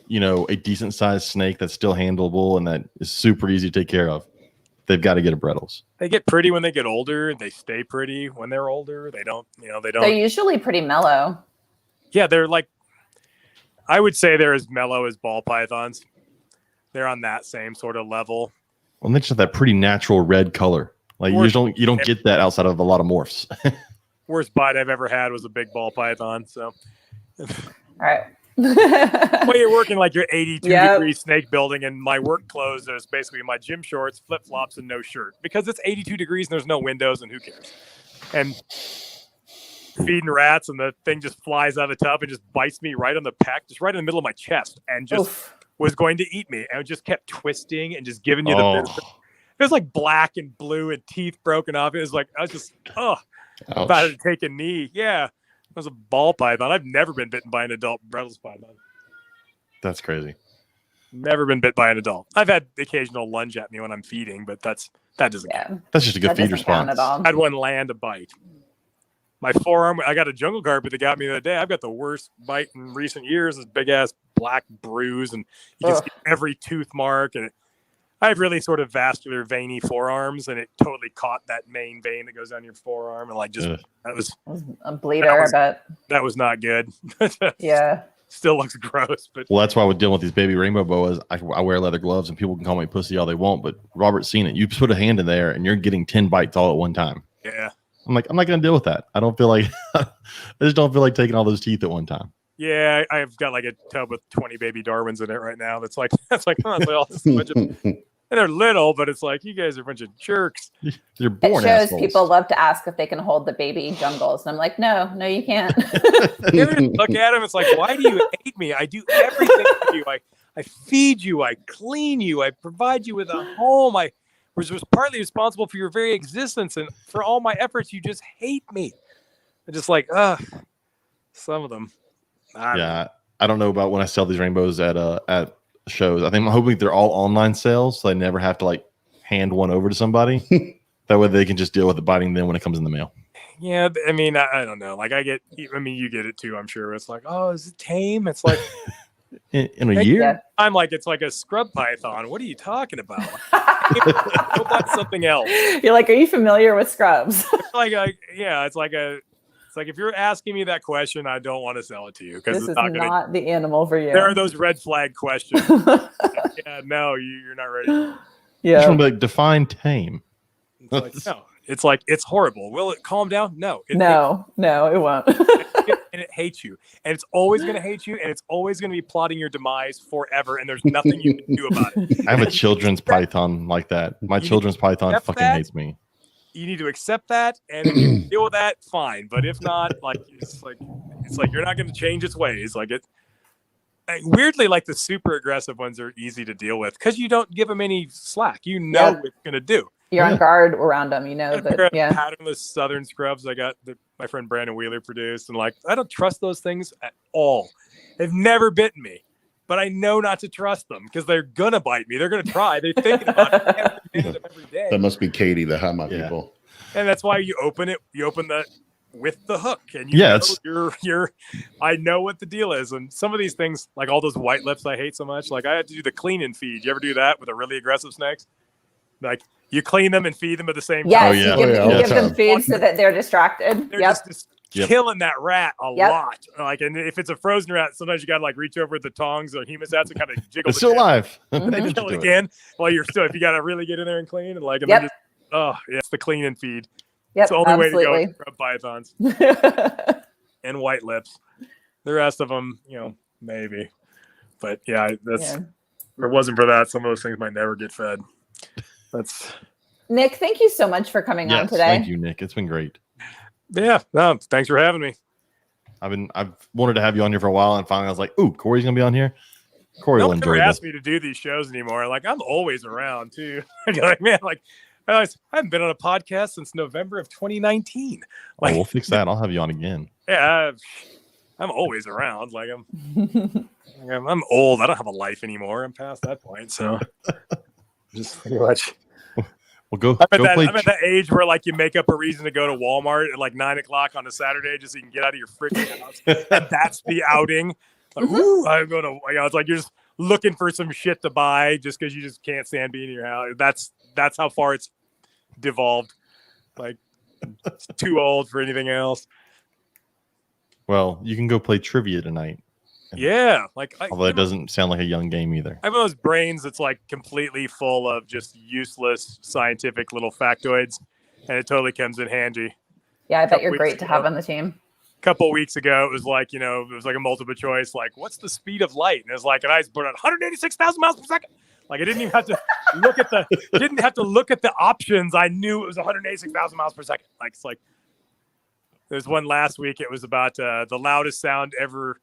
Speaker 1: a decent sized snake that's still handleable and that is super easy to take care of, they've got to get a Brettles.
Speaker 4: They get pretty when they get older. They stay pretty when they're older. They don't.
Speaker 2: They're usually pretty mellow.
Speaker 4: Yeah, they're like. I would say they're as mellow as ball pythons. They're on that same sort of level.
Speaker 1: Well, they just have that pretty natural red color. Like you don't get that outside of a lot of morphs.
Speaker 4: Worst bite I've ever had was a big ball python. So,
Speaker 2: all right.
Speaker 4: Well, you're working like your 82-degree snake building, and my work clothes is basically my gym shorts, flip flops, and no shirt because it's 82 degrees and there's no windows, and who cares? And feeding rats, and the thing just flies out of the tub and just bites me right on the pec, just right in the middle of my chest, and just was going to eat me, and it just kept twisting and just giving you
Speaker 1: Oh.
Speaker 4: the bit. It was like black and blue and teeth broken off. It was like I was just about to take a knee. Yeah, it was a ball python. I've never been bitten by an adult Bredl's python.
Speaker 1: That's crazy.
Speaker 4: Never been bit by an adult. I've had the occasional lunge at me when I'm feeding, but that doesn't count.
Speaker 1: That's just a good
Speaker 2: That
Speaker 1: feed
Speaker 2: doesn't count
Speaker 1: response.
Speaker 2: at all.
Speaker 4: I had one land a bite. My forearm, I got a jungle carpet that got me the other day. I've got the worst bite in recent years. This big ass black bruise, and you can see every tooth mark. And I have really sort of vascular, veiny forearms, and it totally caught that main vein that goes down your forearm, and like just that was
Speaker 2: A bleeder, but
Speaker 4: that was not good.
Speaker 2: yeah.
Speaker 4: Still looks gross, but
Speaker 1: Well, that's why we're dealing with these baby rainbow boas. I wear leather gloves, and people can call me pussy all they want, but Robert's seen it. You put a hand in there, and you're getting 10 bites all at one time.
Speaker 4: yeah.
Speaker 1: I'm like, I'm not going to deal with that. I don't feel like, I just don't feel like taking all those teeth at one time.
Speaker 4: Yeah, I've got like a tub with 20 baby Darwins in it right now. That's like honestly all this bunch of, and they're little, but it's like you guys are a bunch of jerks.
Speaker 1: You're
Speaker 2: It
Speaker 1: born
Speaker 2: shows
Speaker 1: assholes.
Speaker 2: people love to ask if they can hold the baby jungles. And I'm like, no, you can't.
Speaker 4: You ever just look at them, it's like, why do you hate me? I do everything for you. I feed you, I clean you, I provide you with a home. I was partly responsible for your very existence, and for all my efforts, you just hate me. I'm just like, some of them.
Speaker 1: I don't know about when I sell these rainbows at shows. I'm hoping they're all online sales, so I never have to like hand one over to somebody. That way they can just deal with it biting them when it comes in the mail.
Speaker 4: Yeah, I mean, I don't know. Like you get it too, I'm sure. It's like, oh, is it tame? It's like
Speaker 1: In a year?
Speaker 2: Yeah.
Speaker 4: I'm like, it's like a scrub python. What are you talking about? Go buy something else.
Speaker 2: You're like, are you familiar with scrubs?
Speaker 4: It's like if you're asking me that question, I don't want to sell it to you because
Speaker 2: This
Speaker 4: it's
Speaker 2: is
Speaker 4: not going to.
Speaker 2: not the animal for you.
Speaker 4: There are those red flag questions. Yeah, no, you're not ready.
Speaker 1: Just
Speaker 2: Yeah.
Speaker 1: want to be like, define tame.
Speaker 4: It's like, no, it's like it's horrible. Will it calm down? No.
Speaker 2: No, it won't.
Speaker 4: And it hates you, and it's always going to hate you, and it's always going to be plotting your demise forever, and there's nothing you can do about it.
Speaker 1: I have a children's python like that. My children's python
Speaker 4: accept
Speaker 1: fucking
Speaker 4: that.
Speaker 1: hates me.
Speaker 4: You need to accept that, and if you can deal with that, fine. But if not, like it's like you're not going to change its ways. Like it. Weirdly, like the super aggressive ones are easy to deal with because you don't give them any slack. You know what it's going to do.
Speaker 2: You're on guard around them, you know. But yeah.
Speaker 4: Patternless southern scrubs I got that my friend Brandon Wheeler produced, and like I don't trust those things at all. They've never bitten me, but I know not to trust them because they're gonna bite me. They're gonna try. They're thinking about it every minute of every day.
Speaker 3: That must be Katie, the Hi My people.
Speaker 4: And that's why you open it. You open the with the hook, and you're. I know what the deal is, and some of these things, like all those white lips, I hate so much. Like I had to do the clean and feed. You ever do that with a really aggressive snakes? Like you clean them and feed them at the same
Speaker 2: Yes,
Speaker 4: time.
Speaker 2: you give them food so that they're distracted.
Speaker 4: They're just killing that rat a
Speaker 2: Yep.
Speaker 4: lot. Like, and if it's a frozen rat, sometimes you got to like reach over with the tongs or hemostats and kind of jiggle.
Speaker 1: It's still alive.
Speaker 4: And then kill it again while you're still. If you got to really get in there and clean, and like, and then it's the clean and feed.
Speaker 2: Yep,
Speaker 4: it's the only way to go.
Speaker 2: absolutely.
Speaker 4: Scrub pythons and white lips. The rest of them, maybe. But yeah, if it wasn't for that, some of those things might never get fed. That's.
Speaker 2: Nick, thank you so much for coming on today.
Speaker 1: Thank you, Nick. It's been great.
Speaker 4: Yeah, no, thanks for having me.
Speaker 1: I've wanted to have you on here for a while, and finally I was like, "Ooh, Corey's gonna be on here." Corey will
Speaker 4: Don't
Speaker 1: enjoy
Speaker 4: ever
Speaker 1: this.
Speaker 4: ask me to do these shows anymore. Like I'm always around too. Like man, like I haven't been on a podcast since November of 2019. Like
Speaker 1: We'll fix that. I'll have you on again.
Speaker 4: yeah, I'm always around. Like I'm old. I don't have a life anymore. I'm past that point. So just pretty much.
Speaker 1: Well, go
Speaker 4: I'm
Speaker 1: play.
Speaker 4: at that age where like you make up a reason to go to Walmart at like 9:00 on a Saturday just so you can get out of your freaking house. And that's the outing. Like, woo, I'm going to. It's like you're just looking for some shit to buy just because you just can't stand being in your house. That's how far it's devolved. Like it's too old for anything else.
Speaker 1: Well, you can go play trivia tonight.
Speaker 4: Yeah, like
Speaker 1: Although it doesn't sound like a young game either.
Speaker 4: I have those brains that's like completely full of just useless scientific little factoids, and it totally comes in handy.
Speaker 2: Yeah, I bet you're great to have on the team.
Speaker 4: A couple weeks ago, it was like, it was like a multiple choice, like, what's the speed of light? And it was like, and I put on 186,000 miles per second. Like, I didn't even have to look at the options. I knew it was 186,000 miles per second. Like, it's like, there's one last week. It was about the loudest sound ever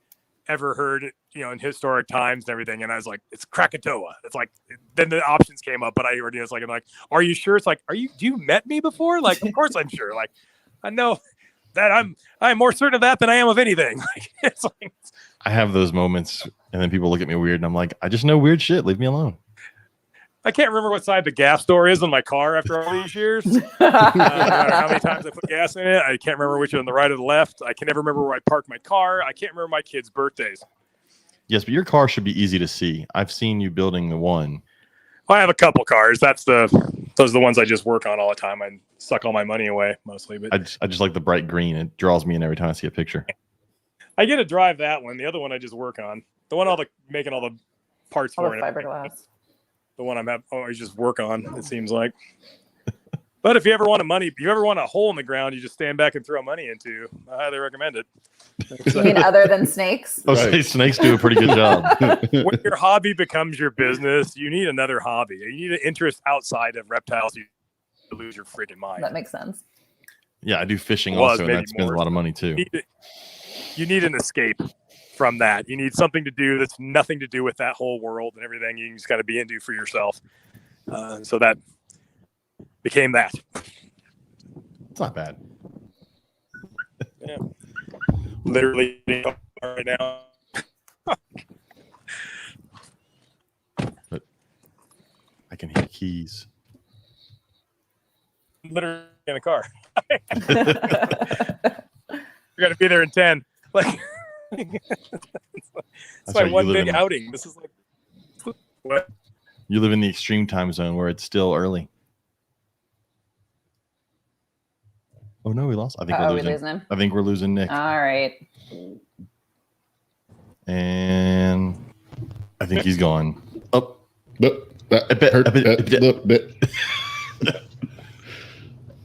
Speaker 4: ever heard, in historic times and everything. And I was like, it's Krakatoa. It's like, then the options came up, but I already was like, I'm like, are you sure? It's like, do you met me before? Like, of course I'm sure. Like, I know that I'm more certain of that than I am of anything. Like, it's like,
Speaker 1: I have those moments, and then people look at me weird, and I'm like, I just know weird shit. Leave me alone.
Speaker 4: I can't remember what side the gas door is on my car after all these years. No matter how many times I put gas in it, I can't remember which on the right or the left. I can never remember where I parked my car. I can't remember my kids' birthdays.
Speaker 1: Yes, but your car should be easy to see. I've seen you building the one.
Speaker 4: I have a couple cars. Those are the ones I just work on all the time. I suck all my money away mostly. But
Speaker 1: I just like the bright green. It draws me in every time I see a picture.
Speaker 4: I get to drive that one. The other one I just work on. The one making all the parts
Speaker 2: All
Speaker 4: for.
Speaker 2: the fiberglass.
Speaker 4: The one I just work on. It seems like. But if you ever want a hole in the ground, you just stand back and throw money into. I highly recommend it.
Speaker 2: You mean other than snakes?
Speaker 1: I'll say snakes do a pretty good job.
Speaker 4: When your hobby becomes your business, you need another hobby. You need an interest outside of reptiles. You lose your freaking mind.
Speaker 2: That makes sense.
Speaker 1: Yeah, I do fishing also, and that spends a lot of money too.
Speaker 4: You need an escape from that. You need something to do that's nothing to do with that whole world and everything you can just kind of be into for yourself. So that became that.
Speaker 1: It's not bad.
Speaker 4: Yeah. Literally right now.
Speaker 1: But I can hear keys.
Speaker 4: Literally in a car. We're gonna be there in 10. Like it's my one big outing. This is like what?
Speaker 1: You live in the extreme time zone where it's still early. Oh no, we lost. I think we're losing him. I think we're losing Nick.
Speaker 2: All right.
Speaker 1: And I think he's gone.
Speaker 3: Oh,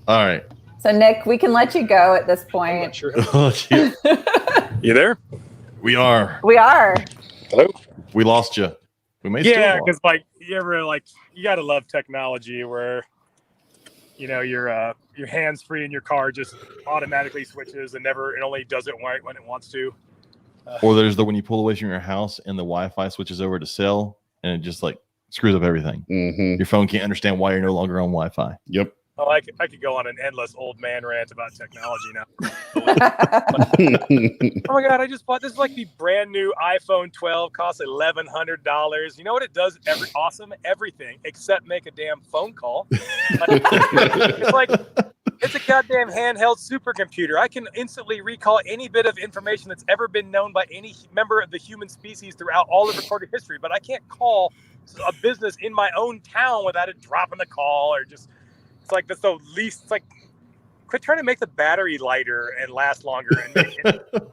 Speaker 1: all right.
Speaker 2: So Nick, we can let you go at this point.
Speaker 4: I'm not sure.
Speaker 1: You
Speaker 4: You there?
Speaker 1: We are.
Speaker 2: We are.
Speaker 4: Hello?
Speaker 1: We lost you. We may
Speaker 4: because you gotta love technology where your hands free in your car just automatically switches and it only does it right when it wants to.
Speaker 1: Or there's when you pull away from your house and the Wi-Fi switches over to cell and it just like screws up everything.
Speaker 3: Mm-hmm.
Speaker 1: Your phone can't understand why you're no longer on Wi-Fi.
Speaker 3: Yep.
Speaker 4: Oh, I could go on an endless old man rant about technology now. Oh my God, I just bought this is like the brand new iPhone 12, costs $1,100. You know what it does? Everything except make a damn phone call. It's a goddamn handheld supercomputer. I can instantly recall any bit of information that's ever been known by any member of the human species throughout all of recorded history, but I can't call a business in my own town without it dropping the call or just. It's like that's the least. It's like quit trying to make the battery lighter and last longer, and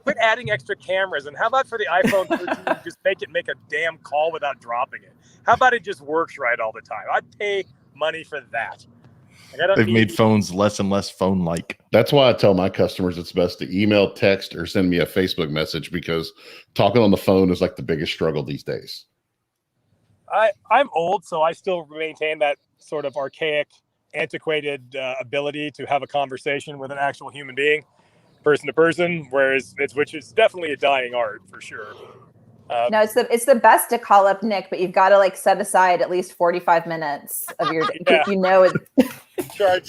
Speaker 4: quit adding extra cameras. And how about for the iPhone 13, just make a damn call without dropping it? How about it just works right all the time? I'd pay money for that.
Speaker 1: They've made phones less and less phone-like.
Speaker 3: That's why I tell my customers it's best to email, text, or send me a Facebook message because talking on the phone is like the biggest struggle these days.
Speaker 4: I'm old, so I still maintain that sort of archaic, antiquated ability to have a conversation with an actual human being, person to person, which is definitely a dying art for sure.
Speaker 2: No, it's the best to call up Nick, but you've got to set aside at least 45 minutes of your day.
Speaker 4: Yeah.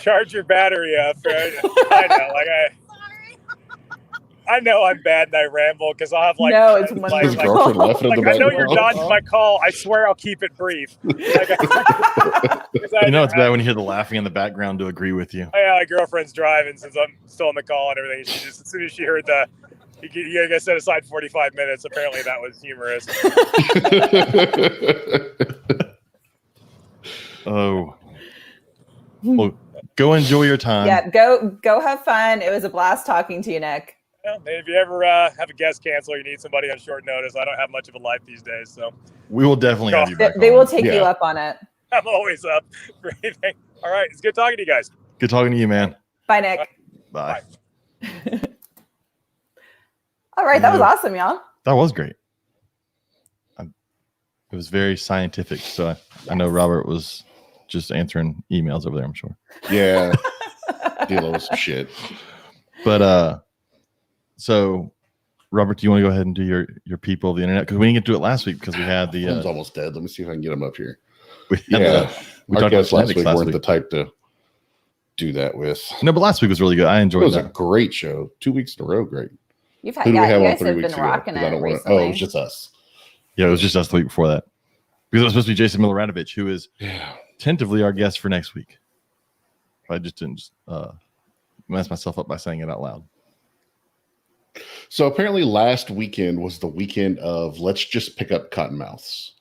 Speaker 4: Charge your battery up. Right? I know I'm bad and I ramble because I'll have
Speaker 2: it's wonderful.
Speaker 4: I know you're dodging my call. I swear I'll keep it brief.
Speaker 1: It's bad when you hear the laughing in the background to agree with you.
Speaker 4: My girlfriend's driving since I'm still on the call and everything. She just as soon as she heard you guys set aside 45 minutes. Apparently that was humorous.
Speaker 1: Oh, well, go enjoy your time.
Speaker 2: Yeah, go have fun. It was a blast talking to you, Nick.
Speaker 4: Well, if you ever have a guest cancel or you need somebody on short notice, I don't have much of a life these days, so
Speaker 1: we will definitely have you back.
Speaker 2: They will take you up on it.
Speaker 4: I'm always up for anything. All right, it's good talking to you guys.
Speaker 1: Good talking to you, man.
Speaker 2: Bye, Nick.
Speaker 1: Bye.
Speaker 2: All right, that was awesome, y'all.
Speaker 1: That was great. It was very scientific, so I know Robert was just answering emails over there, I'm sure.
Speaker 3: Yeah. Dealing with some shit.
Speaker 1: But so Robert, do you want to go ahead and do your people of the internet? Because we didn't get to it last week because we had the
Speaker 3: phone's almost dead. Let me see if I can get him up here.
Speaker 1: we
Speaker 3: Our
Speaker 1: talked
Speaker 3: guests
Speaker 1: about
Speaker 3: last week weren't the type to do that with.
Speaker 1: No, but last week was really good. I
Speaker 3: It
Speaker 1: enjoyed
Speaker 3: was
Speaker 1: that.
Speaker 3: a great show. 2 weeks in a row, great.
Speaker 2: You've had,
Speaker 3: Who do we
Speaker 2: yeah,
Speaker 3: have
Speaker 2: you
Speaker 3: on
Speaker 2: guys
Speaker 3: 3
Speaker 2: have
Speaker 3: weeks
Speaker 2: been
Speaker 3: ago?
Speaker 2: rocking
Speaker 3: 'Cause I
Speaker 2: it
Speaker 3: don't wanna-
Speaker 2: recently.
Speaker 3: Oh, it was just us.
Speaker 1: Yeah, it was just us the week before that. Because it was supposed to be Jason Miloradovich, who is tentatively our guest for next week. I just didn't mess myself up by saying it out loud.
Speaker 3: So apparently last weekend was the weekend of let's just pick up cottonmouths.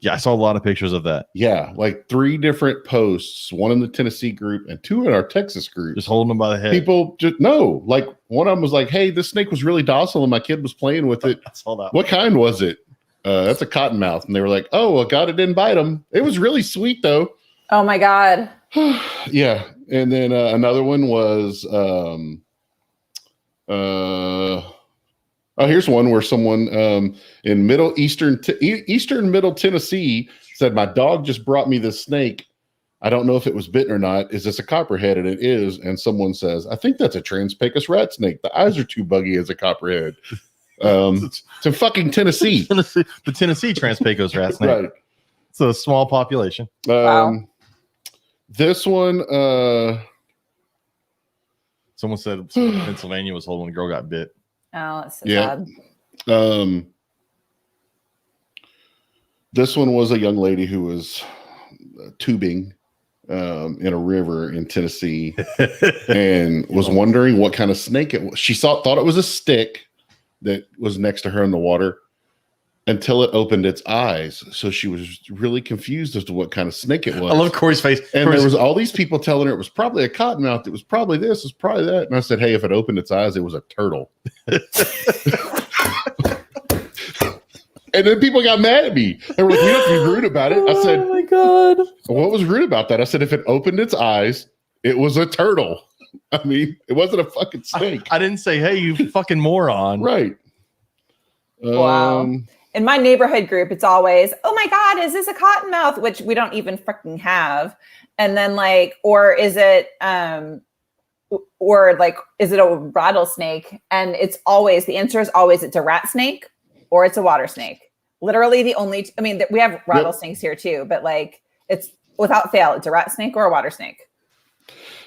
Speaker 1: Yeah, I saw a lot of pictures of that.
Speaker 3: Yeah, like 3 different posts, one in the Tennessee group and 2 in our Texas group.
Speaker 1: Just holding them by the head.
Speaker 3: People just no, like one of them was like, "Hey, this snake was really docile, and my kid was playing with it.
Speaker 1: I saw that.
Speaker 3: What kind was it?" That's a cottonmouth, and they were like, "Oh, well, God, it didn't bite him. It was really sweet, though."
Speaker 2: Oh my God.
Speaker 3: Yeah, and then another one was, here's one where someone in Eastern Middle Tennessee said, "My dog just brought me this snake. I don't know if it was bitten or not. Is this a copperhead?" And it is. And someone says, "I think that's a Transpecus rat snake. The eyes are too buggy as a copperhead." It's in fucking Tennessee.
Speaker 1: The Tennessee Transpecos rat snake.
Speaker 3: Right.
Speaker 1: It's a small population.
Speaker 2: Wow.
Speaker 3: This one,
Speaker 1: Someone said Pennsylvania was holding a girl got bit.
Speaker 2: Oh, that's so
Speaker 3: Yeah.
Speaker 2: sad.
Speaker 3: This one was a young lady who was tubing in a river in Tennessee and was wondering what kind of snake it was. She thought it was a stick that was next to her in the water until it opened its eyes. So she was really confused as to what kind of snake it was.
Speaker 1: I love Corey's face.
Speaker 3: And there was all these people telling her it was probably a cottonmouth. It was probably this. It was probably that. And I said, "Hey, if it opened its eyes, it was a turtle." And then people got mad at me. They were like, "You have to be rude about it." I said,
Speaker 2: Oh my God.
Speaker 3: "What was rude about that?" I said, "If it opened its eyes, it was a turtle. I mean, it wasn't a fucking snake."
Speaker 1: I didn't say, "Hey, you fucking moron."
Speaker 3: Right.
Speaker 2: Wow. In my neighborhood group, it's always, "Oh my God, is this a cottonmouth?" Which we don't even freaking have. And then like, or is it is it a rattlesnake? And it's always, the answer is always it's a rat snake or it's a water snake. Literally the only, we have rattlesnakes here too, but like it's without fail, it's a rat snake or a water snake.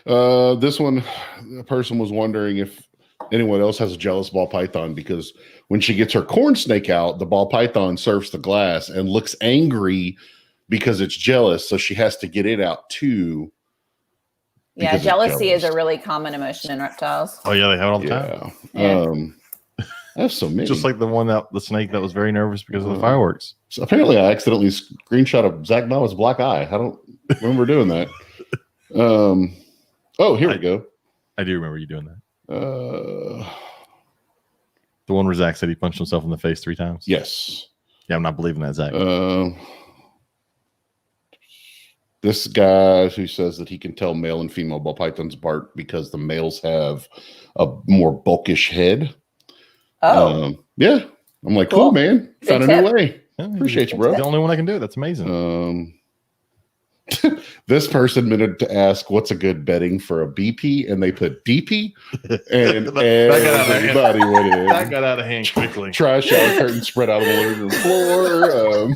Speaker 3: This one, a person was wondering if anyone else has a jealous ball python, because when she gets her corn snake out, the ball python surfs the glass and looks angry because it's jealous. So she has to get it out too.
Speaker 2: Yeah, jealousy is a really common emotion in reptiles.
Speaker 1: Oh yeah, they have it all the time.
Speaker 3: Yeah. I have so many.
Speaker 1: Just like the snake that was very nervous because of the fireworks.
Speaker 3: So apparently I accidentally screenshot of Zach Bauer's black eye. I don't remember doing that. Here we go.
Speaker 1: I do remember you doing that. The one where Zach said he punched himself in the face 3 times.
Speaker 3: Yes.
Speaker 1: Yeah, I'm not believing that, Zach.
Speaker 3: This guy who says that he can tell male and female ball pythons apart because the males have a more bulkish head.
Speaker 2: Oh,
Speaker 3: yeah. I'm like, cool, man.
Speaker 2: Good
Speaker 3: Found a
Speaker 2: tip.
Speaker 3: new way.
Speaker 1: Yeah,
Speaker 3: Appreciate you, bro.
Speaker 1: The only one I can do it. That's amazing.
Speaker 3: This person meant to ask what's a good bedding for a BP, and they put DP, and everybody went in.
Speaker 1: That got out of hand quickly.
Speaker 3: Trash shower curtain spread out on the living room floor.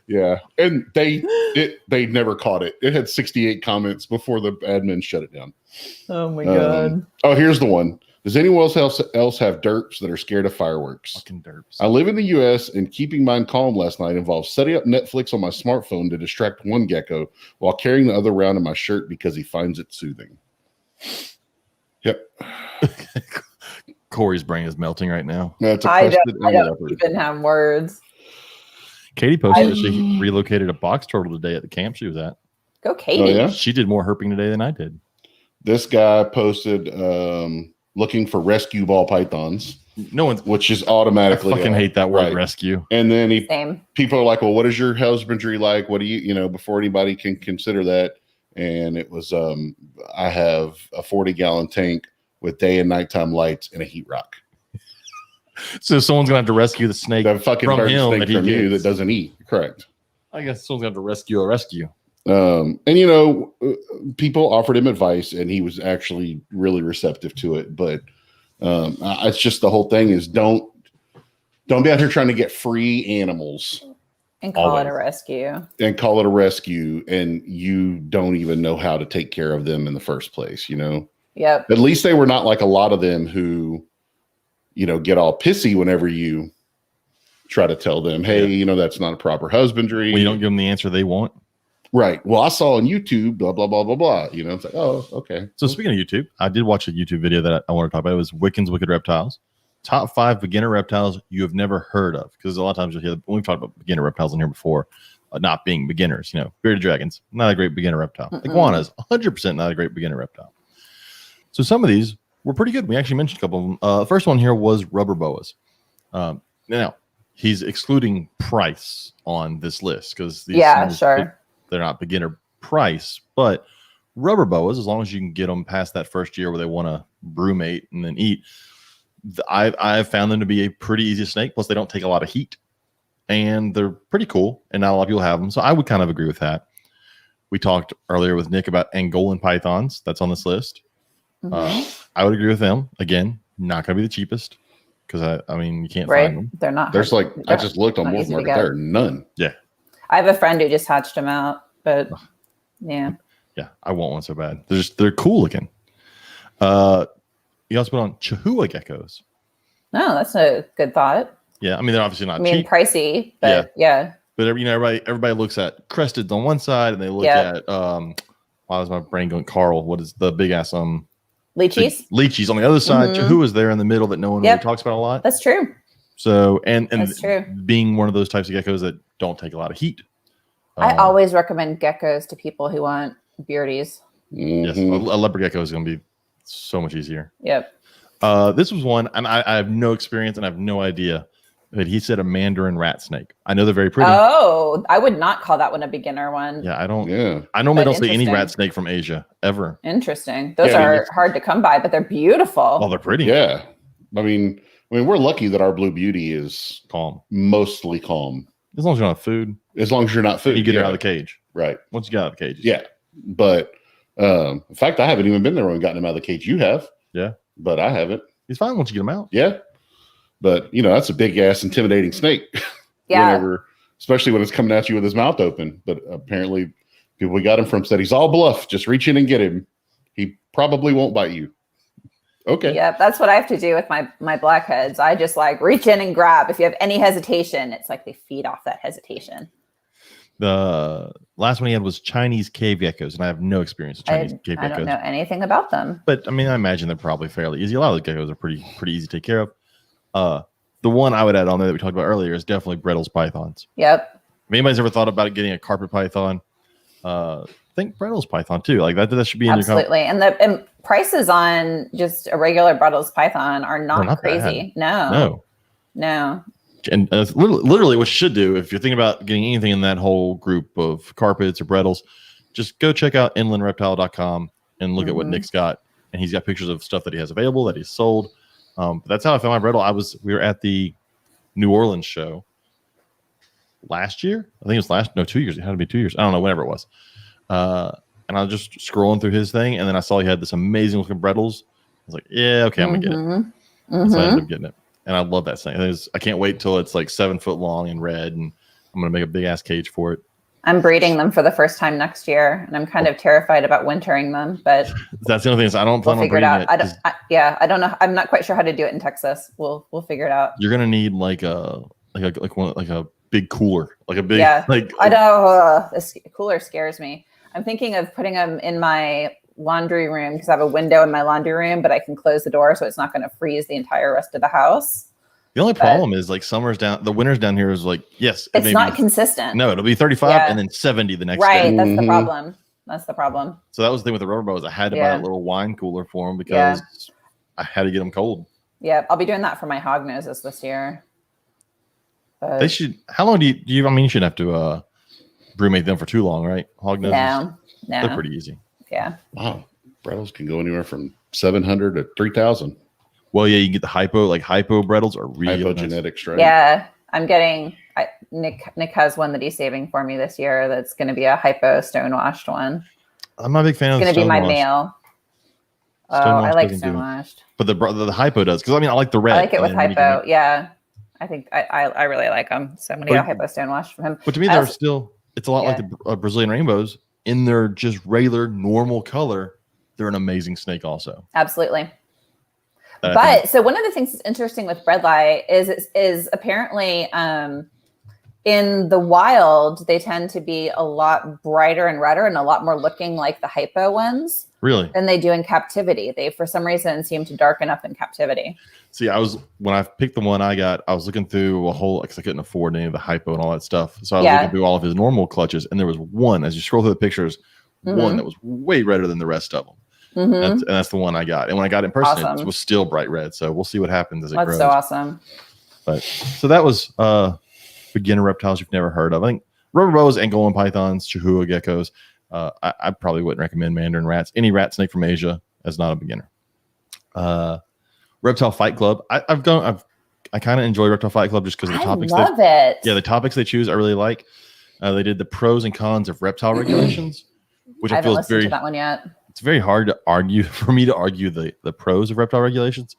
Speaker 3: Yeah, and they never caught it. It had 68 comments before the admin shut it down.
Speaker 2: Oh my God.
Speaker 3: Here's the one. Does anyone else have derps that are scared of fireworks?
Speaker 1: Fucking derps.
Speaker 3: I live in the U.S. and keeping mine calm last night involved setting up Netflix on my smartphone to distract one gecko while carrying the other around in my shirt because he finds it soothing. Yep.
Speaker 1: Corey's brain is melting right now.
Speaker 3: That's
Speaker 2: I don't even have words.
Speaker 1: Katie posted that she relocated a box turtle today at the camp she was at.
Speaker 2: Go Katie.
Speaker 3: Oh, yeah?
Speaker 1: She did more herping today than I did.
Speaker 3: This guy posted looking for rescue ball pythons.
Speaker 1: No one's,
Speaker 3: which is automatically.
Speaker 1: I fucking hate that word,
Speaker 3: right.
Speaker 1: Rescue.
Speaker 3: And then
Speaker 2: Same.
Speaker 3: people are like, well, what is your husbandry like? What do you before anybody can consider that? And it was, I have a 40-gallon tank with day and nighttime lights and a heat rock.
Speaker 1: So someone's gonna have to rescue the snake
Speaker 3: That fucking
Speaker 1: from
Speaker 3: dirty
Speaker 1: him
Speaker 3: snake
Speaker 1: that he
Speaker 3: from you
Speaker 1: gets.
Speaker 3: that doesn't eat. Correct.
Speaker 1: I guess someone's gonna have to rescue a rescue.
Speaker 3: And people offered him advice, and he was actually really receptive to it. But it's just the whole thing is don't be out here trying to get free animals
Speaker 2: and call it a
Speaker 3: rescue, and you don't even know how to take care of them in the first place.
Speaker 2: Yep.
Speaker 3: At least they were not like a lot of them who, get all pissy whenever you try to tell them, hey, that's not a proper husbandry.
Speaker 1: Well, you don't give them the answer they want.
Speaker 3: Right. Well, I saw on YouTube, blah, blah, blah, blah, blah. It's like, oh, okay.
Speaker 1: So speaking of YouTube, I did watch a YouTube video that I want to talk about. It was Wiccan's Wicked Reptiles. Top 5 beginner reptiles you have never heard of. Because a lot of times you'll hear, when we've talked about beginner reptiles in here before, not being beginners. Bearded dragons, not a great beginner reptile. Iguanas, 100% not a great beginner reptile. So some of these were pretty good. We actually mentioned a couple of them. The first one here was rubber boas. Now, he's excluding price on this list because
Speaker 2: sure.
Speaker 1: They're not beginner price, but rubber boas, as long as you can get them past that first year where they want to brumate and then eat, I've found them to be a pretty easy snake. Plus, they don't take a lot of heat, and they're pretty cool, and not a lot of people have them. So I would kind of agree with that. We talked earlier with Nick about Angolan pythons. That's on this list. I would agree with them. Again, not going to be the cheapest because you can't find them.
Speaker 2: They're not.
Speaker 3: There's I just looked on Wolf Market. There are none.
Speaker 1: Yeah.
Speaker 2: I have a friend who just hatched them out, but yeah.
Speaker 1: Yeah, I want one so bad. They're cool looking. You also put on Chihuahua geckos.
Speaker 2: No, that's a good thought.
Speaker 1: Yeah, they're obviously not cheap.
Speaker 2: Pricey, but yeah.
Speaker 1: But everybody looks at crested on one side, and they look at why was my brain going? Carl, what is the big ass
Speaker 2: lychees?
Speaker 1: Lychees on the other side. Chihuahua's there in the middle that no one really talks about a lot.
Speaker 2: That's true.
Speaker 1: So and
Speaker 2: that's true.
Speaker 1: Being one of those types of geckos that don't take a lot of heat.
Speaker 2: I always recommend geckos to people who want beardies.
Speaker 1: Yes, a leopard gecko is going to be so much easier.
Speaker 2: Yep.
Speaker 1: This was one, and I have no experience and I have no idea. But he said a mandarin rat snake. I know they're very pretty.
Speaker 2: Oh, I would not call that one a beginner one.
Speaker 1: Yeah, I don't. Yeah, I normally don't see any rat snake from Asia ever.
Speaker 2: Interesting. Those are hard to come by, but they're beautiful.
Speaker 1: Oh, they're pretty.
Speaker 3: Yeah, we're lucky that our Blue Beauty is
Speaker 1: calm,
Speaker 3: mostly calm.
Speaker 1: As long as you're not food.
Speaker 3: As long as you're not food,
Speaker 1: you get her out of the cage.
Speaker 3: Right.
Speaker 1: Once you get out of the cage.
Speaker 3: Yeah, but in fact, I haven't even been there when we got him out of the cage. You have.
Speaker 1: Yeah,
Speaker 3: but I haven't.
Speaker 1: He's fine once you get him out.
Speaker 3: Yeah. But that's a big ass intimidating snake.
Speaker 2: Yeah.
Speaker 3: Especially when it's coming at you with his mouth open. But apparently people we got him from said he's all bluff. Just reach in and get him. He probably won't bite you. Okay.
Speaker 2: Yeah, that's what I have to do with my blackheads. I just reach in and grab. If you have any hesitation, it's like they feed off that hesitation.
Speaker 1: The last one he had was Chinese cave geckos, and I have no experience with Chinese cave geckos.
Speaker 2: I don't know anything about them.
Speaker 1: But I imagine they're probably fairly easy. A lot of the geckos are pretty easy to take care of. The one I would add on there that we talked about earlier is definitely Brettle's pythons.
Speaker 2: Yep.
Speaker 1: If anybody's ever thought about getting a carpet python, think Brettle's python too. That should be in
Speaker 2: absolutely. And prices on just a regular Brettle's python are not crazy.
Speaker 1: Bad.
Speaker 2: No.
Speaker 1: And literally, what you should do if you're thinking about getting anything in that whole group of carpets or Brettles, just go check out inlandreptile.com and look at what Nick's got. And he's got pictures of stuff that he has available that he's sold. But that's how I found my Brettle. We were at the New Orleans show last year. I think it was 2 years. It had to be 2 years. I don't know, whenever it was. And I was just scrolling through his thing, and then I saw he had this amazing looking Brettles. I was like, yeah, okay, I'm gonna get it. So I ended up getting it. And I love that thing. I can't wait till it's 7 foot long and red, and I'm gonna make a big ass cage for it.
Speaker 2: I'm breeding them for the first time next year, and I'm kind of terrified about wintering them. But
Speaker 1: that's the only thing is I don't plan on breeding it.
Speaker 2: I don't know. I'm not quite sure how to do it in Texas. We'll figure it out.
Speaker 1: You're gonna need a big cooler, I
Speaker 2: know this cooler scares me. I'm thinking of putting them in my laundry room because I have a window in my laundry room, but I can close the door so it's not going to freeze the entire rest of the house.
Speaker 1: The only problem is the winters down here is yes,
Speaker 2: it's not consistent.
Speaker 1: No, it'll be 35 and then 70 the next day.
Speaker 2: Right, that's the problem. That's the problem.
Speaker 1: So that was the thing with the rubber bows. I had to buy a little wine cooler for them because I had to get them cold.
Speaker 2: Yeah, I'll be doing that for my hog noses this year. But
Speaker 1: they should. How long do you? You shouldn't have to brumate them for too long, right? Hog noses.
Speaker 2: No,
Speaker 1: they're pretty easy.
Speaker 2: Yeah.
Speaker 3: Wow, Brettles can go anywhere from 700 to 3,000.
Speaker 1: Well, yeah, you can get the hypo Brettles are really
Speaker 3: hypogenetic strain.
Speaker 2: Yeah, I'm getting. Nick has one that he's saving for me this year. That's going to be a hypo stonewashed one.
Speaker 1: I'm not a big fan
Speaker 2: It's
Speaker 1: of
Speaker 2: going to be my
Speaker 1: stonewashed.
Speaker 2: male. Oh,
Speaker 1: Stonewashed
Speaker 2: I like
Speaker 1: doesn't do it.
Speaker 2: stonewashed.
Speaker 1: But the hypo does, because I mean I like the red.
Speaker 2: I like it
Speaker 1: and
Speaker 2: with
Speaker 1: then when you can
Speaker 2: hypo.
Speaker 1: make-
Speaker 2: Yeah, I think I really like them. So I'm going to get a hypo stonewashed from him.
Speaker 1: But to me,
Speaker 2: I
Speaker 1: they're
Speaker 2: also-
Speaker 1: still. It's a lot like the Brazilian rainbows in their just regular normal color. They're an amazing snake, also.
Speaker 2: Absolutely.
Speaker 1: That I
Speaker 2: But
Speaker 1: think-
Speaker 2: so one of the things that's interesting with bredli is apparently in the wild they tend to be a lot brighter and redder and a lot more looking like the hypo ones
Speaker 1: really,
Speaker 2: than they do in captivity. They for some reason seem to darken up in captivity.
Speaker 1: see, when I picked the one I got, I was looking through a whole because I couldn't afford any of the hypo and all that stuff. So I was looking through all of his normal clutches, and there was one. As you scroll through the pictures, one that was way redder than the rest of them.
Speaker 2: Mm-hmm.
Speaker 1: That's the one I got. And when I got it in person,
Speaker 2: Awesome.
Speaker 1: it was still bright red. So we'll see what happens as it
Speaker 2: That's
Speaker 1: grows.
Speaker 2: so awesome.
Speaker 1: But so that was beginner reptiles you've never heard of. I think rubber boas, Angolan pythons, Chihuahua geckos. I probably wouldn't recommend mandarin rats. Any rat snake from Asia as not a beginner. Reptile Fight Club. I kind of enjoy Reptile Fight Club just because of the topics.
Speaker 2: I love it.
Speaker 1: Yeah, the topics they choose I really like. They did the pros and cons of reptile regulations, which
Speaker 2: I
Speaker 1: I
Speaker 2: haven't
Speaker 1: feel is
Speaker 2: listened
Speaker 1: very.
Speaker 2: to that one yet.
Speaker 1: It's very hard to argue for me to argue the pros of reptile regulations.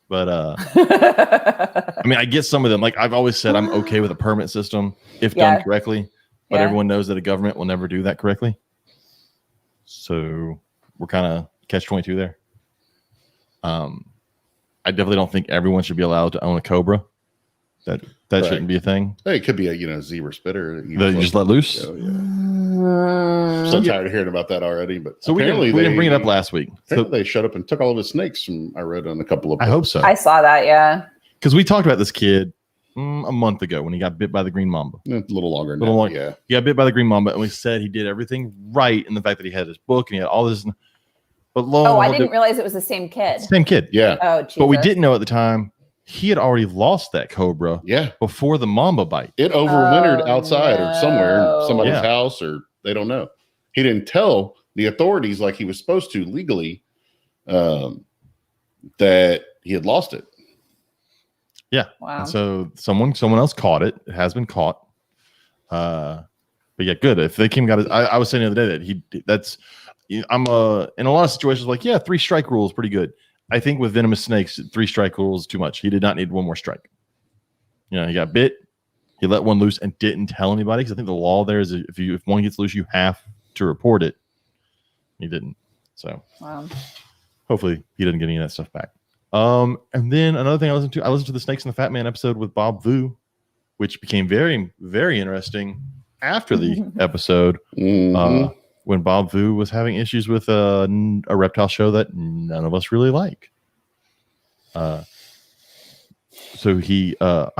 Speaker 1: But I mean, I get some of them. Like I've always said, I'm okay with a permit system if done correctly. But everyone knows that a government will never do that correctly. So we're kind of catch-22 there. I definitely don't think everyone should be allowed to own a cobra. That
Speaker 3: Right.
Speaker 1: shouldn't be a thing.
Speaker 3: Hey, it could be a zebra spitter.
Speaker 1: That you just let loose.
Speaker 3: Oh, yeah. So tired of hearing about that already. But
Speaker 1: So we didn't bring it up last week. So
Speaker 3: Apparently they showed up and took all of his snakes. From I read on a couple of.
Speaker 1: I hope so.
Speaker 2: I saw that. Yeah.
Speaker 1: Because we talked about this kid a month ago when he got bit by the green mamba.
Speaker 3: A little longer.
Speaker 1: Little
Speaker 3: now,
Speaker 1: longer.
Speaker 3: Yeah.
Speaker 1: He got bit by the green mamba, and we said he did everything right in the fact that he had his book and he had all this. But lo,
Speaker 2: Oh, I didn't realize it was the same kid.
Speaker 1: same kid.
Speaker 3: Yeah.
Speaker 2: Oh, Jesus.
Speaker 1: But we didn't know at the time he had already lost that cobra
Speaker 3: Yeah.
Speaker 1: before the mamba bite.
Speaker 3: It overwintered
Speaker 2: Oh,
Speaker 3: outside or somewhere in somebody's
Speaker 1: Yeah.
Speaker 3: house, or they don't know. He didn't tell the authorities like he was supposed to legally that he had lost it.
Speaker 1: Yeah.
Speaker 2: Wow.
Speaker 1: And so someone else caught it. It has been caught. But yeah, good. If they came and got it, I was saying the other day that I'm in a lot of situations like, yeah, 3 strike rule is pretty good. I think with venomous snakes, 3 strike rule is too much. He did not need 1 more strike. You know, he got bit, he let one loose and didn't tell anybody. Because I think the law there is if one gets loose, you have to report it. He didn't. So
Speaker 2: Wow.
Speaker 1: hopefully he doesn't get any of that stuff back. And then another thing I listened to the Snakes and the Fat Man episode with Bob Vu, which became very, very interesting after the episode.
Speaker 3: Mhm.
Speaker 1: When Bob Vu was having issues with a reptile show that none of us really like. So he, I'll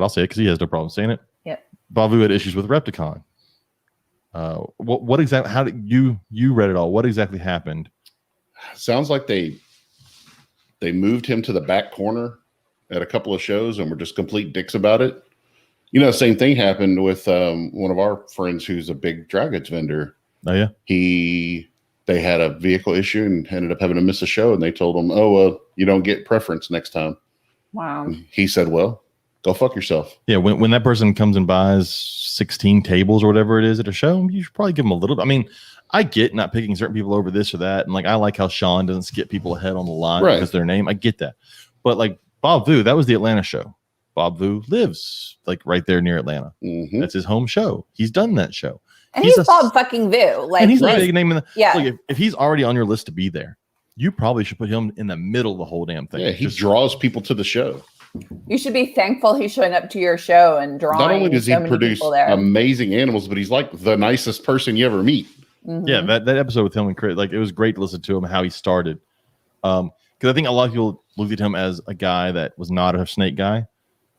Speaker 1: say it because he has no problem saying it.
Speaker 2: Yep.
Speaker 1: Bob Vu had issues with Repticon. What exactly? How did you read it all? What exactly happened?
Speaker 3: Sounds like they moved him to the back corner at a couple of shows and were just complete dicks about it. You know, same thing happened with one of our friends who's a big dry goods vendor.
Speaker 1: Oh yeah.
Speaker 3: They had a vehicle issue and ended up having to miss a show, and they told him, "Oh well, you don't get preference next time."
Speaker 2: Wow.
Speaker 3: He said, "Well, go fuck yourself."
Speaker 1: Yeah, when that person comes and buys 16 tables or whatever it is at a show, you should probably give them a little. I mean, I get not picking certain people over this or that, and like I like how Sean doesn't skip people ahead on the line because their name. I get that, but like Bob Vu, that was the Atlanta show. Bob Vu lives like right there near Atlanta.
Speaker 3: Mhm.
Speaker 1: That's his home show. He's done that show.
Speaker 2: And he's Bob fucking Vu. Like,
Speaker 1: and he's a big name in the.
Speaker 2: Yeah.
Speaker 1: Look, if he's already on your list to be there, you probably should put him in the middle of the whole damn thing.
Speaker 3: Yeah, he draws people to the show.
Speaker 2: You should be thankful he's showing up to your show and drawing.
Speaker 3: Not only does he
Speaker 2: so many
Speaker 3: produce
Speaker 2: people there.
Speaker 3: amazing animals, but he's like the nicest person you ever meet.
Speaker 2: Mhm.
Speaker 1: Yeah, that episode with him and Chris, like it was great to listen to him how he started. Because I think a lot of people looked at him as a guy that was not a snake guy,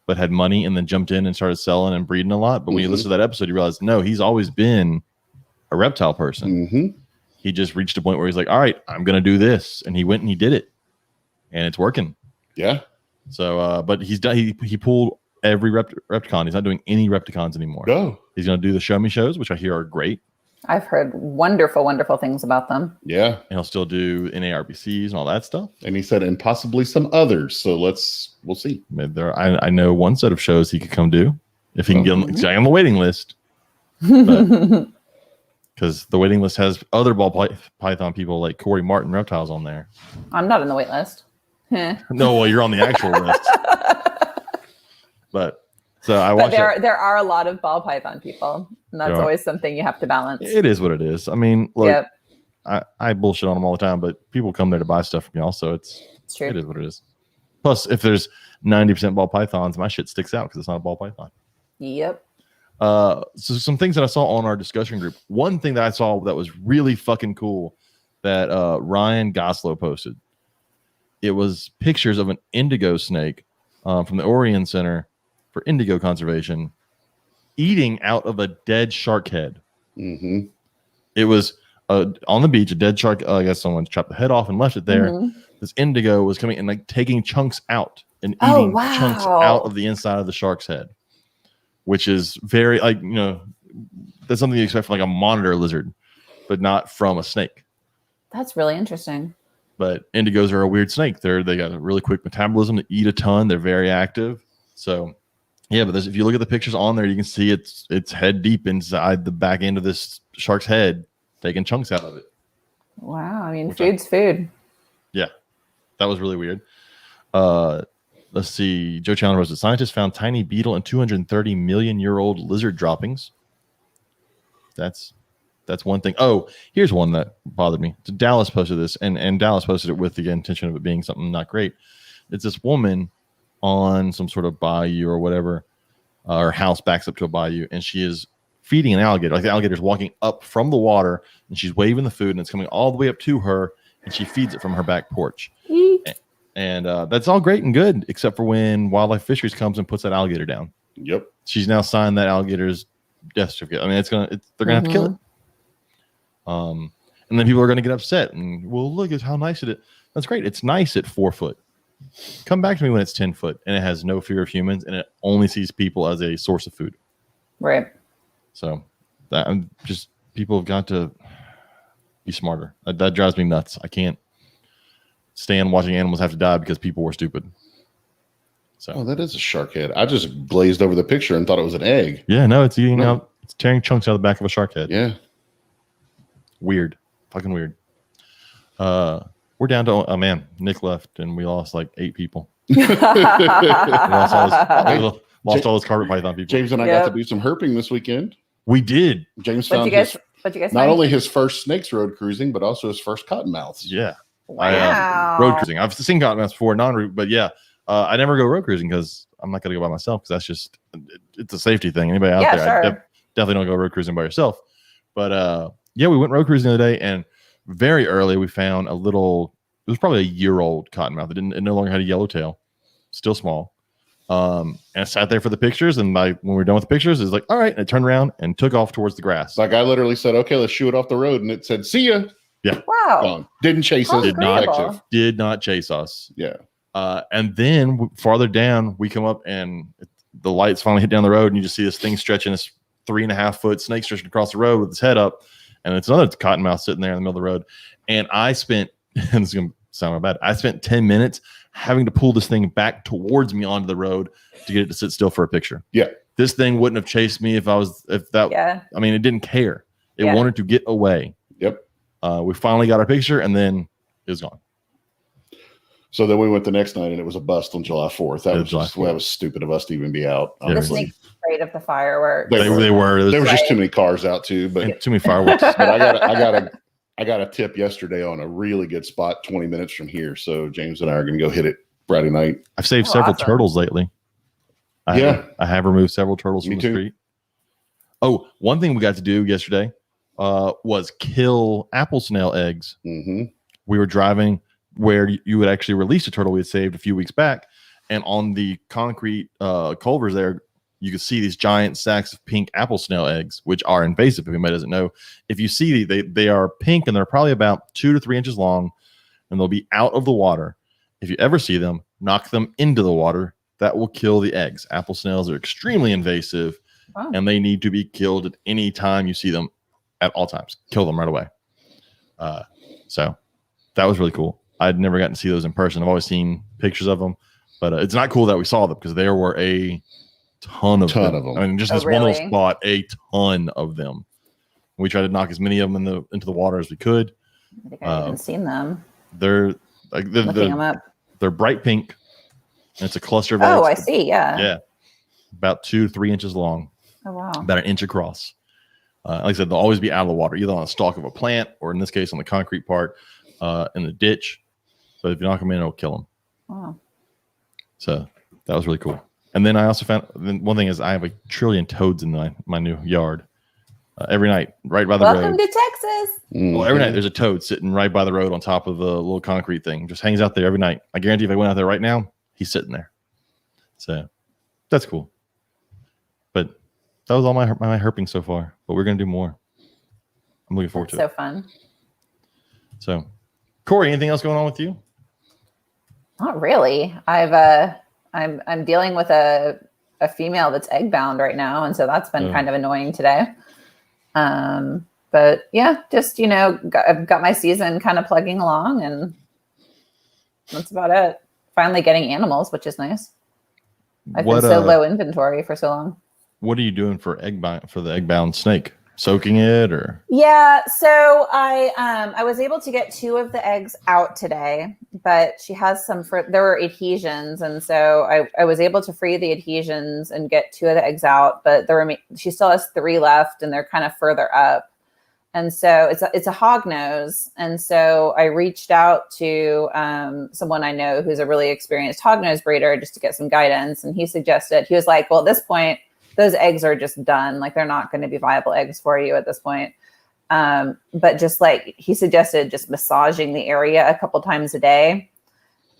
Speaker 1: but had money and then jumped in and started selling and breeding a lot. But when you listen to that episode, you realize no, he's always been a reptile person.
Speaker 3: Mm-hmm.
Speaker 1: He just reached a point where he's like, all right, I'm gonna do this, and he went and he did it, and it's working.
Speaker 3: Yeah.
Speaker 1: So, but he's done. He pulled every Repticon. He's not doing any Repticons anymore.
Speaker 3: No.
Speaker 1: He's gonna do the show me shows, which I hear are great.
Speaker 2: I've heard wonderful, wonderful things about them.
Speaker 3: Yeah.
Speaker 1: And he'll still do NARBCs and all that stuff.
Speaker 3: And he said, and possibly some others. So we'll see.
Speaker 1: I mean, I know one set of shows he could come do if he can get on the waiting list. Because the waiting list has other ball python people like Corey Martin Reptiles on there.
Speaker 2: I'm not on the wait list.
Speaker 1: No, well, you're on the actual list. But so I watched.
Speaker 2: There are a lot of ball python people, and that's always something you have to balance.
Speaker 1: It is what it is. I mean, look, I bullshit on them all the time, but people come there to buy stuff from y'all, so it's true. It is what it is. Plus, if there's 90% ball pythons, my shit sticks out because it's not a ball python.
Speaker 2: Yep.
Speaker 1: So some things that I saw on our discussion group. One thing that I saw that was really fucking cool that Ryan Goslow posted. It was pictures of an indigo snake from the Orion Center for Indigo Conservation eating out of a dead shark head.
Speaker 3: Mm-hmm.
Speaker 1: It was on the beach, a dead shark. I guess someone chopped the head off and left it there. Mm-hmm. This indigo was coming and like taking chunks out and eating chunks out of the inside of the shark's head, which is very like, you know, that's something you expect from like a monitor lizard, but not from a snake.
Speaker 2: That's really interesting.
Speaker 1: But indigos are a weird snake. They got a really quick metabolism. They eat a ton. They're very active. So, yeah, but if you look at the pictures on there, you can see it's head deep inside the back end of this shark's head, taking chunks out of it.
Speaker 2: Wow. I mean, food's food.
Speaker 1: Yeah, that was really weird. Let's see. Joe Chandler was scientists found tiny beetle and 230 million-year-old lizard droppings. That's one thing. Oh, here's one that bothered me. So Dallas posted this, and Dallas posted it with the intention of it being something not great. It's this woman on some sort of bayou or whatever. Her house backs up to a bayou, and she is feeding an alligator. Like the alligator's walking up from the water, and she's waving the food, and it's coming all the way up to her, and she feeds it from her back porch. And that's all great and good, except for when Wildlife Fisheries comes and puts that alligator down.
Speaker 3: Yep.
Speaker 1: She's now signed that alligator's death certificate. I mean, they're gonna have to kill it. And then people are going to get upset and, well, look at how nice it is. That's great. It's nice at 4 foot. Come back to me when it's 10 foot and it has no fear of humans and it only sees people as a source of food.
Speaker 2: Right.
Speaker 1: So people have got to be smarter. That drives me nuts. I can't stand watching animals have to die because people were stupid. So
Speaker 3: that is a shark head. I just glazed over the picture and thought it was an egg.
Speaker 1: Yeah, no, it's eating out. It's tearing chunks out of the back of a shark head.
Speaker 3: Yeah.
Speaker 1: Weird. Fucking weird. We're down to Nick left and we lost like 8 people. lost all those carpet python people.
Speaker 3: James and I got to do some herping this weekend.
Speaker 1: We did.
Speaker 3: James found not only his first snakes road cruising, but also his first cottonmouths.
Speaker 1: Yeah.
Speaker 2: Wow.
Speaker 1: Road cruising. I've seen cottonmouths before, non-root, but yeah, I never go road cruising because I'm not going to go by myself because that's just it's a safety thing. Anybody out there,
Speaker 2: sure.
Speaker 1: Definitely don't go road cruising by yourself. But yeah, we went road cruising the other day, and very early we found a little. It was probably a year-old cottonmouth. It no longer had a yellow tail, still small. And I sat there for the pictures, and when we were done with the pictures, it was like, all right, and it turned around and took off towards the grass.
Speaker 3: Like I literally said, okay, let's shoo it off the road, and it said, see ya.
Speaker 1: Yeah.
Speaker 2: Wow.
Speaker 3: Gone. Didn't chase us.
Speaker 1: Did not chase us.
Speaker 3: Yeah.
Speaker 1: And then farther down, we come up, and the lights finally hit down the road, and you just see this thing stretching, this 3.5 foot snake stretching across the road with its head up. And it's another cottonmouth sitting there in the middle of the road. And I spent, and it's going to sound bad, I spent 10 minutes having to pull this thing back towards me onto the road to get it to sit still for a picture.
Speaker 3: Yeah.
Speaker 1: This thing wouldn't have chased me I mean, it didn't care. It wanted to get away.
Speaker 3: Yep.
Speaker 1: We finally got our picture and then it was gone.
Speaker 3: So then we went the next night and it was a bust on July 4th. That was stupid of us to even be out.
Speaker 2: The snakes were afraid of the fireworks.
Speaker 1: They were.
Speaker 3: There was just too many cars out too, but
Speaker 1: too many fireworks.
Speaker 3: But I got a tip yesterday on a really good spot 20 minutes from here. So James and I are going to go hit it Friday night.
Speaker 1: I've saved several turtles lately. I have removed several turtles from the street. Oh, one thing we got to do yesterday was kill apple snail eggs.
Speaker 3: Mm-hmm.
Speaker 1: We were driving where you would actually release a turtle we had saved a few weeks back. And on the concrete culvers there, you could see these giant sacks of pink apple snail eggs, which are invasive if anybody doesn't know. If you see, they are pink and they're probably about 2 to 3 inches long and they'll be out of the water. If you ever see them, knock them into the water. That will kill the eggs. Apple snails are extremely invasive and they need to be killed at any time you see them at all times. Kill them right away. So that was really cool. I'd never gotten to see those in person. I've always seen pictures of them, but it's not cool that we saw them because there were a ton of them.
Speaker 3: them.
Speaker 1: I mean, just
Speaker 2: Oh,
Speaker 1: this one little
Speaker 2: really?
Speaker 1: spot, a ton of them. We tried to knock as many of them into the water as we could.
Speaker 2: I think I haven't seen them.
Speaker 1: They're like
Speaker 2: Looking them up.
Speaker 1: they're bright pink. And it's a cluster of
Speaker 2: Oh, I
Speaker 1: eggs.
Speaker 2: see. Yeah.
Speaker 1: Yeah, about 2 to 3 inches long,
Speaker 2: Oh, wow.
Speaker 1: about 1 inch across. Like I said, they'll always be out of the water, either on a stalk of a plant or, in this case, on the concrete part in the ditch. So if you knock them in, it'll kill them.
Speaker 2: Wow.
Speaker 1: So that was really cool. And then I also found one thing is I have a trillion toads in my new yard. Every night, right by the
Speaker 2: Welcome
Speaker 1: road.
Speaker 2: to Texas.
Speaker 1: Well, every night there's a toad sitting right by the road on top of the little concrete thing. Just hangs out there every night. I guarantee if I went out there right now, he's sitting there. So that's cool. But that was all my herping so far. But we're gonna do more. I'm looking forward to
Speaker 2: So
Speaker 1: it.
Speaker 2: fun.
Speaker 1: So, Corey, anything else going on with you?
Speaker 2: Not really. I'm dealing with a female that's egg bound right now, and so that's been kind of annoying today. But yeah, just I've got my season kind of plugging along, and that's about it. Finally getting animals, which is nice. I've been so low inventory for so long.
Speaker 1: What are you doing for the egg bound snake? Soaking it or?
Speaker 2: Yeah, so I was able to get 2 of the eggs out today, but she has there were adhesions, and so I was able to free the adhesions and get 2 of the eggs out, but she still has 3 left, and they're kind of further up. And so it's a hog nose. And so I reached out to someone I know who's a really experienced hog nose breeder just to get some guidance. And he was like, well, at this point, those eggs are just done. Like, they're not going to be viable eggs for you at this point. But just like he suggested, just massaging the area a couple times a day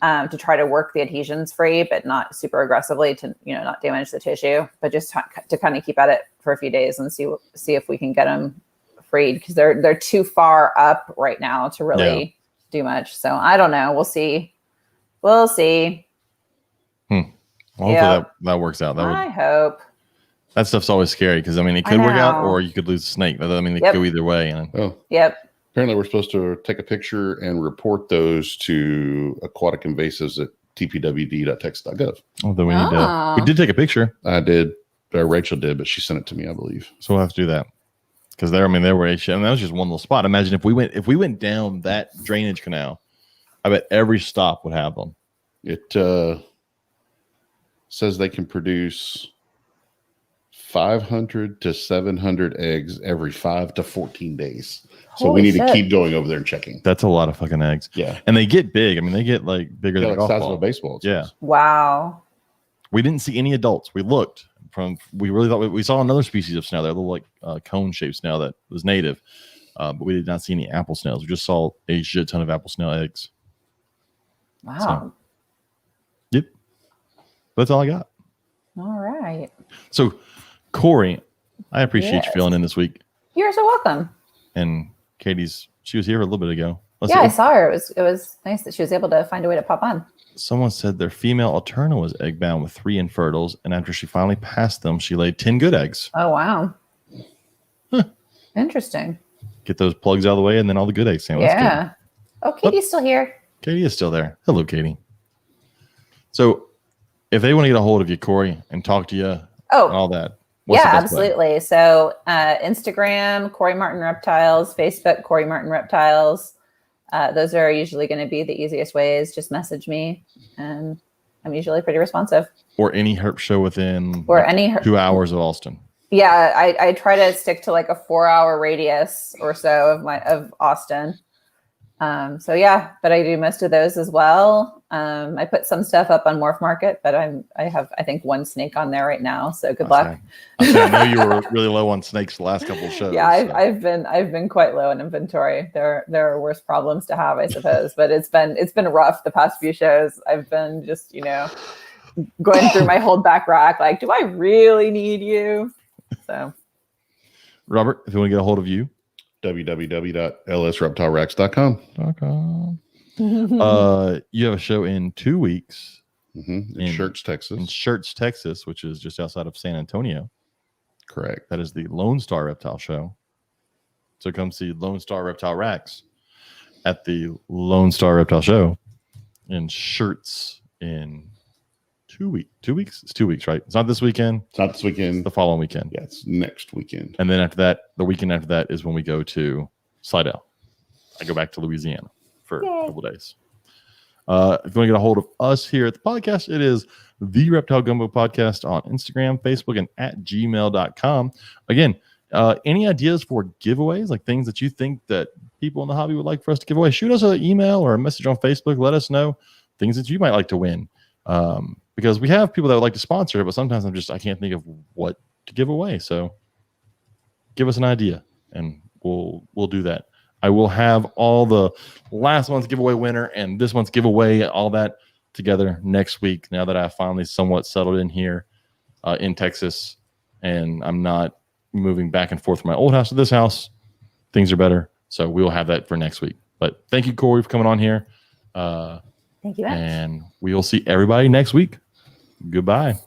Speaker 2: to try to work the adhesions free, but not super aggressively to, not damage the tissue, but just to kind of keep at it for a few days and see if we can get them freed, because they're too far up right now to really do much. So I don't know. We'll see.
Speaker 1: Hopefully that works out.
Speaker 2: I hope.
Speaker 1: That stuff's always scary because, I mean, it could work out or you could lose a snake. I mean, it could go either way.
Speaker 2: Yep.
Speaker 3: Apparently, we're supposed to take a picture and report those to aquatic invasives at tpwd.texas.gov.
Speaker 1: Oh, then we did take a picture.
Speaker 3: I did. Rachel did, but she sent it to me, I believe.
Speaker 1: So we'll have to do that. Because there were and that was just one little spot. Imagine if we went down that drainage canal, I bet every stop would have them.
Speaker 3: It says they can produce 500 to 700 eggs every 5 to 14 days. So we need to keep going over there and checking.
Speaker 1: That's a lot of fucking eggs.
Speaker 3: Yeah.
Speaker 1: And they get big. I mean, they get like bigger than
Speaker 3: like
Speaker 1: the
Speaker 3: size of a baseball.
Speaker 1: Yeah.
Speaker 2: Wow.
Speaker 1: We didn't see any adults. We looked we really thought we saw another species of snail. They're little like cone-shaped snail that was native, but we did not see any apple snails. We just saw a shit ton of apple snail eggs.
Speaker 2: Wow.
Speaker 1: So, yep. That's all I got.
Speaker 2: All right.
Speaker 1: So, Corey, I appreciate you filling in this week.
Speaker 2: You're so welcome.
Speaker 1: And she was here a little bit ago.
Speaker 2: I saw her. It was nice that she was able to find a way to pop on.
Speaker 1: Someone said their female Alterna was egg bound with 3 infertiles, and after she finally passed them, she laid 10 good eggs.
Speaker 2: Oh, wow.
Speaker 1: Huh.
Speaker 2: Interesting.
Speaker 1: Get those plugs out of the way, and then all the good eggs.
Speaker 2: Yeah. Oh, Katie's still here.
Speaker 1: Katie is still there. Hello, Katie. So, if they want to get a hold of you, Corey, and talk to you and all that, what's the best
Speaker 2: absolutely.
Speaker 1: way?
Speaker 2: So, Instagram, Corey Martin Reptiles, Facebook, Corey Martin Reptiles. Those are usually going to be the easiest ways. Just message me, and I'm usually pretty responsive.
Speaker 1: Or any herp show within 2 hours of Austin.
Speaker 2: Yeah, I try to stick to like a 4-hour radius or so of Austin. So yeah, but I do most of those as well. I put some stuff up on Morph Market, but I have I think 1 snake on there right now. So good luck.
Speaker 1: I know you were really low on snakes the last couple of shows.
Speaker 2: Yeah, I've been quite low in inventory. There are worse problems to have, I suppose. But it's been rough the past few shows. I've been just going through my whole back rack. Like, do I really need you? So,
Speaker 1: Robert, if you want to get a hold of you,
Speaker 3: www.lsreptileracks.com.
Speaker 1: You have a show in 2 weeks
Speaker 3: in Shirts, Texas.
Speaker 1: In Shirts, Texas, which is just outside of San Antonio.
Speaker 3: Correct.
Speaker 1: That is the Lone Star Reptile Show. So come see Lone Star Reptile Racks at the Lone Star Reptile Show in Shirts in 2 weeks. 2 weeks? It's 2 weeks, right? It's not this weekend.
Speaker 3: It's not this
Speaker 1: It's
Speaker 3: weekend.
Speaker 1: the following weekend.
Speaker 3: Yeah, it's next weekend.
Speaker 1: And then after that, the weekend after that is when we go to Slidell. I go back to Louisiana for a couple days. If you want to get a hold of us here at the podcast, it is the Reptile Gumbo Podcast on Instagram, Facebook, and at gmail.com. Again, any ideas for giveaways, like things that you think that people in the hobby would like for us to give away, shoot us an email or a message on Facebook. Let us know things that you might like to win. Because we have people that would like to sponsor, but sometimes I can't think of what to give away. So give us an idea and we'll do that. I will have all the last month's giveaway winner and this month's giveaway, all that together next week. Now that I've finally somewhat settled in here in Texas and I'm not moving back and forth from my old house to this house, things are better. So we'll have that for next week. But thank you, Corey, for coming on here.
Speaker 2: Thank you.
Speaker 1: And we will see everybody next week. Goodbye.